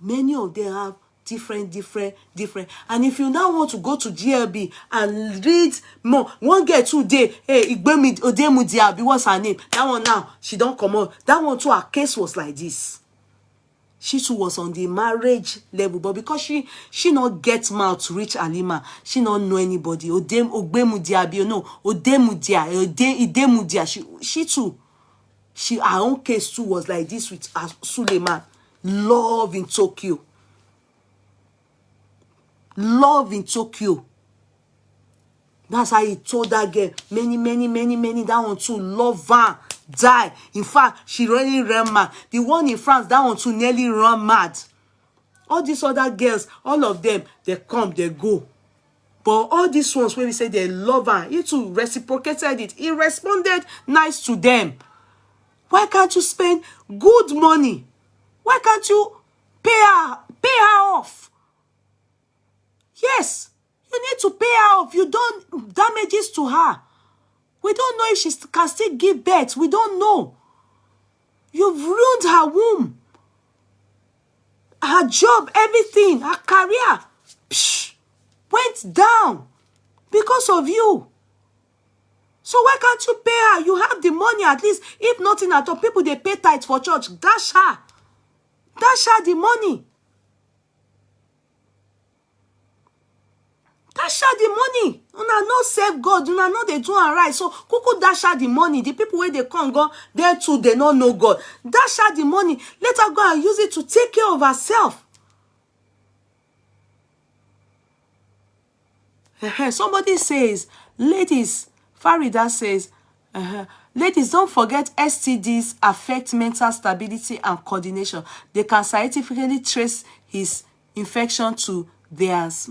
Many of them have different. And if you now want to go to GLB and read more, one girl today, hey, Igbemi Odemudiabi, what's her name? That one now, she don't come out. That one too, her case was like this. She too was on the marriage level, but because she not get mouth to reach Halima, she not know anybody. Ogbemudiabi, no, Idemudia, she too, her own case too was like this with Suleiman. Love in Tokyo. Love in Tokyo. That's how he told that girl. Many. That one too. Love her. Die. In fact, she really ran mad. The one in France, that one too nearly ran mad. All these other girls, all of them, they come, they go. But all these ones, when we say they love her, he too reciprocated it. He responded nice to them. Why can't you spend good money? Why can't you pay her off? Yes, you need to pay her off. You don't damages to her. We don't know if she can still give birth. We don't know. You've ruined her womb, her job, everything, her career went down because of you. So why can't you pay her? You have the money at least. If nothing at all, people, they pay tithes for church. Dash her. Dash her the money. Dash her the money. Una no save God. Una know they do and right. So kuku dash her the money. The people where they come go, there too, they don't know God. Dash her the money. Let her go and use it to take care of herself. Somebody says, ladies, Farida says, ladies, don't forget STDs affect mental stability and coordination. They can scientifically trace his infection to theirs.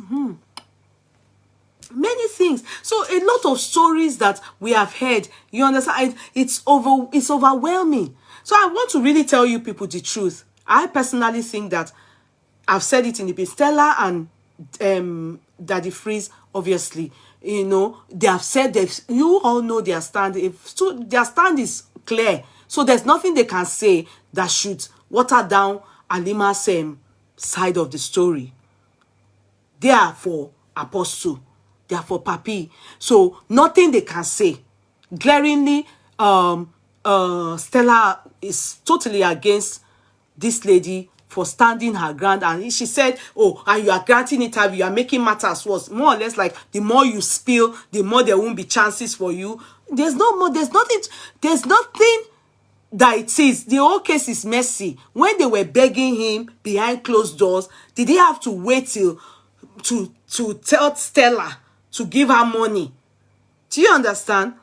Many things. So a lot of stories that we have heard, you understand, it's overwhelming. So I want to really tell you people the truth. I personally think that I've said it in the past. Stella and Daddy Freeze, obviously, you know, they have said that you all know their stand. So their stand is clear. So there's nothing they can say that should water down Halima's side of the story. They are for Apostle. They are for Papi. So nothing they can say. Glaringly, Stella is totally against this lady for standing her ground. And she said, oh, and you are granting it up, you are making matters worse. More or less like the more you spill, the more there won't be chances for you. There's nothing that it is. The whole case is messy. When they were begging him behind closed doors, did he have to wait till to tell Stella to give her money? Do you understand?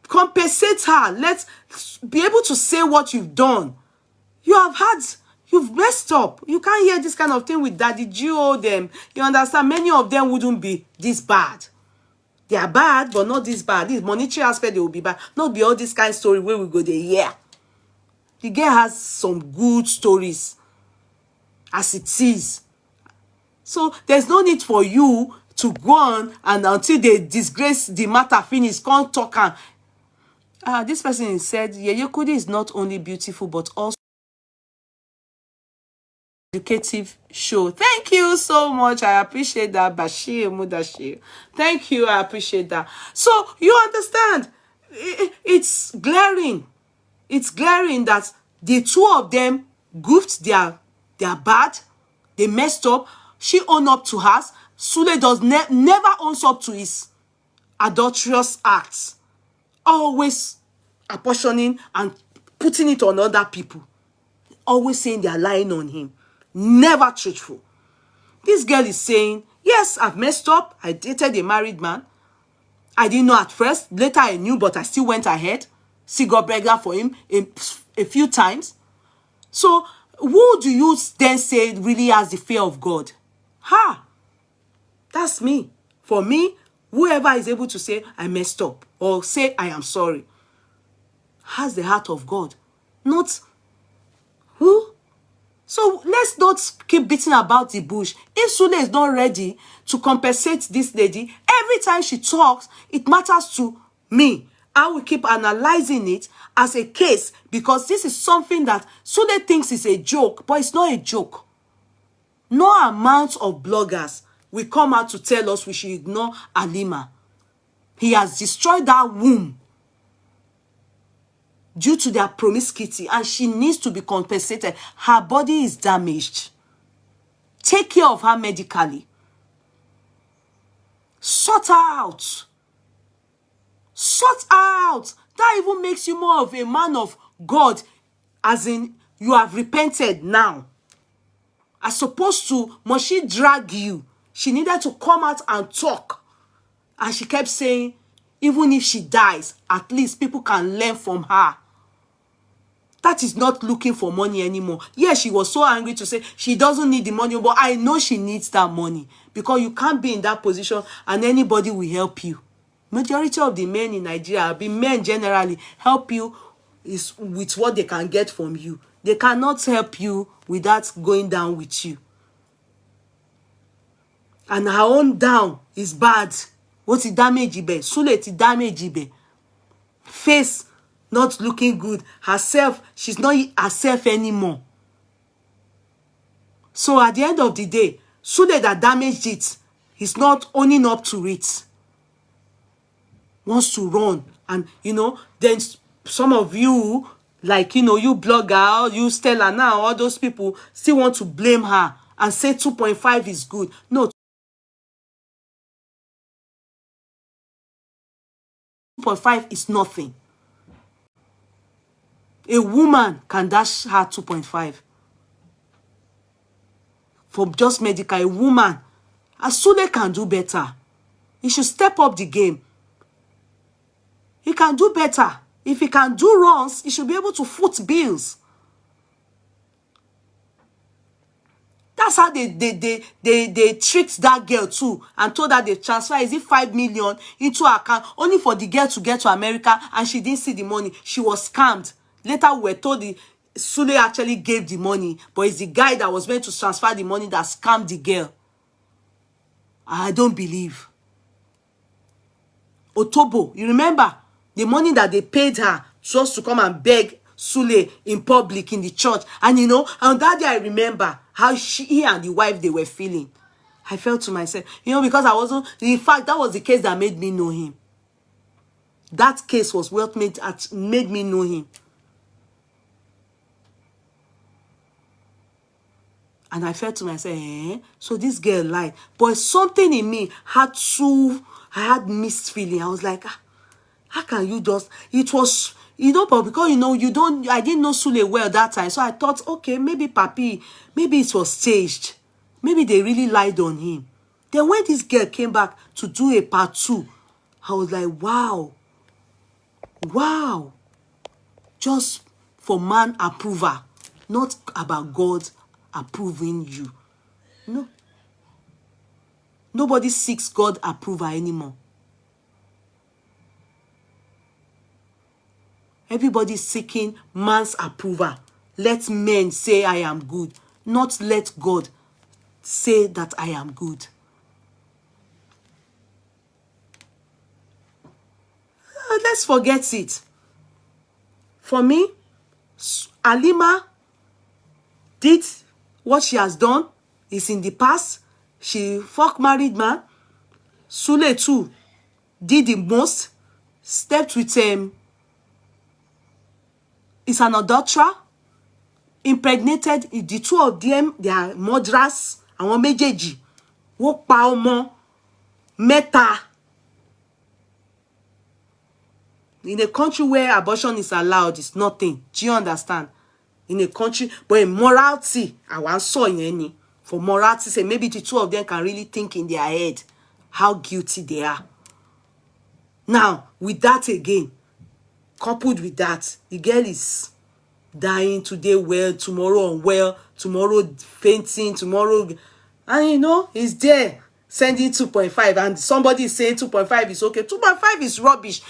Compensate her. Let's be able to say what you've done. You've messed up. You can't hear this kind of thing with Daddy Gio them. You understand? Many of them wouldn't be this bad. They are bad, but not this bad. This monetary aspect, they will be bad. Not be all this kind of story where we go there. Yeah. The girl has some good stories as it is. So there's no need for you to go on and until they disgrace the matter finish, can't talk. And this person said, Yeye Kudi is not only beautiful, but also educative show. Thank you so much. I appreciate that, Bashir Mudashir. Thank you. I appreciate that. So you understand, it's glaring. It's glaring that the two of them goofed their bad. They messed up. She owned up to hers. Sule does never owns up to his adulterous acts. Always apportioning and putting it on other people. Always saying they are lying on him. Never truthful. This girl is saying, yes, I've messed up. I dated a married man. I didn't know at first. Later I knew, but I still went ahead. She got pregnant for him a few times. So who do you then say really has the fear of God? Ha! That's me. For me, whoever is able to say, I messed up, or say, I am sorry, has the heart of God. Not who? So let's not keep beating about the bush. If Sule is not ready to compensate this lady, every time she talks, it matters to me. I will keep analyzing it as a case, because this is something that Sule thinks is a joke, but it's not a joke. No amount of bloggers will come out to tell us we should ignore Halima. He has destroyed that womb due to their promiscuity, and she needs to be compensated. Her body is damaged. Take care of her medically. Sort her out. Sort her out. That even makes you more of a man of God, as in you have repented now. As opposed to, must she drag you? She needed to come out and talk. And she kept saying, even if she dies, at least people can learn from her. That is not looking for money anymore. Yes, she was so angry to say she doesn't need the money, but I know she needs that money, because you can't be in that position and anybody will help you. Majority of the men in Nigeria, men generally, help you is with what they can get from you. They cannot help you without going down with you. And her own down is bad. What is damage ibe? Sule ti damage ibe. Face not looking good. Herself, she's not herself anymore. So at the end of the day, Sule that damaged it, he's not owning up to it. Wants to run. And, then some of you, like, you blogger, you Stella now, all those people still want to blame her and say 2.5 is good. No, 2.5 is nothing. A woman can dash her 2.5 for just medical. A woman, Sule can do better. He should step up the game. He can do better. If he can do wrongs, he should be able to foot bills. That's how they tricked that girl too, and told her they transfer, is it 5 million into her account, only for the girl to get to America, and she didn't see the money. She was scammed. Later we were told Sule actually gave the money, but it's the guy that was meant to transfer the money that scammed the girl. I don't believe. Otobo, you remember the money that they paid her just to come and beg Sule in public in the church? And and that day I remember how he and the wife, they were feeling. I felt to myself, because I wasn't, in fact, that was the case that made me know him. That case was what made me know him. And I felt to myself, so this girl lied. But something in me I had mixed feeling. I was like, how can you just, it was, but because, I didn't know Sule well that time. So I thought, okay, maybe maybe it was staged. Maybe they really lied on him. Then when this girl came back to do a part 2, I was like, wow. Just for man approval, not about God approving you. No. Nobody seeks God approval anymore. Everybody seeking man's approval. Let men say I am good, not let God say that I am good. Let's forget it. For me, Halima did What she has done is in the past. She fuck married man. Sule too did the most. Slept with is an adulterer. Impregnated the two of them. They are murderers. Àwọn méjèèjì. Wọ́n pa ọmọ mẹ́ta. In a country where abortion is allowed, it's nothing. Do you understand? In a country, but in morality, I want so any for morality, say maybe the two of them can really think in their head how guilty they are. Now, with that again, coupled with that, the girl is dying today well, tomorrow unwell, tomorrow fainting, tomorrow, and you know, he's there sending 2.5, and somebody is saying 2.5 is okay. 2.5 is rubbish.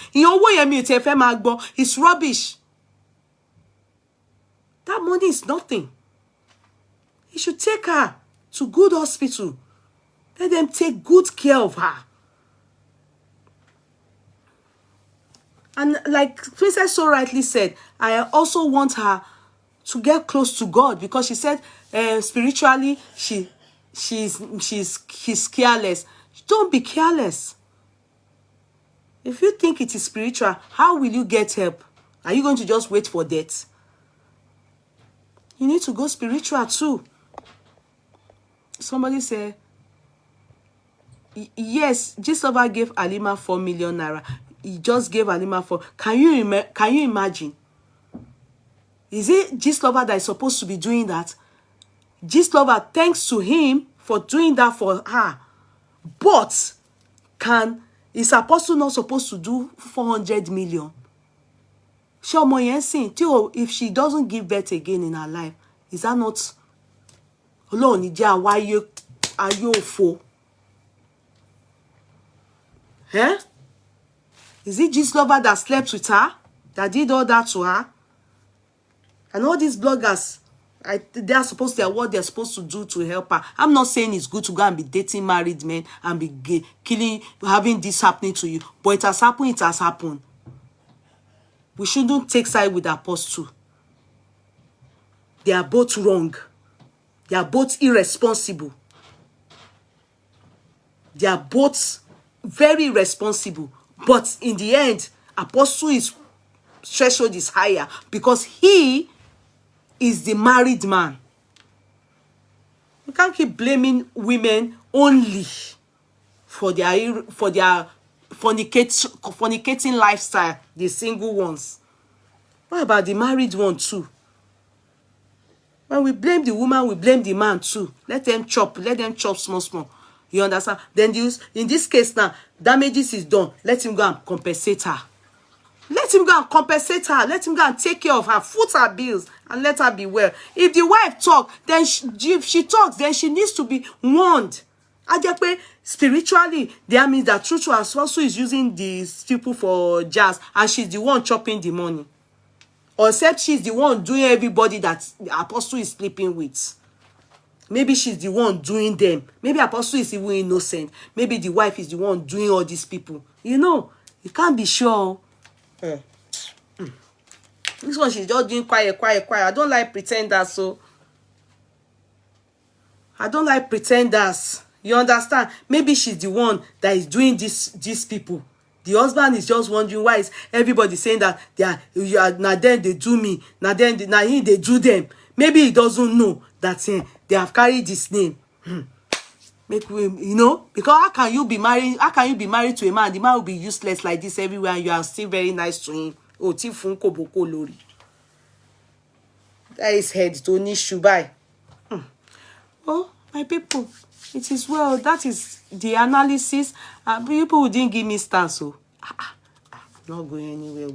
It's rubbish. That money is nothing. He should take her to good hospital. Let them take good care of her. And like Princess so rightly said, I also want her to get close to God, because she said spiritually she's careless. Don't be careless. If you think it is spiritual, how will you get help? Are you going to just wait for death? You need to go spiritual too. Somebody said, yes, Gislova gave Halima 4 million naira. He just gave Halima 4. Can you imagine? Is it Gislova that is supposed to be doing that? Gislova, thanks to him for doing that for her. But is Apostle not supposed to do 400 million? If she doesn't give birth again in her life, is that not alone? Why you are you for? Eh? Is it Gislova that slept with her, that did all that to her? And all these bloggers, they are supposed to, what they're supposed to do to help her. I'm not saying it's good to go and be dating married men and be killing, having this happening to you. But it has happened, it has happened. We shouldn't take side with the apostle. They are both wrong. They are both irresponsible. They are both very irresponsible. But in the end, Apostle's threshold is higher because he is the married man. We can't keep blaming women only for their fornicating lifestyle, the single ones. What about the married one too? When we blame the woman, we blame the man too. Let them chop small. You understand? Then in this case now, damages is done. Let him go and compensate her. Let him go and compensate her. Let him go and take care of her, foot her bills, and let her be well. If the wife talks, then if she talks, then she needs to be warned. Ajape, spiritually, that means that Truth also is using these people for jazz, and she's the one chopping the money. Or except she's the one doing everybody that the apostle is sleeping with. Maybe she's the one doing them. Maybe apostle is even innocent. Maybe the wife is the one doing all these people. You know, you can't be sure. This one, she's just doing quiet. I don't like pretenders, so. I don't like pretenders. You understand? Maybe she's the one that is doing these people. The husband is just wondering why is everybody saying that now then they do me, now he they do them. Maybe he doesn't know that they have carried this name. Make we, you know, because how can you be married to a man? The man will be useless like this everywhere, and you are still very nice to him. Oh, tifunko boko lori. That is head to Nishubai. Oh, my people, it is well. That is the analysis. People who didn't give me stars, so I'm not going anywhere.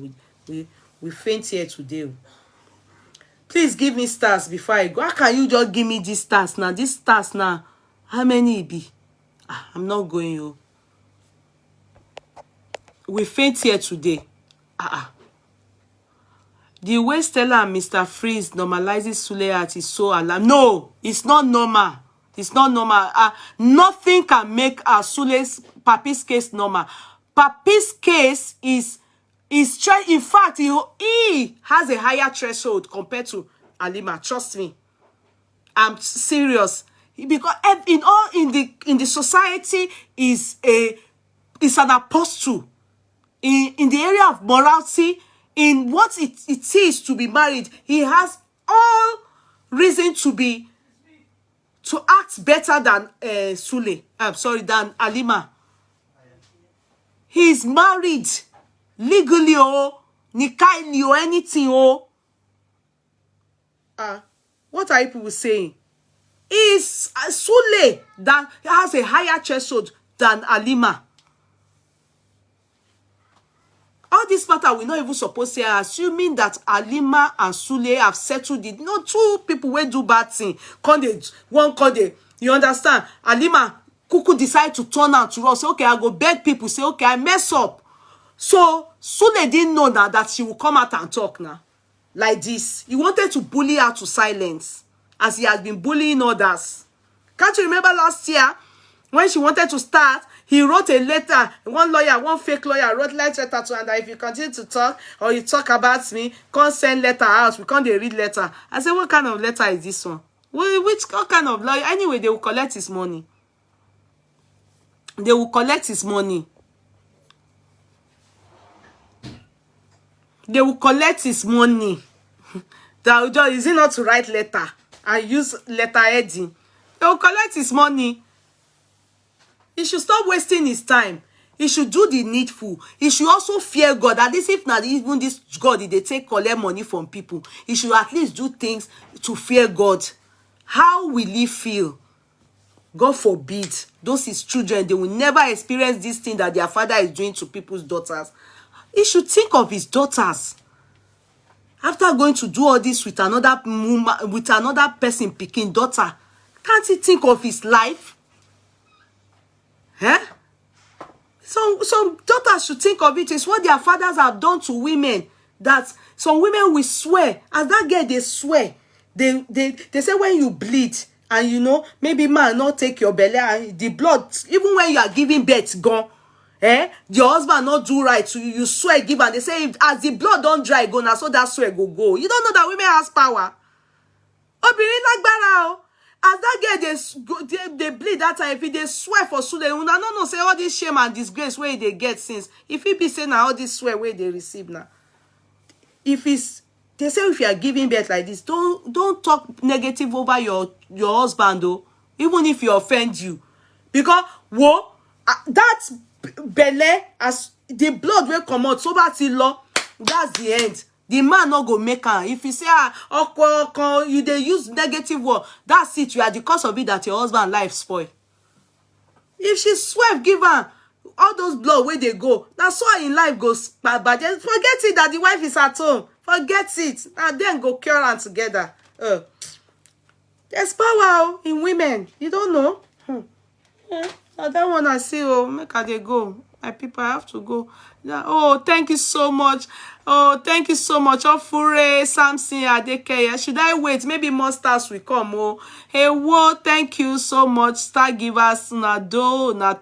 We faint here today. Please give me stars before I go. How can you just give me these stars now? These stars now, how many it be? I'm not going. You. We faint here today. The way Stella and Mr. Freeze normalizes Suleat is so alarming. No, it's not normal. It's not normal. Nothing can make Papi's case normal. Papi's case is in fact, he has a higher threshold compared to Halima. Trust me. I'm serious. Because in the society is an apostle in the area of morality, in what it is to be married. He has all reason to act better than Sule. I'm sorry, than Halima. He is married legally, nikah or anything, what are you people saying? Is Sule that has a higher threshold than Halima. All this matter, we're not even supposed to say, assuming that Halima and Sule have settled it. No, two people will do bad thing. You understand? Halima Kuku decide to turn out to us. Say, okay, I go beg people. Say, okay, I mess up. So Sule didn't know that she will come out and talk now. Like this. He wanted to bully her to silence, as he has been bullying others. Can't you remember last year when she wanted to start? He wrote a letter. One fake lawyer wrote letter to her, and that if you continue to talk or you talk about me, can't send letter out. We can't read letter. I said, what kind of letter is this one? What kind of lawyer? Anyway, they will collect his money. They will collect his money. They will collect his money. Is it not to write letter and use letter heading? They will collect his money. He should stop wasting his time. He should do the needful. He should also fear God. At least if not even this God, if they collect money from people, he should at least do things to fear God. How will he feel? God forbid. Those his children, they will never experience this thing that their father is doing to people's daughters. He should think of his daughters. After going to do all this with another woman, with another person picking daughter, can't he think of his life? Huh? Some daughters should think of it. It's what their fathers have done to women. That some women will swear. As that girl, they swear. They say when you bleed, and you know, maybe man not take your belly, and the blood, even when you are giving birth, gone. Your husband not do right to you, you swear give, and they say if, as the blood don't dry, go now, so that swear go. You don't know that women has power. Obìnrin lágbára o. As that girl they bleed that time, if they swear for Sule, una no say all this shame and disgrace where they get since. If he be saying now all this swear where they receive now. If it's, they say if you are giving birth like this, don't talk negative over your husband though, even if he offend you, because that belle, as the blood will come out, so that's the law. That's the end. The man not go make her. If you say, you they use negative word, that's it. You are the cause of it that your husband life spoil. If she swear, give her all those blood where they go. That's why in life goes bad. Just forget it that the wife is at home. Forget it. And then go cure her together. There's power in women. You don't know. That one I see. Make her they go. My people, I have to go. Oh, thank you so much. Oh, thank you so much. Ofure, Samson, Adekeye. Should I wait? Maybe more stars will come. Oh, hey, whoa, thank you so much. Star givers,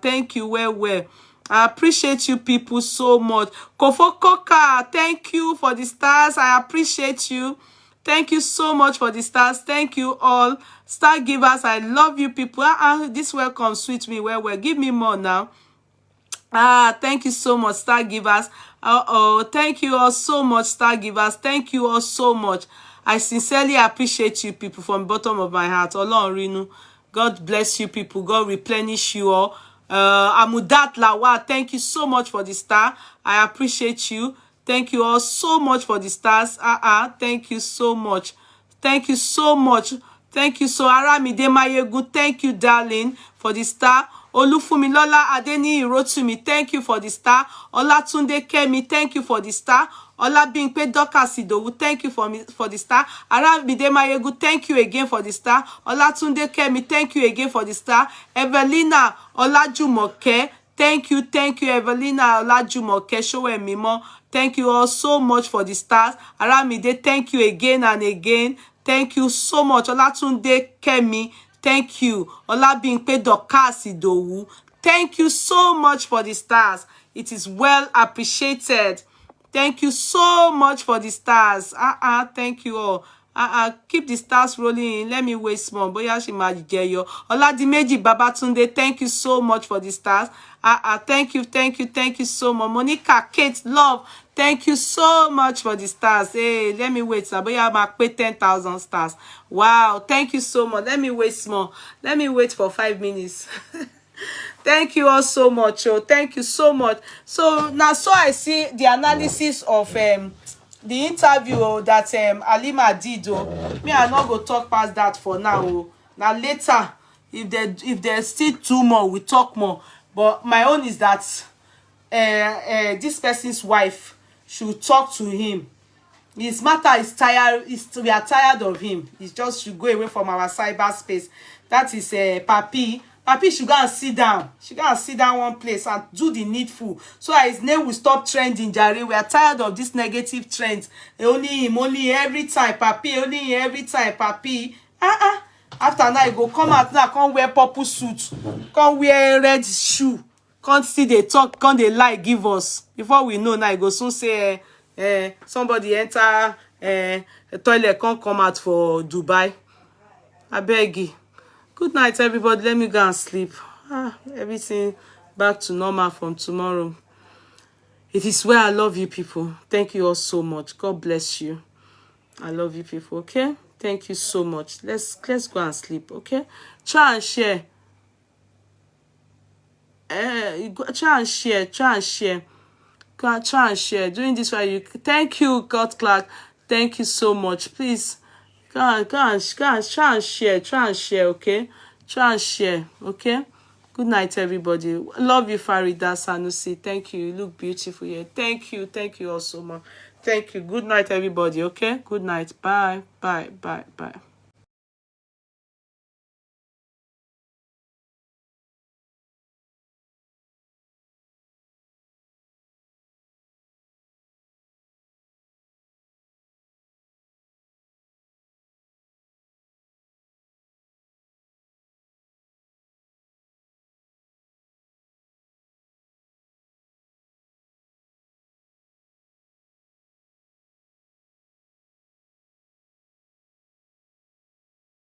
thank you. Well. I appreciate you people so much. Kofo Koka, thank you for the stars. I appreciate you. Thank you so much for the stars. Thank you all. Star givers, I love you people. This welcome sweet me well. Give me more now. Thank you so much, star givers. Thank you all so much, star givers. Thank you all so much. I sincerely appreciate you people from the bottom of my heart. Olorun Rinu, God bless you people. God replenish you all. Amudat Lawa, thank you so much for the star. I appreciate you. Thank you all so much for the stars. Thank you so much. Thank you so much. Thank you so Aramide Mayegun. Thank you, darling, for the star. Olufumilola Adeni wrote to me. Thank you for the star. Olatunde Kemi, thank you for the star. Olabimpe Dokasidowu, thank you for the star. Aramide Mayegun, thank you again for the star. Olatunde Kemi, thank you again for the star. Evelina Olajumoke, thank you, Evelina Olajumoke, Showe Mimo. Thank you all so much for the stars. Aramide, thank you again and again. Thank you so much. Olatunde Kemi, thank you. Olabimpe Dokasidowu, thank you so much for the stars. It is well appreciated. Thank you so much for the stars. Thank you all. Keep the stars rolling in. Let me wait small. Boya she ma jeyo. Oladimeji Babatunde, thank you so much for the stars. Thank you so much. Monica, Kate, love, thank you so much for the stars. Hey, let me wait. Boya ma pay 10,000 stars. Wow, thank you so much. Let me wait small. Let me wait for 5 minutes. Thank you all so much. Oh, thank you so much. So now, so I see the analysis of the interview that Halima did. Me, I not go talk past that for now. Now later, if there's still 2 more, we talk more. But my own is that this person's wife should talk to him. His matter is tired. We are tired of him. It's just should go away from our cyberspace. That is Papi. Papi should go and sit down. She go and sit down one place and do the needful, so that his name will stop trending. Jare, we are tired of this negative trends. Only him, only every time. Papi, only him every time. Papi. After now, he go come out now. Come wear purple suit. Come wear red shoe. Can't see they talk. Can't they lie? Give us. Before we know now, he go soon say somebody enter a toilet. Can't come out for Dubai. I beg you. Good night, everybody. Let me go and sleep. Everything back to normal from tomorrow. It is where I love you, people. Thank you all so much. God bless you. I love you, people. Okay? Thank you so much. Let's go and sleep. Okay? Try and share. Try and share. Try and share. Try and share. Doing this while you. Thank you, God Clark. Thank you so much. Please. Try and share, okay? Try and share, okay? Good night, everybody. Love you, Farida Sanusi. Thank you. You look beautiful here. Thank you all so much. Thank you. Good night, everybody, okay? Good night. Bye.